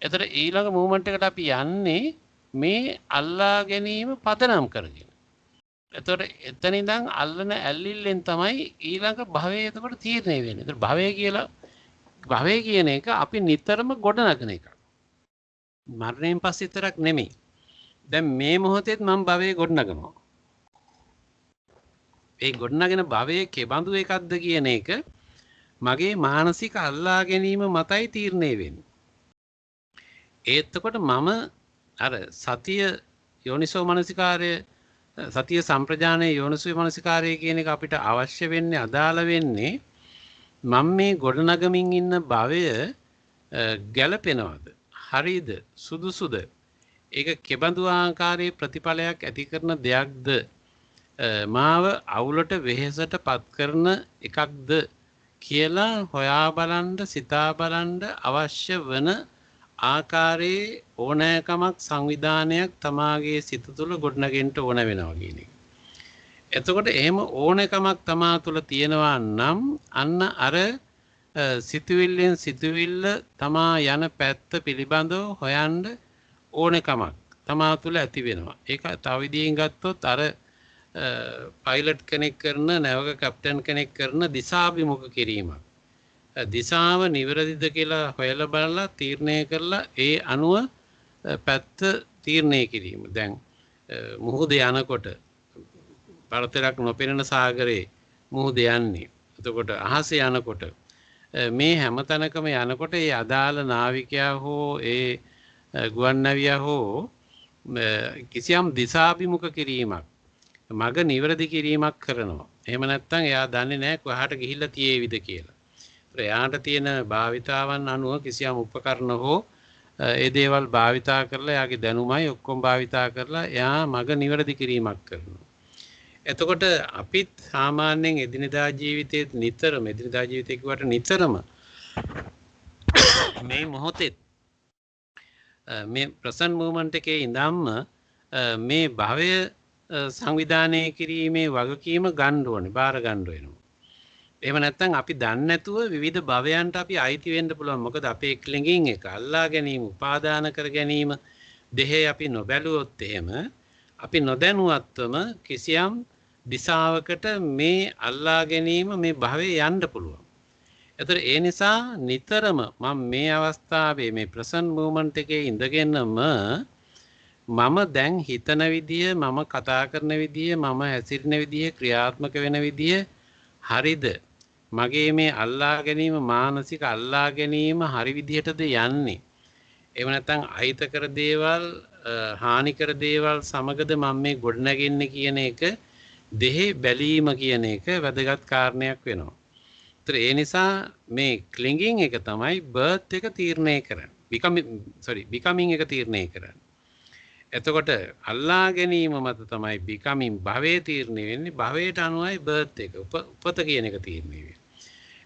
එතකොට ඊළඟ මූවමන්ට් එකට අපි යන්නේ මේ අල්ලා ගැනීම පදනම් කරගෙන. එතකොට එතන ඉඳන් අල්ලන ඇල්ලිල්ලෙන් තමයි ඊළඟ භවය එතකොට තීරණය වෙන්නේ. එතකොට භවය කියන එක අපි නිතරම ගොඩනගන එකක්. මරණයෙන් පස්සේ විතරක් නෙමෙයි. දැන් මේ මොහොතේත් මම භවයේ ගොඩනගනවා. ඒ ගොඩනගෙන භවයේ කෙබඳු එකක්ද කියන එක මගේ මානසික අල්ලා ගැනීම මතයි තීරණය වෙන්නේ. එතකොට මම අර සතිය යෝනිසෝ මනසිකාරය, සතිය සම්ප්‍රජානයේ යෝනිසෝ මනසිකාරය කියන එක අපිට අවශ්‍ය වෙන්නේ, අදාළ වෙන්නේ මම මේ ගොඩනගමින් ඉන්න භවය ගැළපෙනවද? හරිද? සුදුසුද? ඒක කෙබඳු ආකාරයේ ප්‍රතිඵලයක් ඇති කරන දෙයක්ද? මාව අවුලට වෙහෙසට පත් කරන එකක්ද කියලා හොයා බලන්න සිතා බලන්න අවශ්‍ය වන ආකාරයේ ඕනෑකමක් සංවිධානයක් තමාගේ සිත තුළ ගොඩනගෙන්න ඕන වෙනවා කියන එක. එතකොට එහෙම ඕනෑකමක් තමා තුළ තියෙනවා නම් අන්න අර සිතුවිල්ලෙන් සිතුවිල්ල තමා යන පැත්ත පිළිබඳව හොයන්න ඕනෑකමක් තමා තුළ ඇති වෙනවා. ඒක තව විදිහකින් ගත්තොත් අර පයිලට් කෙනෙක් කරන නැවක කැප්ටන් කෙනෙක් කරන දිශාභිමුඛ කිරීමක්. දිශාව නිවැරදිද කියලා හොයලා බලලා තීරණය කරලා ඒ අනුව පැත්ත තීරණය කිරීම. දැන් මුහුදේ යනකොට පරතරක් නොපෙනෙන සාගරේ මුහුද යන්නේ. එතකොට අහසේ යනකොට මේ හැම තැනකම යනකොට ඒ අදාළ නාවිකයා හෝ ඒ ගුවන් නැවියා හෝ කිසියම් දිශාභිමුඛ කිරීමක් මග නිවැරදි කිරීමක් කරනවා. එහෙම නැත්නම් එයා දන්නේ නැහැ කොහාට ගිහිල්ලා තියේවිද කියලා. එයාට තියෙන භාවිතාවන් අනුව කිසියම් උපකරණ හෝ ඒ දේවල් භාවිතා කරලා එයාගේ දැනුමයි ඔක්කොම භාවිතා කරලා එයා මග නිවැරදි කිරීමක් කරනවා. එතකොට අපිත් සාමාන්‍යයෙන් එදිනෙදා ජීවිතයේ නිතරම එදිනෙදා ජීවිතේ කිව්වට නිතරම මේ මොහොතේ මේ ප්‍රසන්ට් මූවමන්ට් එකේ ඉඳන්ම මේ භවය සංවිධානය කිරීමේ වගකීම ගන්න ඕනේ, බාර ගන්න වෙනවා. එහෙම නැත්නම් අපි දන්නේ නැතුව විවිධ භවයන්ට අපි අයිති වෙන්න පුළුවන්. මොකද අපේ ක්ලින්ගින් එක අල්ලා ගැනීම, උපාදාන කර ගැනීම දෙහි අපි නොබැලුවොත් එහෙම අපි නොදැනුවත්වම කිසියම් දිශාවකට මේ අල්ලා ගැනීම මේ භවයේ යන්න පුළුවන්. ඒතර ඒ නිසා නිතරම මම මේ අවස්ථාවේ මේ ප්‍රසන්ට් මූවමන්ට් එකේ ඉඳගෙනම මම දැන් හිතන විදිය, මම කතා කරන විදිය, මම හැසිරෙන විදිය, ක්‍රියාත්මක වෙන විදිය හරිද? මගේ මේ අල්ලා ගැනීම, මානසික අල්ලා ගැනීම හරි විදිහටද යන්නේ? එහෙම නැත්නම් අහිතකර දේවල්, හානිකර දේවල් සමගද මම මේ ගොඩනගන්නේ කියන එක දෙහි බැලීම කියන එක වැදගත් කාරණයක් වෙනවා. ඒතර ඒ නිසා මේ ක්ලින්ගින් එක තමයි බර්ත් එක තීරණය කරන්නේ. becoming එක තීරණය කරන්නේ. එතකොට අල්ලා ගැනීම මත තමයි becoming භවයේ තීරණය වෙන්නේ. භවයට අනුවයි බර්ත් එක උපත කියන එක තීරණය වෙන්නේ.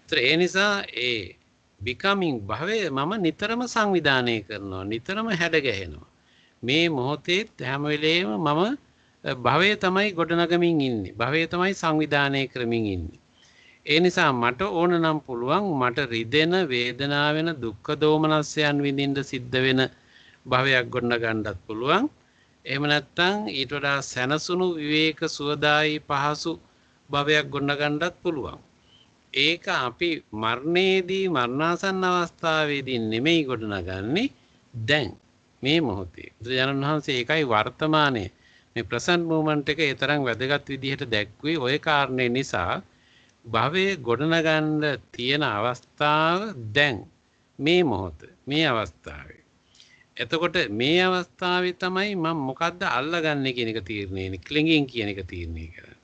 ඒතර ඒ නිසා ඒ becoming භවය මම නිතරම සංවිධානය කරනවා, නිතරම හැඩ ගැහෙනවා. මේ මොහොතේ හැම වෙලේම මම භවය තමයි ගොඩනගමින් ඉන්නේ. භවය තමයි සංවිධානය කරමින් ඉන්නේ. ඒ නිසා මට ඕන නම් පුළුවන් මට රිදෙන, වේදනාව වෙන, දුක්ඛ දෝමනස්යන් විඳින්න සිද්ධ වෙන භවයක් ගොඩනගන්නත් පුළුවන්. එහෙම නැත්නම් ඊට වඩා සැනසුණු, විවේක, සුවදායි, පහසු භවයක් ගොඩනගන්නත් පුළුවන්. ඒක අපි මරණයේදී, මරණාසන්න අවස්ථාවේදී නෙමෙයි ගොඩනගන්නේ, දැන් මේ මොහොතේ. බුදුරජාණන් වහන්සේ ඒකයි වර්තමානයේ මේ ප්‍රසන්ට් මූවමන්ට් එක ඒ තරම් වැදගත් විදිහට දැක්ුවේ ওই කාරණේ නිසා. භවයේ ගොඩනගන්න තියෙන අවස්ථාව දැන් මේ මොහොත, මේ අවස්ථාවේ. එතකොට මේ අවස්ථාවේ තමයි මම මොකද්ද අල්ලගන්නේ කියන එක තීරණය වෙන්නේ. ක්ලින්ගින් කියන එක තීරණය කරන්නේ.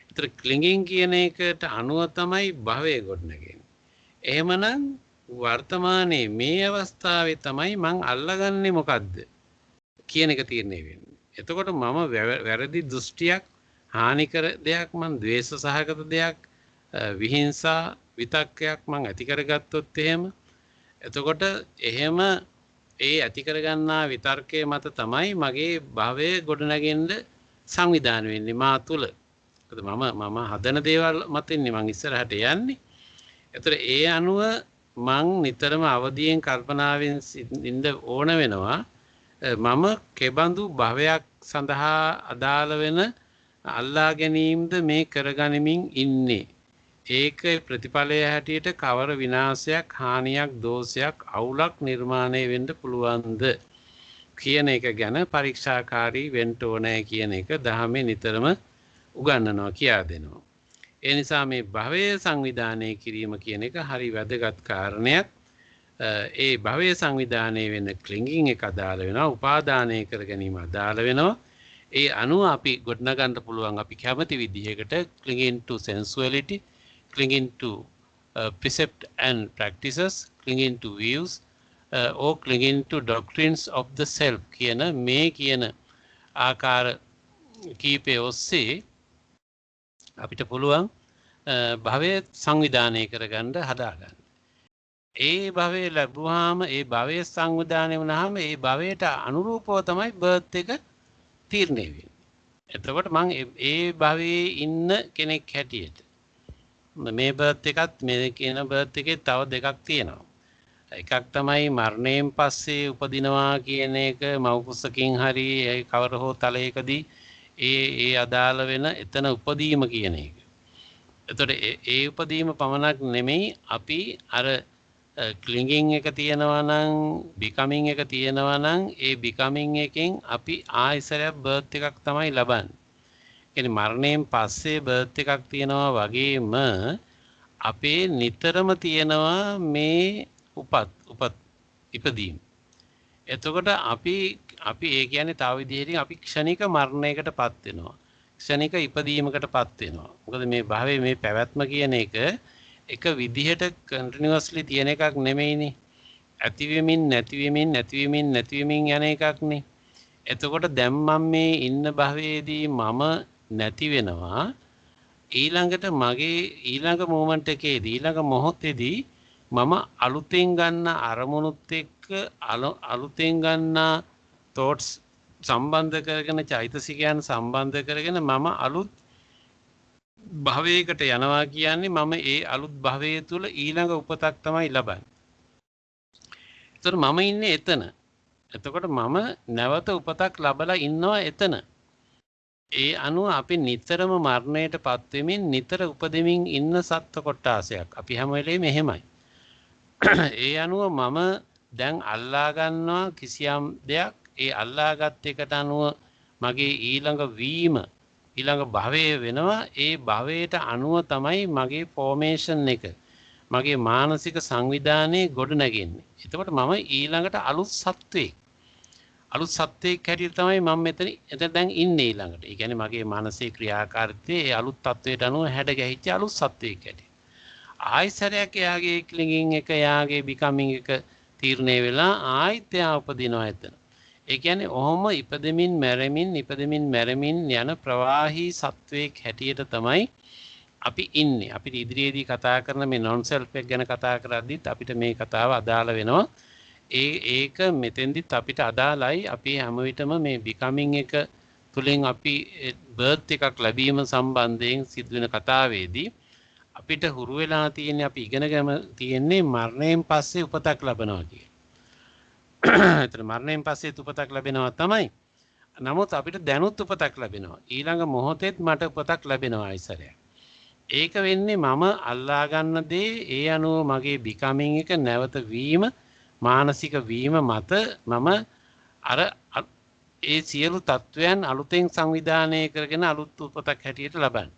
ඒතර ක්ලින්ගින් කියන එකට අනුව තමයි භවය ගොඩනගන්නේ. එහෙමනම් වර්තමානයේ මේ අවස්ථාවේ තමයි මං අල්ලගන්නේ මොකද්ද කියන එක තීරණය වෙන්නේ. එතකොට මම වැරදි දෘෂ්ටියක්, හානිකර දෙයක්, මං ද්වේෂ සහගත දෙයක්, විහිංසා විතක්කයක් මං ඇති කරගත්තොත් එහෙම, එතකොට එහෙම ඒ ඇති කරගන්නා විතර්කයේ මත තමයි මගේ භවය ගොඩනගෙන්න සංවිධානය වෙන්නේ මා තුළ. ඒකද මම හදන දේවල් මතින්නේ මං ඉස්සරහට යන්නේ. ඒතර ඒ අනුව මං නිතරම අවදියෙන් කල්පනාවෙන් ඉන්න ඕන වෙනවා. මම කෙබඳු භවයක් සඳහා අදාළ වෙන අල්ලා ගැනීමද මේ කරගනිමින් ඉන්නේ. ඒක ප්‍රතිඵලය හැටියට කවර විනාශයක්, හානියක්, දෝෂයක්, අවුලක් නිර්මාණය වෙන්න පුළුවන්ද කියන එක ගැන පරීක්ෂාකාරී වෙන්න ඕනේ කියන එක දහමේ නිතරම උගන්වනවා, කියා දෙනවා. ඒ නිසා මේ භවයේ සංවිධානය කිරීම කියන එක හරි වැදගත් කාරණයක්. ඒ භවයේ සංවිධානය වෙන ක්ලින්ගින් එක අදාළ වෙනවා, උපාදානය කර ගැනීම අදාළ වෙනවා. ඒ අනුව අපි ගොඩනගන්න පුළුවන් අපි කැමති විදිහකට clinging to sensuality, clinging to precept and practices, clinging to views, or clinging to doctrines of the self කියන මේ කියන ආකාර කීපය ඔස්සේ අපිට පුළුවන් භවය සංවිධානය කරගන්න හදාගන්න. ඒ භවය ලැබුවාම ඒ භවයේ සංවිධානය වුණාම ඒ භවයට අනුරූපව තමයි බර්ත් එක තීරණය වෙන්නේ. එතකොට මං ඒ භවයේ ඉන්න කෙනෙක් හැටියට මේ බර්ත් එකත් මේ කියන බර්ත් එකේ තව දෙකක් තියෙනවා. එකක් තමයි මරණයෙන් පස්සේ උපදිනවා කියන එක මව්කුසකින් හරි කවර හෝ තලයකදී ඒ අදාළ වෙන එතන උපදීම කියන එක. එතකොට ඒ උපදීම පමණක් නෙමෙයි අපි අර ක්ලිංගින් එක තියෙනවා නම් becoming එක තියෙනවා නම් ඒ becoming එකෙන් අපි ආයසරයක් බර්ත් එකක් තමයි ලබන්නේ. කියන්නේ මරණයෙන් පස්සේ බර්ත් එකක් තියෙනවා වගේම අපේ නිතරම තියෙනවා මේ ඉපදීම. එතකොට අපි ඒ කියන්නේ තව විදිහකින් අපි ක්ෂණික මරණයකටපත් වෙනවා. ක්ෂණික ඉපදීමකටපත් වෙනවා. මොකද මේ භවයේ මේ පැවැත්ම කියන එක විදිහට කන්ටිනියස්ලි තියෙන එකක් නෙමෙයිනේ. ඇතිවෙමින් නැතිවෙමින් යන එකක්නේ. එතකොට දැන් මම මේ ඉන්න භවයේදී මම නැති වෙනවා. ඊළඟට මගේ ඊළඟ මොමන්ට් එකේදී ඊළඟ මොහොතේදී මම අලුතෙන් ගන්න අරමුණුත් එක්ක අලුතෙන් ගන්න thoughts සම්බන්ධ කරගෙන චෛතසිකයන් සම්බන්ධ කරගෙන මම අලුත් භවයකට යනවා කියන්නේ මම ඒ අලුත් භවයේ තුල ඊළඟ උපතක් තමයි ලබන්නේ. ඒතර මම ඉන්නේ එතන. එතකොට මම නැවත උපතක් ලබලා ඉන්නවා එතන. ඒ අනුව අපි නිතරම මරණයටපත් වෙමින් නිතර උපදෙමින් ඉන්න සත්ත්ව කොටාසයක්. අපි හැම වෙලේම එහෙමයි. ඒ අනුව මම දැන් අල්ලා ගන්නවා කිසියම් දෙයක්. ඒ අල්ලාගත් එකට අනුව මගේ ඊළඟ වීම ඊළඟ භවය වෙනවා. ඒ භවයට අනුව තමයි මගේ ෆෝමේෂන් එක මගේ මානසික සංවිධානයේ ගොඩ නැගෙන්නේ. එතකොට මම ඊළඟට අලුත් සත්වෙක් හැටියට තමයි මම එතන දැන් ඉන්නේ ඊළඟට. ඒ කියන්නේ මගේ මානසික ක්‍රියාකාරීත්වයේ ඒ අලුත් තත්වයට අනුව හැඩ ගැහිච්ච අලුත් සත්වෙක් හැටියට. ආයසරයක් එයාගේ ක්ලිංගින් එක එයාගේ becoming එක තීරණය වෙලා ආයෙත් එයා උපදිනවා එතන. ඒ කියන්නේ ඔහොම ඉපදෙමින් මැරෙමින් යන ප්‍රවාහී සත්වයක් හැටියට තමයි අපි ඉන්නේ. අපිට ඉදිරියේදී කතා කරන මේ non self එක ගැන කතා කරද්දිත් අපිට මේ කතාව අදාළ වෙනවා. ඒක මෙතෙන්දිත් අපිට අදාළයි. අපි හැම විටම මේ becoming එක තුලින් අපි birth එකක් ලැබීම සම්බන්ධයෙන් සිදුවෙන කතාවේදී අපිට හුරු වෙලා තියෙන්නේ අපි ඉගෙනගෙන තියෙන්නේ මරණයෙන් පස්සේ උපතක් ලබනවා කියන. ඒතර මරණයෙන් පස්සේ උපතක් ලැබෙනවා තමයි. නමුත් අපිට දැනුත් උපතක් ලැබෙනවා. ඊළඟ මොහොතේත් මට උපතක් ලැබෙනවා ඉස්සරයක්. ඒක වෙන්නේ මම අල්ලා ගන්න දේ ඒ අනුව මගේ becoming එක නැවත වීම මානසික වීම මත මම අර ඒ සියලු තත්වයන් අලුතෙන් සංවිධානය කරගෙන අලුත් උපතක් හැටියට ලබන්නේ.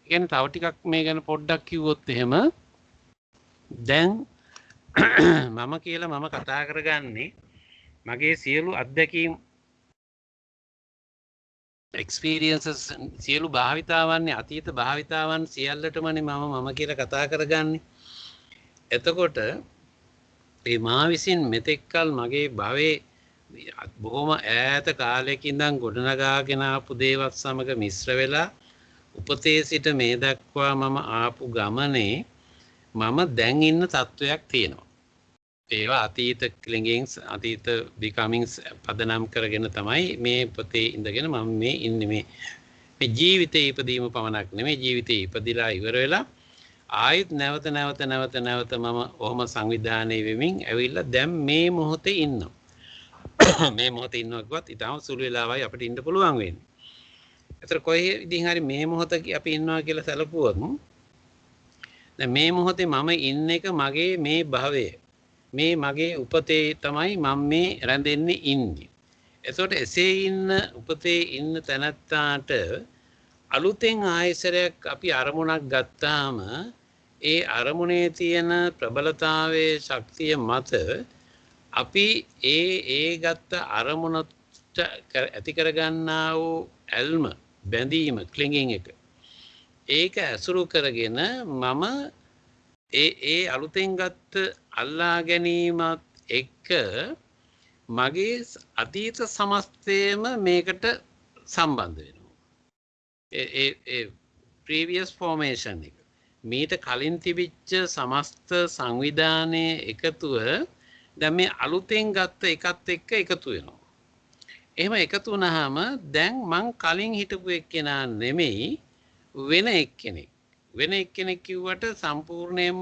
ඒ කියන්නේ තව ටිකක් මේ ගැන පොඩ්ඩක් කිව්වොත් එහෙම දැන් මම කියලා මම කතා කරගන්නේ මගේ සියලු අත්දැකීම් experiences සියලු භාවිතාවන් අතීත භාවිතාවන් සියල්ලටමනේ මම කියලා කතා කරගන්නේ. එතකොට මේ මා විසින් මෙතෙක්කල් මගේ භවයේ බොහොම ඈත කාලයක ඉඳන් ගොඩනගාගෙන ආපු දේවත් සමග මිශ්‍ර වෙලා උපතේ සිට මේ දක්වා මම ආපු ගමනේ මම දැන් ඉන්න තත්වයක් තියෙනවා. ඒවා අතීත ක්ලිංගින්ස් අතීත becomings පදනම් කරගෙන තමයි මේ උපතේ ඉඳගෙන මම මේ ඉන්නේ මේ ජීවිතේ ඉපදීම පමණක් නෙමෙයි ජීවිතේ ඉපදිලා ඉවර වෙලා ආයෙත් නැවත මම ඔහොම සංවිධානය වෙමින් ඇවිල්ලා දැන් මේ මොහොතේ ඉන්නවා. මේ මොහොතේ ඉන්නවක්වත් ඊටම සුළු වෙලාවයි අපිට ඉන්න පුළුවන් වෙන්නේ. ඒතර කොහේ විදිහින් හරි මේ මොහොතේ අපි ඉන්නවා කියලා සැලකුවොත් දැන් මේ මොහොතේ මම ඉන්න එක මගේ මේ භවය මේ මගේ උපතේ තමයි මම මේ රැඳෙන්නේ ඉන්නේ. එතකොට එසේ ඉන්න උපතේ ඉන්න තැනත්තාට අලුතෙන් ආයසරයක් අපි අරමුණක් ගත්තාම ඒ අරමුණේ තියෙන ප්‍රබලතාවයේ ශක්තිය මත අපි ඒ ගත්ත අරමුණට ඇති කරගන්නා වූ ඇල්ම බැඳීම ක්ලිංගින් එක ඒක ඇසුරු කරගෙන මම ඒ අලුතෙන් ගත්ත අල්ලා ගැනීමත් එක්ක මගේ අතීත සමස්තයම මේකට සම්බන්ධ වෙනවා. ඒ previous formation එක. මීට කලින් තිබිච්ච සමස්ත සංවිධානයේ එකතුව දැන් මේ අලුතෙන් ගත්ත එකත් එක්ක එකතු වෙනවා. එහෙම එකතු වුණාම දැන් මං කලින් හිටපු එක්කෙනා නෙමෙයි වෙන එක්කෙනෙක්. වෙන එක්කෙනෙක් කිව්වට සම්පූර්ණයෙන්ම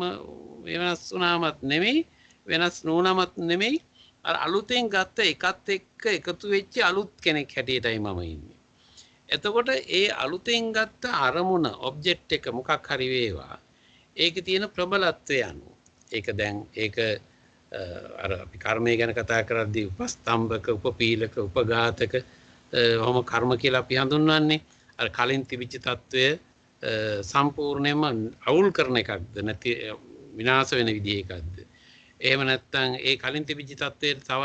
වෙනස් වුණාමත් නෙමෙයි වෙනස් නොවුණාමත් නෙමෙයි අර අලුතෙන් ගත්ත එකත් එක්ක එකතු වෙච්ච අලුත් කෙනෙක් හැටියටයි මම ඉන්නේ. එතකොට ඒ අලුතෙන් ගත්ත අරමුණ ඔබ්ජෙක්ට් එක මොකක් හරි වේවා ඒකේ තියෙන ප්‍රබලත්වය අනුව ඒක දැන් ඒක අර අපි කර්මය ගැන කතා කරද්දී උපස්තම්භක උපපීලක උපඝාතක ඔහොම කර්ම කියලා අපි හඳුන්වන්නේ අර කලින් තිබිච්ච తত্ত্বය සම්පූර්ණයෙන්ම අවුල් කරන එකක්ද නැති විනාශ වෙන විදිහ එකක්ද එහෙම නැත්නම් ඒ කලින් තිබිච්ච తত্ত্বයට තව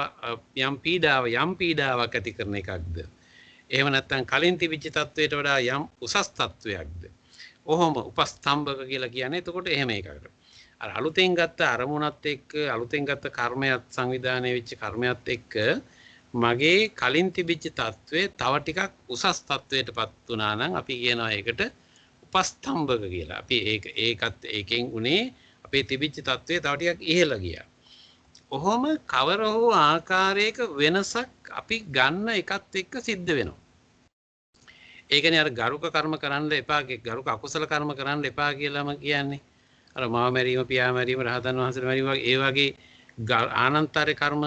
යම් පීඩාවක් ඇති කරන එකක්ද එහෙම නැත්නම් කලින් තිබිච්ච තත්වයට වඩා යම් උසස් තත්වයක්ද ඔහොම උපස්තම්භක කියලා කියන්නේ එතකොට එහෙම එකකට අර අලුතෙන් ගත්ත අරමුණත් එක්ක අලුතෙන් ගත්ත කර්මයක් සංවිධානය වෙච්ච කර්මයක් එක්ක මගේ කලින් තිබිච්ච තත්වය තව ටිකක් උසස් තත්වයටපත් වුණා නම් අපි කියනවා ඒකට උපස්තම්භක කියලා අපි ඒකත් ඒකෙන් උනේ අපේ තිබිච්ච තත්වය තව ටිකක් ඉහළ ගියා ඔහොම කවර හෝ ආකාරයක වෙනසක් අපි ගන්න එකත් එක්ක සිද්ධ වෙනවා. ඒ කියන්නේ අර ගරුක කර්ම කරන්න එපා ගරුක අකුසල කර්ම කරන්න එපා කියලාම කියන්නේ. අර මාව මැරීම පියා මැරීම රහතන් වහන්සේලා මැරීම ඒ වගේ ආනන්තර කර්ම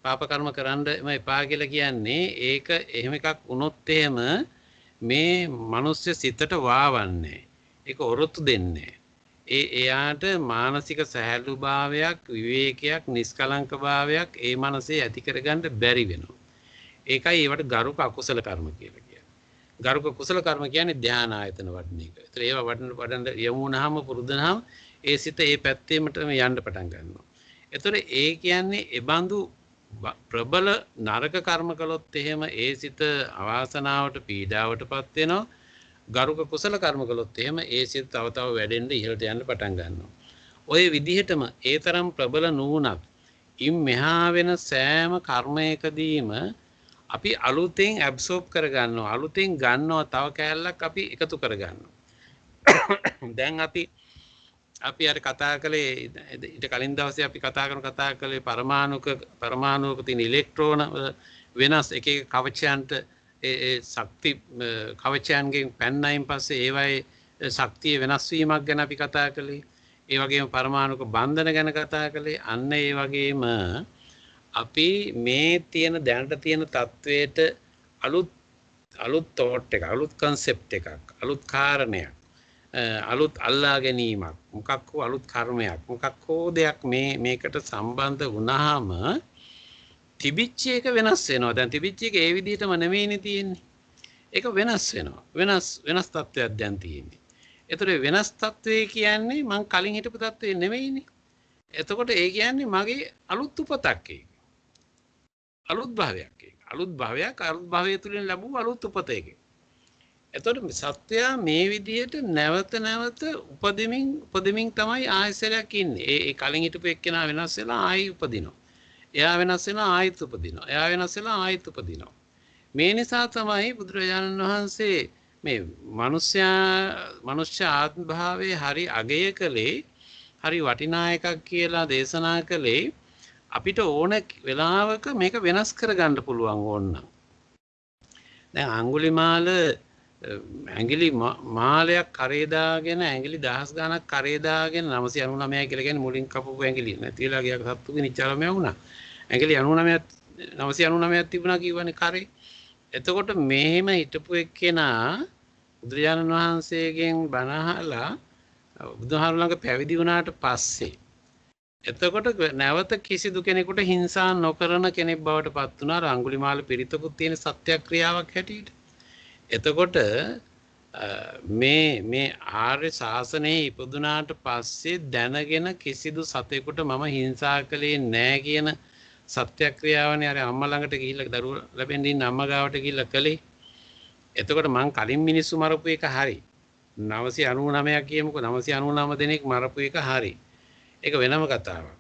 පාප කර්ම කරන්න එපා කියලා කියන්නේ ඒක එහෙම එකක් වුණොත් එහෙම මේ මිනිස්සු සිතට වාවන්නේ. ඒක ඔරොත්තු දෙන්නේ. එයාට මානසික සැහැල්ලු භාවයක් විවේකයක් නිස්කලංක භාවයක් ඒ මනසේ ඇති කරගන්න බැරි වෙනවා. ඒකයි ඒවට ගරුක අකුසල කර්ම කියලා කියන්නේ. ගරුක කුසල කර්ම කියන්නේ ධාන ආයතන වඩන එක. ඒතර ඒවා වඩන්න යමුනහම පුරුදුනහම ඒ සිත ඒ පැත්තේමටම යන්න පටන් ගන්නවා. ඒතර ඒ කියන්නේ එබඳු ප්‍රබල නරක කර්ම කළොත් එහෙම ඒ සිත අවාසනාවට පීඩාවටපත් වෙනවා. ගරුක කුසල කර්ම කළොත් එහෙම ඒ සිත තව තව වැඩෙන්න ඉහළට යන්න පටන් ගන්නවා. ඔය විදිහටම ඒ තරම් ප්‍රබල නුවණක් ඉන් මෙහා වෙන සෑම කර්මයකදීම අපි අලුතෙන් ඇබ්සෝබ් කරගන්නවා අලුතෙන් ගන්නවා තව කැලලක් අපි එකතු කරගන්නවා. දැන් අපි අර කතා කළේ ඊට කලින් දවසේ අපි කතා කළේ පරමාණුක තියෙන ඉලෙක්ට්‍රෝන වෙනස් එක එක කවචයන්ට ඒ ශක්ති කවචයන්ගෙන් පැන්නයින් පස්සේ ඒවයි ශක්තිය වෙනස් වීමක් ගැන අපි කතා කළේ. ඒ වගේම පරමාණුක බන්ධන ගැන කතා කළේ. අන්න ඒ වගේම අපි මේ තියෙන දැනට තියෙන තත්වයට අලුත් තෝට් එකක් අලුත් කන්සෙප්ට් එකක් අලුත් කාරණයක් අලුත් අල්ලා ගැනීමක් මොකක් හෝ අලුත් කර්මයක් මොකක් හෝ දෙයක් මේකට සම්බන්ධ වුණාම තිබිච්ච එක වෙනස් වෙනවා. දැන් තිබිච්ච එක ඒ විදිහටම නෙමෙයිනේ තියෙන්නේ. ඒක වෙනස් වෙනවා. වෙනස් තත්ත්වයක් දැන් තියෙන්නේ. ඒතර වෙනස් තත්ත්වය කියන්නේ මං කලින් හිටපු තත්ත්වය නෙමෙයිනේ. එතකොට ඒ කියන්නේ මගේ අලුත් උපතක් ඒක. අලුත් භාවයක් ඒක. අලුත් භාවය තුලින් ලැබුව අලුත් උපතේක. එතකොට සත්‍යය මේ විදිහට නැවත උපදිමින් තමයි ආයසරයක් ඉන්නේ. ඒ කලින් හිටපු එක්කෙනා වෙනස් වෙලා ආයි උපදිනවා. එයා වෙනස් වෙනවා ආයිත් උපදිනවා. එයා වෙනස් වෙලා ආයිත් උපදිනවා. මේ නිසා තමයි බුදුරජාණන් වහන්සේ මේ මනුෂ්‍ය ආත්ම භාවයේ හරි අගය කළේ හරි වටිනා එකක් කියලා දේශනා කළේ අපිට ඕන වෙලාවක මේක වෙනස් කරගන්න පුළුවන් ඕනනම්. දැන් අඟුලිමාල ඇඟිලි මාලයක් කරේ දාගෙන ඇඟිලි 1000 ගණක් කරේ දාගෙන 999 කියලා කියන්නේ මුලින් කපපු ඇඟිලි නැතිලා ගියා සත්තු කෙනිච්චාම වුණා. ඇඟිලි 999ක් තිබුණා කියවනේ කරේ. එතකොට මෙහෙම හිටපු එක්කෙනා බුදුරජාණන් වහන්සේගෙන් බණ අහලා බුදුහාමුදුරුවෝ ළඟ පැවිදි වුණාට පස්සේ එතකොට නැවත කිසිදු කෙනෙකුට හිංසා නොකරන කෙනෙක් බවට පත් වුණා. අඟුලිමාල පිරිතකුත් තියෙන සත්‍යක්‍රියාවක් හැටියට. එතකොට මේ ආර්ය ශාසනයේ ඉපදුනාට පස්සේ දැනගෙන කිසිදු සතෙකුට මම හිංසා කළේ නැහැ කියන සත්‍යක්‍රියාවනේ අර අම්මා ළඟට ගිහිල්ලා දරුවෝ ලැබෙන්න ඉන්න අම්මා ගාවට ගිහිල්ලා කළේ. එතකොට මං කලින් මිනිස්සු මරපු එක හරි. 999ක් කියමුකෝ 999 දෙනෙක් මරපු එක හරි. ඒක වෙනම කතාවක්.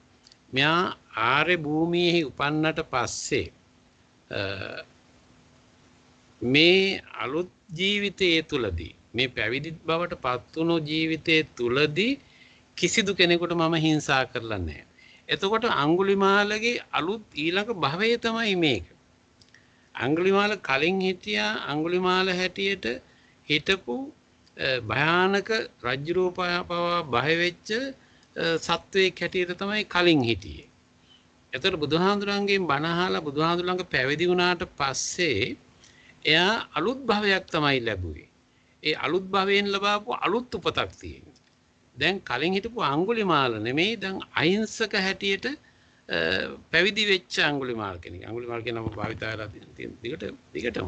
මෙයා ආර්ය භූමියේ උපන්නට පස්සේ මේ අලුත් ජීවිතයේ තුලදී මේ පැවිදි බවට පත් වුණු ජීවිතයේ තුලදී කිසිදු කෙනෙකුට මම හිංසා කරලා නැහැ. එතකොට අඟුලිමාලගේ අලුත් ඊළඟ භවය තමයි මේක. අඟුලිමාල කලින් හිටියා අඟුලිමාල හැටියට හිටපු භයානක රජ්ජුරෝපවා බය වෙච්ච සත්වයක් හැටියට තමයි කලින් හිටියේ. එතකොට බුදුහාඳුරන්ගෙන් බණ අහලා බුදුහාඳුර ළඟ පැවිදි වුණාට පස්සේ එයා අලුත් භවයක් තමයි ලැබුවේ. ඒ අලුත් භවයෙන් ලබාපු අලුත් උපතක් තියෙනවා. දැන් කලින් හිටපු අඟුලිමාල නෙමෙයි දැන් අහිංසක හැටියට පැවිදි වෙච්ච අඟුලිමාල කෙනෙක්. අඟුලිමාල කියන නම භාවිත කරලා තියෙන දිගටම.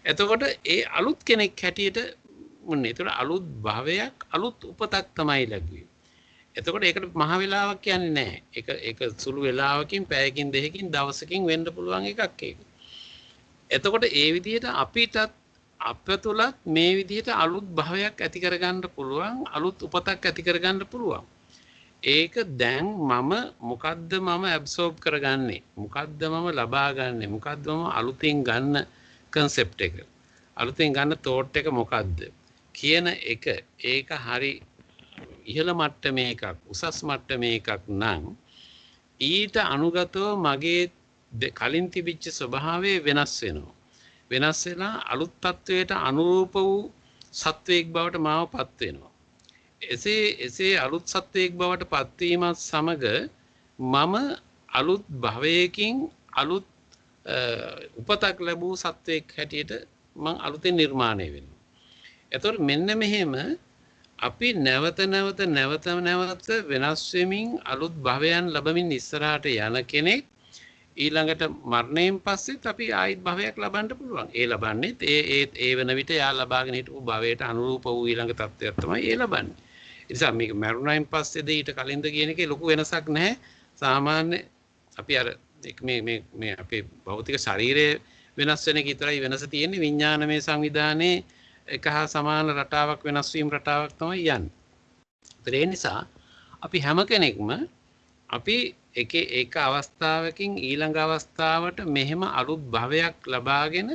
එතකොට ඒ අලුත් කෙනෙක් හැටියට මුන්නේ. ඒතකොට අලුත් භවයක් අලුත් උපතක් තමයි ලැබුවේ. එතකොට ඒකට මහ වෙලාවක් කියන්නේ නැහැ. ඒක සුළු වෙලාවකින් පැයකින් දෙකකින් දවසකින් වෙන්න පුළුවන් එකක් ඒක. එතකොට ඒ විදිහට අපිටත් අප තුලත් මේ විදිහට අලුත් භවයක් ඇති කරගන්න පුළුවන් අලුත් උපතක් ඇති කරගන්න පුළුවන්. ඒක දැන් මම මොකද්ද මම ඇබ්සෝබ් කරගන්නේ මොකද්ද මම ලබා ගන්නෙ මොකද්ද මම අලුතෙන් ගන්න concept එක අලුතෙන් ගන්න thought එක මොකද්ද කියන එක ඒක හරි ඉහළ මට්ටමේ එකක් උසස් මට්ටමේ එකක් නම් ඊට අනුගතව මගේ කලින් තිබිච්ච ස්වභාවය වෙනස් වෙනවා වෙනස් වෙලා අලුත් තත්වයට අනුරූප වූ සත්වයක් බවට මාවපත් වෙනවා එසේ අලුත් සත්වයක් බවට පත්වීමත් සමග මම අලුත් භවයකින් අලුත් උපතක් ලැබූ සත්වයක් හැටියට මං අලුතෙන් නිර්මාණය වෙනවා. එතකොට මෙන්න මෙහෙම අපි නැවත වෙනස් වෙමින් අලුත් භවයන් ලැබමින් ඉස්සරහට යන කෙනෙක් ඊළඟට මරණයෙන් පස්සෙත් අපි ආයිත් භවයක් ලබන්න පුළුවන්. ඒ ලබන්නේත් ඒ වෙන විට යා ලබාගෙන හිටපු භවයට අනුරූප වූ ඊළඟ තත්ත්වයක් තමයි ඒ ලබන්නේ. ඒ නිසා මේක මරුණයින් පස්සේද ඊට කලින්ද කියන එකේ ලොකු වෙනසක් නැහැ. සාමාන්‍ය අපි අර මේ අපේ භෞතික ශරීරය වෙනස් වෙන එක විතරයි වෙනස තියෙන්නේ. විඥානමය සංවිධානයේ එක හා සමාන රටාවක් වෙනස් වීම රටාවක් තමයි යන්නේ. ඒ නිසා අපි හැම කෙනෙක්ම අපි එක අවස්ථාවකින් ඊළඟ අවස්ථාවට මෙහෙම අලුත් භවයක් ලබාගෙන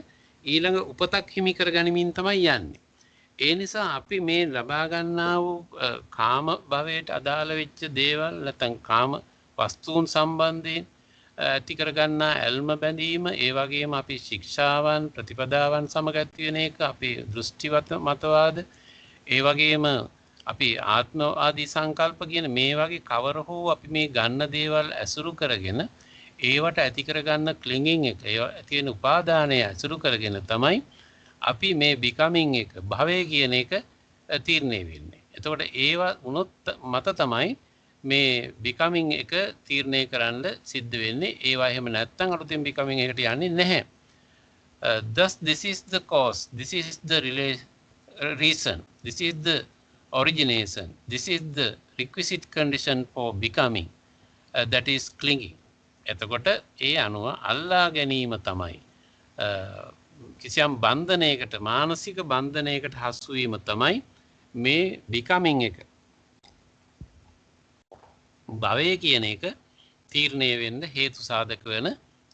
ඊළඟ උපතක් හිමි කරගනිමින් තමයි යන්නේ. ඒ නිසා අපි මේ ලබා ගන්නා වූ කාම භවයට අදාළ වෙච්ච දේවල් නැත්නම් කාම වස්තුන් සම්බන්ධයෙන් ඇති කරගන්නා ඇල්ම බැඳීම ඒ වගේම අපි ශික්ෂාවන් ප්‍රතිපදාවන් සමග ඇති වෙන එක අපේ දෘෂ්ටිගත මතවාද ඒ වගේම අපි ආත්මවාදී සංකල්ප කියන මේ වගේ කවර හෝ අපි මේ ගන්න දේවල් ඇසුරු කරගෙන ඒවට ඇති කරගන්න ක්ලින්ගින් එක ඒ ඇති වෙන උපාදානය ඇසුරු කරගෙන තමයි අපි මේ becoming එක භවය කියන එක තීරණය වෙන්නේ. එතකොට ඒවා උනොත් මත තමයි මේ becoming එක තීරණය කරන්න සිද්ධ වෙන්නේ. ඒවා එහෙම නැත්නම් අලුතෙන් becoming එකට යන්නේ නැහැ. Thus this is the cause, this is the reason, this is the origination, this is the requisite condition for becoming, that is clinging. එතකොට ඒ අනුව අල්ලා ගැනීම තමයි කිසියම් බන්ධනයකට මානසික බන්ධනයකට හසු වීම තමයි මේ becoming එක භවය කියන එක තීරණය වෙන්න හේතු සාධක වෙන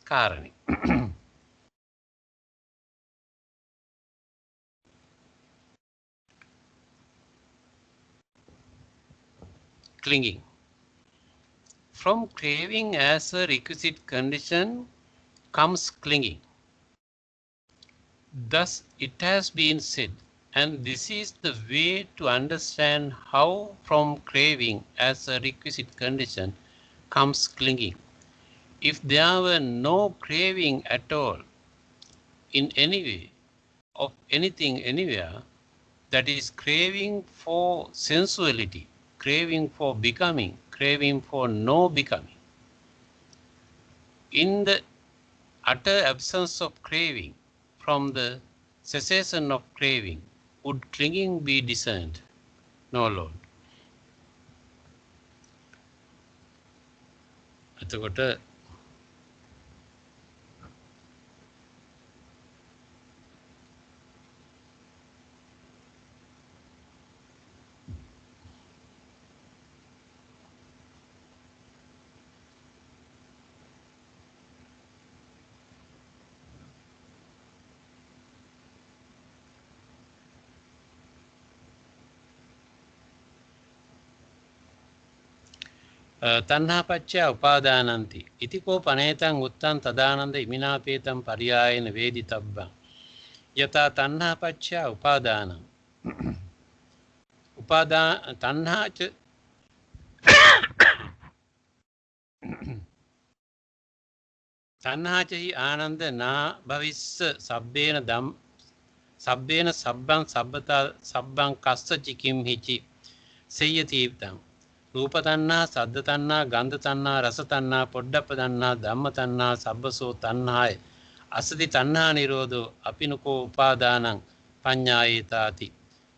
කාරණේ. Clinging. From craving as a requisite condition comes clinging. Thus it has been said, and this is the way to understand how from craving as a requisite condition comes clinging. If there were no craving at all in any way of anything anywhere, that is craving for sensuality, craving for becoming, craving for no becoming. In the utter absence of craving, from the cessation of craving, would clinging be discerned? No, Lord. එතකොට තණ්හාපච්චය උපාදානಂತಿ ඉතිකෝ පනේතං උත්තං තදානන්ද ඉමිනාපේතං පරියායන වේදිතබ්බං යතා තණ්හාපච්චය උපාදානං තණ්හාච තණ්හාචහි ආනන්ද නා භවිස්ස සබ්බේන සබ්බං සබ්බතා සබ්බං කස්සචි කිම් හිචි සේයතීප්තං රූප තණ්හා සද්ද තණ්හා ගන්ධ තණ්හා රස තණ්හා පොඩ්ඩප්ප තණ්හා ධම්ම තණ්හා සබ්බසෝ තණ්හාය අසති තණ්හා නිරෝධෝ අපිනකෝ උපාදානං පඤ්ඤායේතාති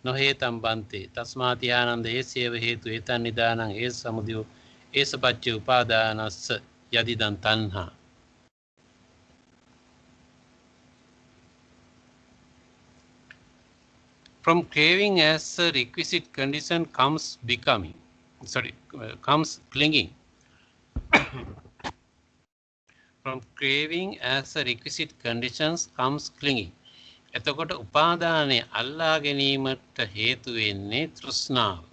නොහේතම් බන්තේ තස්මාති ආනන්ද ඒසේව හේතු ඒතන් නිදානං ඒ සමුදයෝ ඒසපච්ච උපාදානස්ස යදිදං තණ්හා. From craving as a requisite condition comes becoming. Comes clinging. From craving as a requisite conditions comes clinging. එතකොට උපාදානය අල්ලා ගැනීමට හේතු වෙන්නේ තෘෂ්ණාව.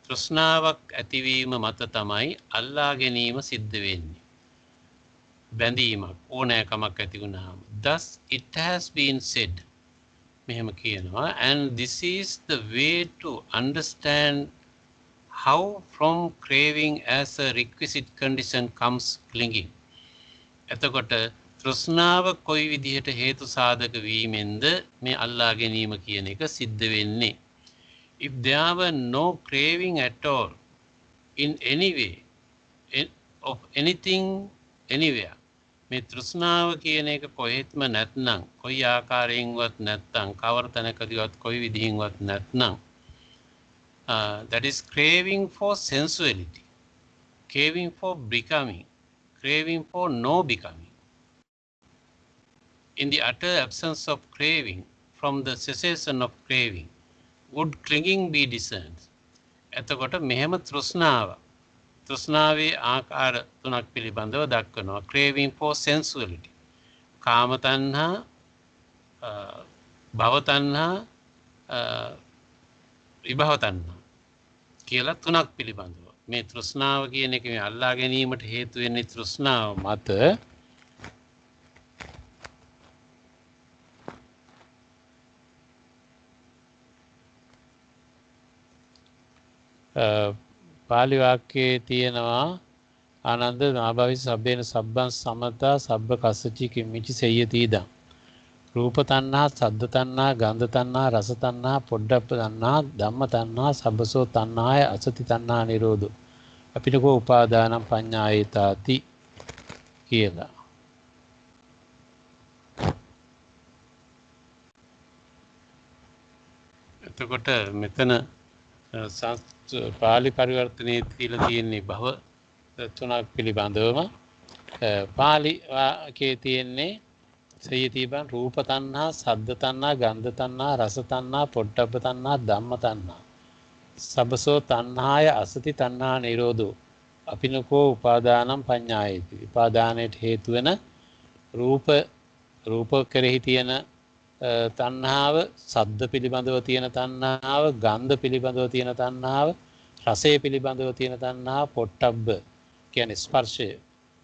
තෘෂ්ණාවක් ඇතිවීම මත තමයි අල්ලා ගැනීම සිද්ධ වෙන්නේ. බැඳීමක් ඕනෑකමක් ඇති වුණාම. Thus it has been said. මෙහෙම කියනවා and this is the way to understand how from craving as a requisite condition comes clinging. එතකොට තෘෂ්ණාව කොයි විදිහට හේතු සාධක වීමෙන්ද මේ අල්ලා ගැනීම කියන එක සිද්ධ වෙන්නේ. If there were no craving at all in any way of anything anywhere මේ තෘෂ්ණාව කියන එක කොහෙත්ම නැත්නම් කොයි ආකාරයෙන්වත් නැත්නම් කවර තැනකදීවත් කොයි විදිහින්වත් නැත්නම් that is craving for sensuality, craving for becoming, craving for no becoming. In the utter absence of craving, from the cessation of craving, would clinging be discerned. එතකොට මෙහෙම තෘෂ්ණාවේ ආකාර තුනක් පිළිබඳව දක්වනවා. craving for sensuality, කාම තණ්හා, භව තණ්හා, විභව තණ්හා කියලා තුනක් පිළිබඳව. මේ තෘෂ්ණාව කියන එක මේ අල්ලා ගැනීමට හේතු වෙන්නේ තෘෂ්ණාව මත. පාලි වාක්‍යයේ තියෙනවා ආනන්ද නාභවි සබ්බේන සබ්බං සමතා සබ්බ කස්සචි කිම්මිචි සෙය්‍යතිදං රූප තණ්හා සද්ද තණ්හා ගන්ධ තණ්හා රස තණ්හා පොඩ්ඩප්ප තණ්හා ධම්ම තණ්හා සබ්බසෝ තණ්හාය අසති තණ්හා නිරෝධෝ අපිනකෝ උපාදානං පඤ්ඤායේතාති කියලා. එතකොට මෙතන පාලි පරිවර්තනයේ තියලා තියෙන්නේ භව තුනක් පිළිබඳවම. පාලි වාක්‍යයේ තියෙන්නේ සයතිබන් රූප තණ්හා සද්ද තණ්හා ගන්ධ තණ්හා රස තණ්හා පොට්ටබ්බ තණ්හා ධම්ම තණ්හා සබ්බසෝ තණ්හාය අසති තණ්හා නිරෝධෝ අපිනකෝ උපාදානං පඤ්ඤායති. උපාදානයට හේතු වෙන රූප කෙරෙහි තියෙන තණ්හාව, සද්ද පිළිබඳව තියෙන තණ්හාව, ගන්ධ පිළිබඳව තියෙන තණ්හාව, රසය පිළිබඳව තියෙන තණ්හාව, පොට්ටබ්බ කියන්නේ ස්පර්ශය.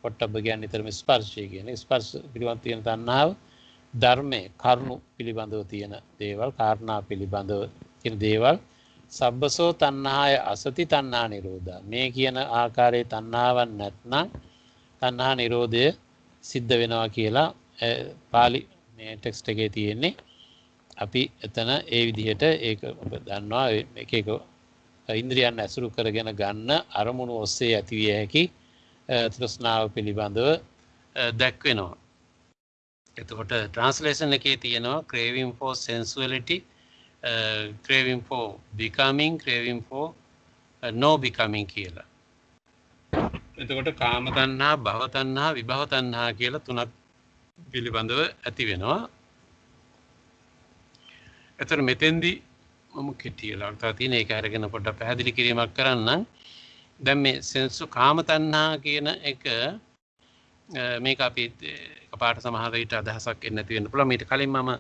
පොට්ටබ්බ කියන්නේ ඊතරම ස්පර්ශය කියන්නේ ස්පර්ශ පිළිබඳව තියෙන තණ්හාව, ධර්මයේ කරුණු පිළිබඳව තියෙන දේවල්, කාරණා පිළිබඳව තියෙන දේවල්. සබ්බසෝ තණ්හාය අසති තණ්හා නිරෝධා. මේ කියන ආකාරයේ තණ්හාවක් නැත්නම් තණ්හා නිරෝධය සිද්ධ වෙනවා කියලා පාලි මේ ටෙක්ස්ට් එකේ තියෙන්නේ. අපි එතන ඒ විදිහට ඒක ඔබ දන්නවා එක එක ඉන්ද්‍රියන් ඇසුරු කරගෙන ගන්න අරමුණු ඔස්සේ ඇතිවිය හැකි තෘෂ්ණාව පිළිබඳව දැක්වෙනවා. එතකොට ට්‍රාන්ස්ලේෂන් එකේ තියෙනවා craving for sensuality, craving for becoming, craving for no becoming කියලා. එතකොට කාම තණ්හා, භව තණ්හා, විභව තණ්හා කියලා තුනක් පිළිබඳව ඇති වෙනවා. එතකොට මෙතෙන්දී මම කෙටිලා තා තියෙන ඒක අරගෙන පොඩ්ඩක් පැහැදිලි කිරීමක් කරන්නම්. දැන් මේ සෙන්සු කාම තණ්හා කියන එක මේක අපි එකපාරට සමහර විට අදහසක් එන්නේ නැති වෙන්න පුළුවන්. ඊට කලින් මම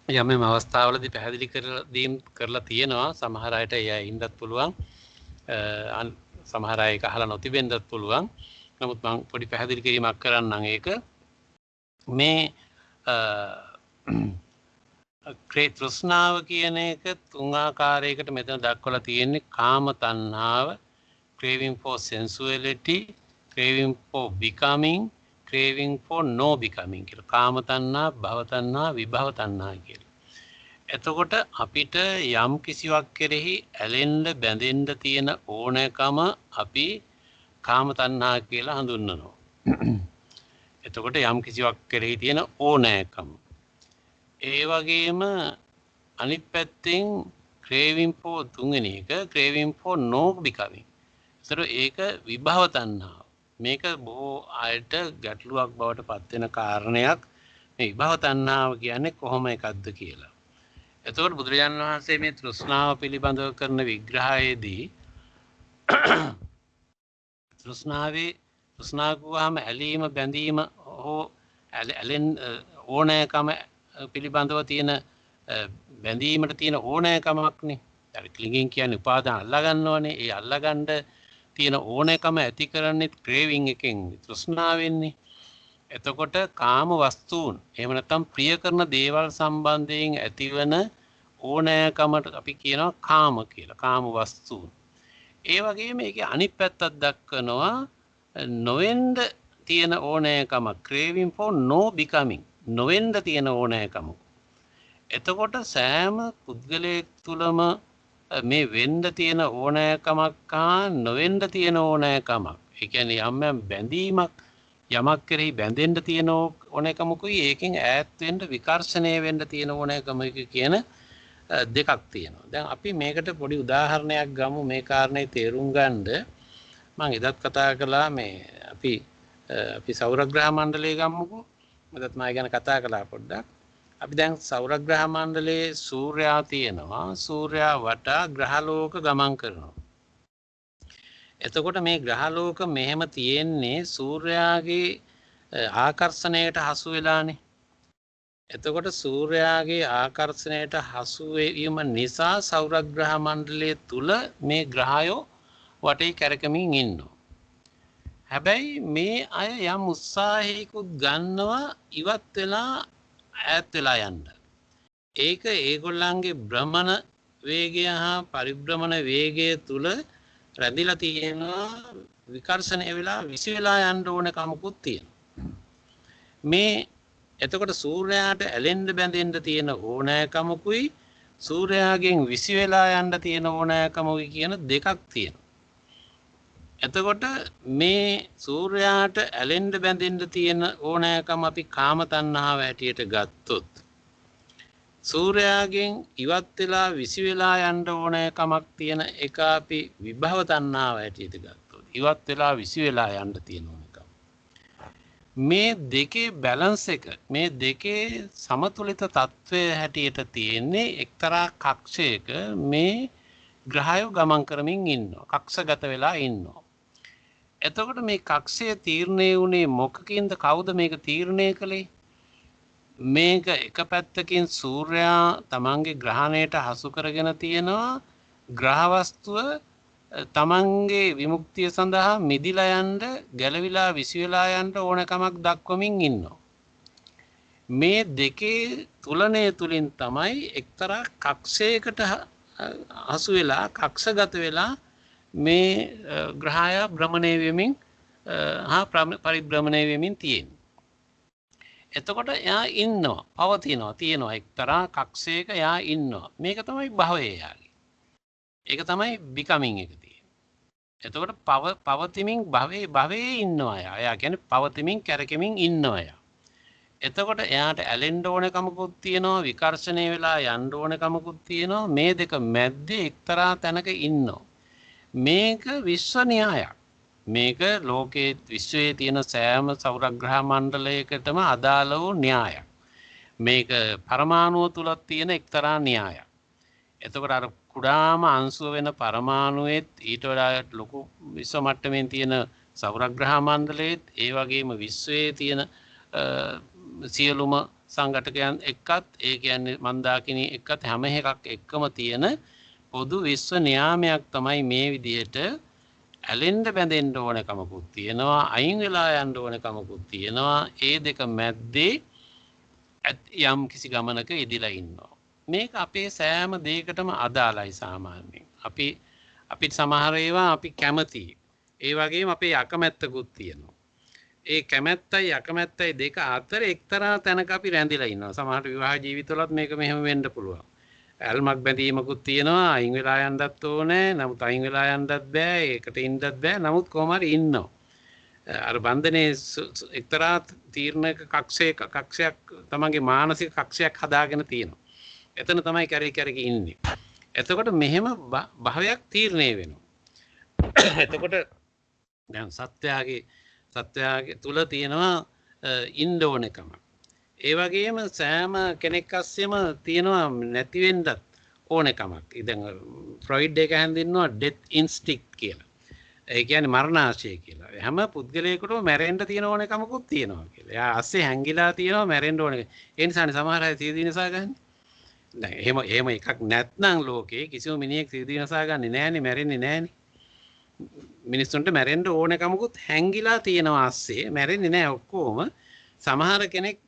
යම් අවස්ථාවලදී පැහැදිලි කරලා තියෙනවා. සමහර අයට එය ඉන්නත් පුළුවන්. සමහර අය ඒක අහලා නොතිබෙන්නත් පුළුවන්. නමුත් මම පොඩි පැහැදිලි කිරීමක් කරන්නම්. ඒක මේ තෘෂ්ණාව කියන එක තුන් ආකාරයකට මෙතන දක්වලා තියෙන්නේ. කාම තණ්හාව, craving for sensuality, craving for becoming, craving for no becoming කියලා. කාම තණ්හා, භව තණ්හා, විභව තණ්හා කියලා. එතකොට අපිට යම් කිසිවක් කෙරෙහි ඇලෙන්න බැඳෙන්න තියෙන ඕනෑකම අපි කාම තණ්හා කියලා හඳුන්වනවා. එතකොට යම් කිසිවක් කෙරෙහි තියෙන ඕනෑකම. ඒ වගේම අනිත් පැත්තෙන් craving for තුන්වෙනි එක craving for no becoming. ඒතර ඒක විභව තණ්හාව. මේක බොහෝ අයට ගැටලුවක් බවට පත් වෙන කාරණයක්. මේ විභව තණ්හාව කියන්නේ කොහොම එකක්ද කියලා. එතකොට බුදුරජාණන් වහන්සේ මේ තෘෂ්ණාව පිළිබඳව කරන විග්‍රහයේදී තෘෂ්ණාව කියවම ඇලීම බැඳීම හෝ ඇලෙන් ඕනෑකම පිළිබඳව තියෙන බැඳීමට තියෙන ඕනෑකමක්නේ. අර ක්ලින්ගින් කියන්නේ උපාදාන අල්ලා ගන්නවනේ. ඒ අල්ලා ගන්න තියෙන ඕනෑකම ඇති කරන්නේ ක්‍රේවිං එකෙන්, තෘෂ්ණාවෙන්නේ. එතකොට කාම වස්තුන් එහෙම නැත්නම් ප්‍රිය කරන දේවල් සම්බන්ධයෙන් ඇතිවන ඕනෑකමට අපි කියනවා කාම කියලා. කාම වස්තුන්. ඒ වගේම මේකේ අනිත් පැත්තක් දක්වනවා නොවෙන්න තියෙන ඕනෑකම, craving for no becoming. නොවෙන්න තියෙන ඕනෑකම. එතකොට සෑම පුද්ගලයෙක් තුළම මේ වෙන්න තියෙන ඕනෑකමක් හා නොවෙන්න තියෙන ඕනෑකමක්. ඒ කියන්නේ යම් බැඳීමක් යමක් කෙරෙහි බැඳෙන්න තියෙන ඕනෑකමකුයි ඒකෙන් ඈත් වෙන්න විකර්ෂණය වෙන්න තියෙන ඕනෑකමක කියන දෙකක් තියෙනවා. දැන් අපි මේකට පොඩි උදාහරණයක් ගමු මේ කාරණේ තේරුම් ගන්න. මම එදත් කතා කළා මේ අපි සෞරග්‍රහ මණ්ඩලය ගමුකෝ. මදත් මම ගැන කතා කළා පොඩ්ඩක්. අපි දැන් සෞරග්‍රහ මණ්ඩලයේ සූර්යයා තියෙනවා. සූර්යයා වටා ග්‍රහලෝක ගමන් කරනවා. එතකොට මේ ග්‍රහලෝක මෙහෙම තියෙන්නේ සූර්යාගේ ආකර්ෂණයට හසු වෙලානේ. එතකොට සූර්යාගේ ආකර්ෂණයට හසු වීම නිසා සෞරග්‍රහ මණ්ඩලය තුල මේ ග්‍රහයෝ වටේ කැරකමින් ඉන්නවා. හැබැයි මේ අය යම් උත්සාහයකුත් ගන්නවා ඉවත් වෙලා ඈත් වෙලා යන්න. ඒක ඒගොල්ලන්ගේ භ්‍රමණ වේගය හා පරිභ්‍රමණ වේගය තුල රැඳිලා තියෙනවා. විකර්ෂණය වෙලා විසි වෙලා යන්න ඕන කමකුත් තියෙනවා. මේ එතකොට සූර්යයාට ඇලෙන්න බැඳෙන්න තියෙන ඕනෑකමකුයි සූර්යයාගෙන් විසි වෙලා යන්න තියෙන ඕනෑකමකුයි කියන දෙකක් තියෙනවා. එතකොට මේ සූර්යයාට ඇලෙන්න බැඳෙන්න තියෙන ඕනෑකම අපි කාම තණ්හාව හැටියට ගත්තොත් සූර්යයාගෙන් ඉවත් වෙලා විසි වෙලා යන්න ඕනෑකමක් තියෙන එක අපි විභව තණ්හාව හැටියට ගත්තොත් ඉවත් වෙලා විසි වෙලා යන්න තියෙන ඕනකම. මේ දෙකේ බැලන්ස් එක මේ දෙකේ සමතුලිත තත්ත්වය හැටියට තියෙන්නේ එක්තරා කක්ෂයක මේ ග්‍රහයෝ ගමන් කරමින් ඉන්නවා. කක්ෂගත වෙලා ඉන්නවා. එතකොට මේ කක්ෂය තීරණය වුණේ මොකකින්ද? කවුද මේක තීරණය කළේ? මේක එක පැත්තකින් සූර්යයා තමන්ගේ ග්‍රහණයට හසු කරගෙන තියෙනවා. ග්‍රහ වස්තුව තමන්ගේ විමුක්තිය සඳහා මිදිලා යන්න, ගැලවිලා විසි වෙලා යන්න ඕනකමක් දක්වමින් ඉන්නවා. මේ දෙකේ තුලණය තුලින් තමයි එක්තරා කක්ෂයකට හසු වෙලා, කක්ෂගත වෙලා මේ ග්‍රහය භ්‍රමණය වෙමින් හා පරිභ්‍රමණය වෙමින් තියෙන්නේ. එතකොට එයා ඉන්නවා, පවතිනවා, තියෙනවා එක්තරා කක්ෂයක එයා ඉන්නවා. මේක තමයි භවය යාගේ. ඒක තමයි becoming එක තියෙන්නේ. එතකොට පවතිමින් භවයේ ඉන්නවා එයා. එයා කියන්නේ පවතිමින් කැරකෙමින් ඉන්නවා එයා. එතකොට එයාට ඇලෙන්න ඕන කමකුත් තියෙනවා, විකර්ෂණය වෙලා යන්න ඕන කමකුත් තියෙනවා. මේ දෙක මැද්දේ එක්තරා තැනක ඉන්නවා. මේක විශ්ව න්‍යායක්. මේක ලෝකයේ විශ්වයේ තියෙන සෑම සෞරග්‍රහ මණ්ඩලයකටම අදාළ වූ න්‍යායක්. මේක පරමාණුව තුලත් තියෙන එක්තරා න්‍යායක්. එතකොට අර කුඩාම අංශුව වෙන පරමාණුවෙත් ඊට වඩා ලොකු විශ්ව මට්ටමින් තියෙන සෞරග්‍රහ මණ්ඩලයේත් ඒ වගේම විශ්වයේ තියෙන සියලුම සංඝටකයන් එක්කත් ඒ කියන්නේ මන්දාකිනී එක්කත් හැම එකක් එක්කම තියෙන පොදු විශ්ව න්‍යාමයක් තමයි මේ විදිහට ඇලෙන්න බැඳෙන්න ඕන කමකුත් තියෙනවා අයින් වෙලා යන්න ඕන කමකුත් තියෙනවා ඒ දෙක මැද්දේ යම් කිසි ගමනක ඉදිලා ඉන්නවා මේක අපේ සෑම දෙයකටම අදාළයි සාමාන්‍යයෙන් අපි සමහර ඒවා අපි කැමතියි ඒ වගේම අපේ අකමැත්තකුත් තියෙනවා ඒ කැමැත්තයි අකමැත්තයි දෙක අතර එක්තරා තැනක අපි රැඳිලා ඉන්නවා සමහරට විවාහ ජීවිතවලත් මේක මෙහෙම වෙන්න පුළුවන් ඇල්මක් බැඳීමකුත් තියෙනවා අයින් වෙලා යන්නත් ඕනේ නමුත් අයින් වෙලා යන්නත් බෑ ඒකට ඉන්නත් බෑ නමුත් කොහොම හරි ඉන්නවා අර බන්ධනේ එක්තරා තීරණයක කක්ෂයක් තමන්ගේ මානසික කක්ෂයක් හදාගෙන තියෙනවා එතන තමයි කැරකි ඉන්නේ එතකොට මෙහෙම භාවයක් තීරණය වෙනවා එතකොට දැන් සත්‍යයේ තුල තියෙනවා ඉන්න ඕනකම ඒ වගේම සෑම කෙනෙක් අස්සෙම තියෙනවා නැති වෙන්නත් ඕනකමක්. ඉතින් ෆ්‍රොයිඩ් එක හැඳින්වුවා ඩෙත් ඉන්ස්ටික්ට් කියලා. ඒ කියන්නේ මරණාශය කියලා. හැම පුද්ගලයෙකුටම මැරෙන්න තියෙන ඕනකමකුත් තියෙනවා කියලා. එයා අස්සේ හැංගිලා තියෙනවා මැරෙන්න ඕන. ඒ නිසානේ සමහර අය සීදීනසා ගන්න. දැන් එහෙම එකක් නැත්නම් ලෝකේ කිසිම මිනිහෙක් සීදීනසා ගන්නේ නැහනේ මැරෙන්නේ නැහනේ. මිනිස්සුන්ට මැරෙන්න ඕනකමකුත් හැංගිලා තියෙනවා අස්සේ මැරෙන්නේ නැහැ ඔක්කොම. සමහර කෙනෙක්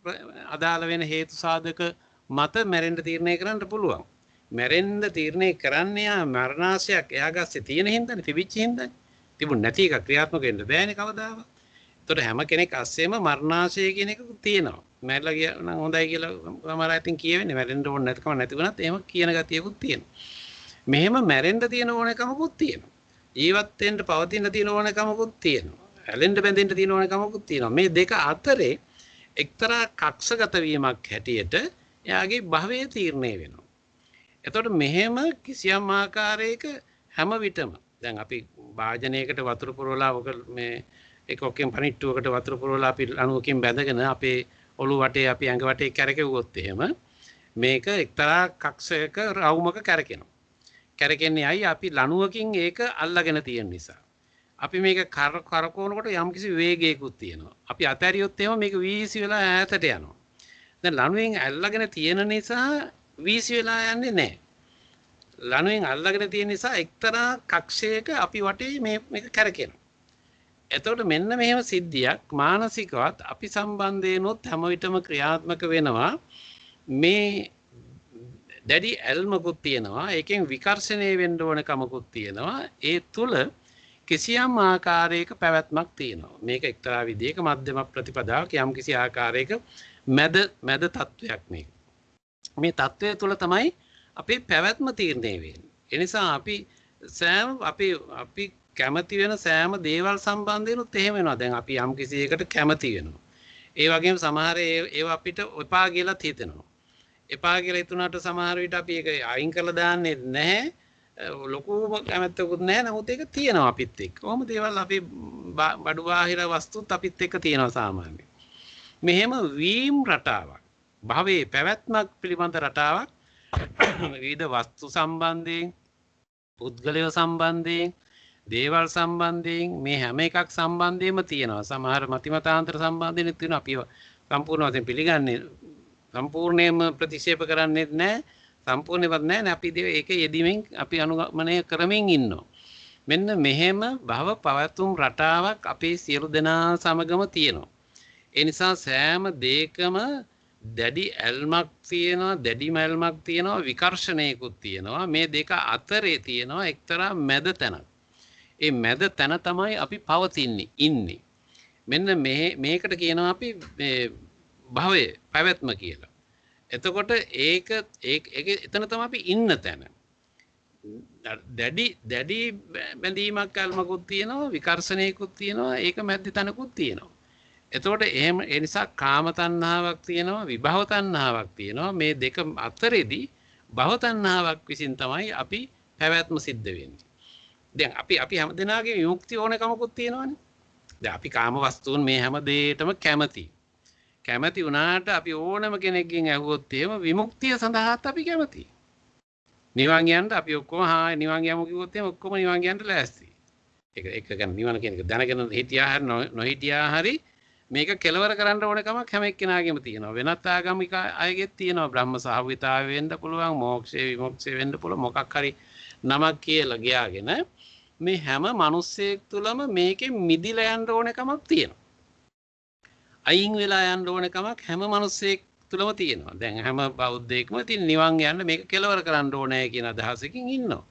අදාළ වෙන හේතු සාධක මත මැරෙන්න තීරණය කරන්න පුළුවන්. මැරෙන්න තීරණය කරන්නේ යා මරණාශයක් එයා ගස්සේ තියෙන හින්දානේ තිබිච්ච හින්දානේ. තිබුණ නැති එක ක්‍රියාත්මක වෙන්න බෑනේ කවදාවත්. ඒතකොට හැම කෙනෙක් අස්සෙම මරණාශය කියන එක තියෙනවා. මැරලා ගියා නම් හොඳයි කියලා සමහර අය ඉතින් කියවෙන්නේ මැරෙන්න ඕන නැතිකම නැති වුණත් එහෙම කියන ගතියකුත් තියෙනවා. මෙහෙම මැරෙන්න තියෙන ඕනකමකුත් තියෙනවා. ජීවත් වෙන්න පවතින තියෙන ඕනකමකුත් තියෙනවා. ඇලෙන්න බැඳෙන්න තියෙන ඕනකමකුත් තියෙනවා. මේ දෙක අතරේ එක්තරා කක්ෂගත වීමක් හැටියට එයාගේ භවය තීරණය වෙනවා. එතකොට මෙහෙම කිසියම් ආකාරයක හැම විටම දැන් අපි වාජනයකට වතුර පුරවලා ඔක මේ එකකින් පණිට්ටුවකට වතුර පුරවලා අපි ලණුවකින් බැඳගෙන අපේ ඔළුව වටේ අපි ඇඟ වටේ කැරකෙව්වොත් එහෙම මේක එක්තරා කක්ෂයක රවුමක කැරකෙනවා. කැරකෙන්නේ අයි අපි ලණුවකින් ඒක අල්ලගෙන තියෙන නිසා. අපි මේක කරකවනකොට යම්කිසි වේගයකුත් තියෙනවා. අපි අතහැරියොත් එහෙම මේක වීසි වෙලා ඈතට යනවා. දැන් ලණුවෙන් අල්ලගෙන තියෙන නිසා වීසි වෙලා යන්නේ නැහැ. ලණුවෙන් අල්ලගෙන තියෙන නිසා එක්තරා කක්ෂයක අපි වටේ මේක කරකිනවා. එතකොට මෙන්න මෙහෙම සිද්ධියක් මානසිකවත් අපි සම්බන්ධයෙන්ොත් හැම විටම ක්‍රියාත්මක වෙනවා. මේ දැඩි ඇල්මකුත් තියෙනවා. ඒකෙන් විකර්ෂණය වෙන්න ඕන කමකුත් තියෙනවා. ඒ තුල කිසියම් ආකාරයක පැවැත්මක් තියෙනවා. මේක එක්තරා විදිහක මධ්‍යම ප්‍රතිපදාවක් යම් කිසි ආකාරයක මැද තත්වයක් මේක. මේ තත්වය තුළ තමයි අපේ පැවැත්ම තීරණය වෙන්නේ. ඒ නිසා අපි කැමති වෙන සෑම දේවල් සම්බන්ධයෙන්ුත් එහෙම වෙනවා. දැන් අපි යම් කිසි එකකට කැමති වෙනවා. ඒ වගේම සමහර ඒවා අපිට එපා කියලාත් හිතෙනවා. එපා කියලා හිතුණාට සමහර විට අපි ඒක අයින් කරලා දාන්නේ නැහැ. ලොකුම කැමැත්තකුත් නැහැ. නමුත් ඒක තියෙනවා අපිත් එක්ක. කොහොම දේවල් අපි බඩු බාහිර වස්තුත් අපිත් එක්ක තියෙනවා සාමාන්‍යයෙන්. මෙහෙම වීම් රටාවක් භවයේ පැවැත්මක් පිළිබඳ රටාවක් විවිධ වස්තු සම්බන්ධයෙන් පුද්ගලයෝ සම්බන්ධයෙන් දේවල් සම්බන්ධයෙන් මේ හැම එකක් සම්බන්ධයෙන්ම තියෙනවා. සමහර මතිමතාන්තර සම්බන්ධයෙන් තියෙනවා. අපි සම්පූර්ණ වශයෙන් පිළිගන්නේ සම්පූර්ණයෙන්ම ප්‍රතික්ෂේප කරන්නේ නැහැ. සම්පූර්ණවත් නැහැ. අපි ඒක යෙදීමෙන් අපි අනුගමනය කරමින් ඉන්නවා. මෙන්න මෙහෙම භව පවතුම් රටාවක් අපේ සියලු දෙනා සමගම තියෙනවා. ඒ නිසා සෑම දෙයකම දැඩි ඇල්මක් තියෙනවා, දැඩි මැල්මක් තියෙනවා, විකර්ෂණයකුත් තියෙනවා. මේ දෙක අතරේ තියෙනවා එක්තරා මැද තැනක්. ඒ මැද තැන තමයි අපි පවතින්නේ ඉන්නේ. මෙන්න මේකට කියනවා අපි භවය පැවැත්ම කියලා. එතකොට ඒක එතන තමයි අපි ඉන්න තැන. දැඩි බැඳීමක් අල්මකුත් තියෙනවා, විකර්ෂණයකුත් තියෙනවා, ඒක මැද්ද තැනකුත් තියෙනවා. එතකොට එහෙම ඒ නිසා කාම තණ්හාවක් තියෙනවා, විභව තණ්හාවක් තියෙනවා. මේ දෙක අතරේදී භව තණ්හාවක් විසින් තමයි අපි පැවැත්ම සිද්ධ වෙන්නේ. දැන් අපි හැමදෙනාගේ විමුක්තිය ඕනකමකුත් තියෙනවානේ. දැන් අපි කාම වස්තුන් මේ හැම දෙයකටම කැමති වුණාට අපි ඕනම කෙනෙක්ගෙන් ඇහුවොත් එහෙම විමුක්තිය සඳහාත් අපි කැමතියි. නිවන් යන්න අපි ඔක්කොම නිවන් යමු කිව්වොත් එහෙම ඔක්කොම නිවන් යන්න ලෑස්ති. ඒක ගැන නිවන කියන එක දැනගෙන හිටියා හරි නොහිටියා හරි මේක කෙලවර කරන්න ඕන කමක් හැම එක්කෙනාගේම තියෙනවා. වෙනත් ආගමික අයගෙත් තියෙනවා. බ්‍රහ්ම සහවිතාව වෙන්න පුළුවන්, මෝක්ෂේ විමුක්තිය වෙන්න පුළුවන්, මොකක් හරි නමක් කියලා ගියාගෙන මේ හැම මිනිස්සෙක් තුළම මේකෙන් මිදිලා යන්න ඕන කමක් තියෙනවා. අයින් වෙලා යන්න ඕන කමක් හැම මිනිස්සෙක් තුළම තියෙනවා. දැන් හැම බෞද්ධයෙක්ම තියෙන නිවන් යන්න මේක කෙලවර කරන්න ඕනේ කියන අදහසකින් ඉන්නවා.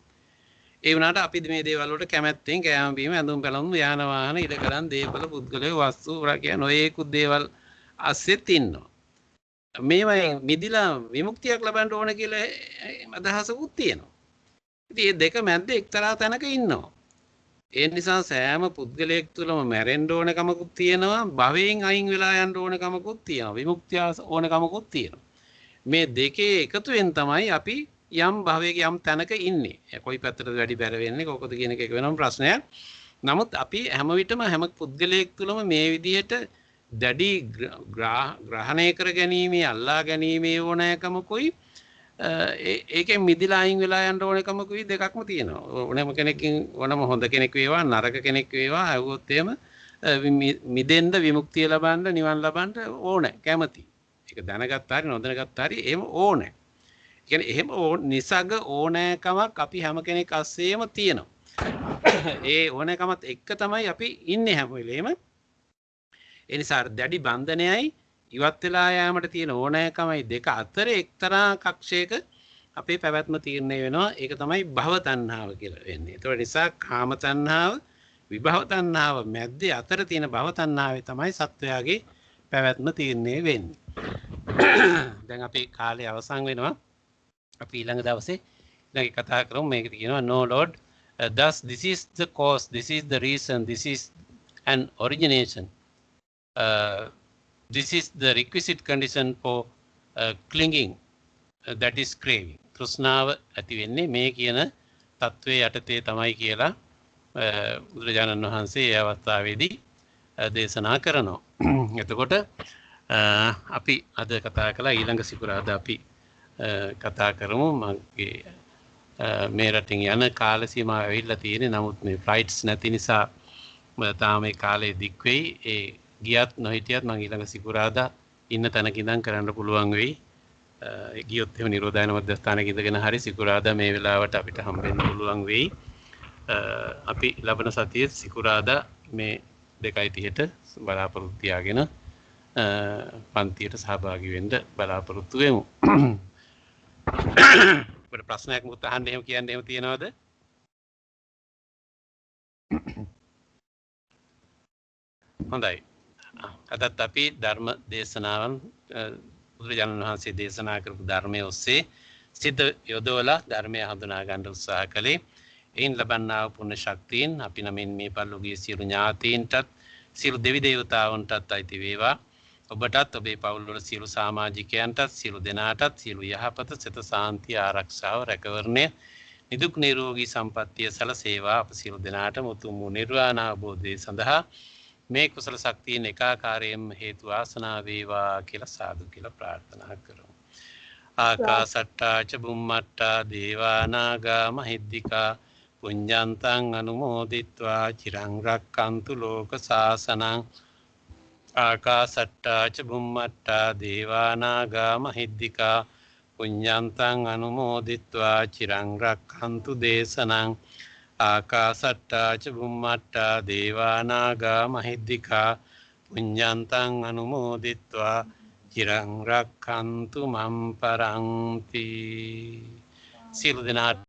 ඒ වුණාට අපි මේ දේවල් වලට කැමැත්තෙන් කෑම බීම ඇඳුම් පැළඳුම් යාන වාහන ඉඩකඩම් දේපල පුද්ගලයෝ වස්තු රැකියා නොයේකුත් දේවල් අස්සෙත් ඉන්නවා. මේවා මිදිලා විමුක්තියක් ලබන්න ඕන කියලා අදහසකුත් තියෙනවා. ඉතින් මේ දෙක මැද්ද එක්තරා තැනක ඉන්නවා. ඒ නිසා සෑම පුද්ගලයෙක් තුළම මැරෙන්න ඕන කමකුත් තියෙනවා, භවයෙන් අයින් වෙලා යන්න ඕන කමකුත් තියෙනවා, විමුක්තිය ඕන කමකුත් තියෙනවා. මේ දෙකේ එකතුවෙන් තමයි අපි යම් භවයක යම් තැනක ඉන්නේ. කොයි පැත්තටද වැඩි බැර වෙන්නේ කොහොමද කියන එක වෙනම ප්‍රශ්නයක්. නමුත් අපි හැම විටම හැම පුද්ගලයෙක් තුළම මේ විදිහට දැඩි ග්‍රහණය කර ගැනීමේ අල්ලා ගැනීමේ ඕනෑකමකුයි ඒකෙන් මිදිලා අයින් වෙලා යන්න ඕනකමකුයි දෙකක්ම තියෙනවා. ඕනෑම කෙනෙක්කින් ඕනම හොඳ කෙනෙක් වේවා නරක කෙනෙක් වේවා ආවොත් එහෙම මිදෙන්න විමුක්තිය ලබන්න නිවන් ලබන්න ඕනේ කැමති. ඒක දැනගත්ත හරි නොදැනගත්ත හරි එහෙම ඕනේ. කියන්නේ එහෙම නිසග ඕනෑකමක් අපි හැම කෙනෙක් අස්සේම තියෙනවා. ඒ ඕනෑකමත් එක්ක තමයි අපි ඉන්නේ හැම වෙලේම. ඒ නිසා දැඩි බන්ධනයයි ඉවත් වෙලා යාමට තියෙන ඕනෑකමයි දෙක අතර එක්තරා කක්ෂයක අපේ පැවැත්ම තීරණය වෙනවා. ඒක තමයි භව තණ්හාව කියලා වෙන්නේ. ඒ නිසා කාම තණ්හාව, විභව තණ්හාව මැද්දේ අතර තියෙන භව තණ්හාවේ තමයි සත්වයාගේ පැවැත්ම තීරණය වෙන්නේ. දැන් අපේ කාලේ අවසන් වෙනවා. අපි ඊළඟ දවසේ ඊළඟ කතා කරමු. මේක කියනවා no lord, thus this is the cause, this is the reason, this is an origination, this is the requisite condition for clinging, that is craving. තෘෂ්ණාව ඇති වෙන්නේ මේ කියන தત્ත්වයේ යටතේ තමයි කියලා බුදුරජාණන් වහන්සේ ඒ අවස්ථාවේදී දේශනා කරනවා. එතකොට අපි අද කතා කළා ඊළඟ සිකුරාදා අපි කතා කරමු. මගේ මේ රටින් යන කාල සීමාව ඇවිල්ලා තියෙන්නේ. නමුත් මේ ෆ්ලයිට්ස් නැති නිසා තාම මේ කාලේ දික් වෙයි. ඒ ගියත් නොහිටියත් මම ඊළඟ සිකුරාදා ඉන්න තැනක ඉඳන් කරන්න පුළුවන් වෙයි. ගියොත් එහෙම නිරෝධායන මධ්‍යස්ථානයේ ඉඳගෙන හරි සිකුරාදා මේ වෙලාවට අපිට හම්බෙන්න පුළුවන් වෙයි. අපි ලබන සතියේ සිකුරාදා මේ 2:30ට බලාපොරොත්තු තියාගෙන පන්තියට සහභාගී වෙන්න බලාපොරොත්තු වෙමු. අපිට ප්‍රශ්නයක් මුත් අහන්න එහෙම කියන්න එහෙම තියනවද? හොඳයි. අදත් අපි ධර්ම දේශනාවන් බුදුරජාණන් වහන්සේ දේශනා කරපු ධර්මයේ ඔස්සේ සිත යොදවලා ධර්මය හඳුනා ගන්න උත්සාහ කළේ. එයින් ලබන්නා වූ පුණ්‍ය ශක්තියෙන් අපි නමින් මේ පරිලෝකීය සියලු ඥාතීන්ටත් සියලු දෙවි දේවතාවුන්ටත් අයිති වේවා. ඔබටත් ඔබේ පවුල් වල සියලු සමාජිකයන්ටත් සියලු දෙනාටත් සියලු යහපත සිත සාන්තිය ආරක්ෂාව රැකවරණය නිදුක් නිරෝගී සම්පන්නිය සැලසේවා. අප සියලු දෙනාටම උතුම් වූ නිර්වාණ අවබෝධය සඳහා මේ කුසල ශක්තියන් එකාකාරයෙන්ම හේතු ආසනා වේවා කියලා සාදු කියලා ප්‍රාර්ථනා කරමු. ආකාසට්ටා ච බුම්මට්ටා දේවා නාග මහිද්దికා පුඤ්ඤන්තං අනුමෝදිත්වා චිරං රක්칸තු ලෝක සාසනං. ආකාසට්ටා ච බුම්මට්ටා දේවා නාග මහිද්దికා පුඤ්ඤන්තං අනුමෝදිත්වා චිරං රක්칸තු දේශනං. ආකාසට්ටා ච බුම්මට්ටා දේවා නාග මහිද්దికා පුඤ්ඤන්තං අනුමෝදිත්වා චිරං රක්칸තු මම් පරන්ති. සියලු දෙනාට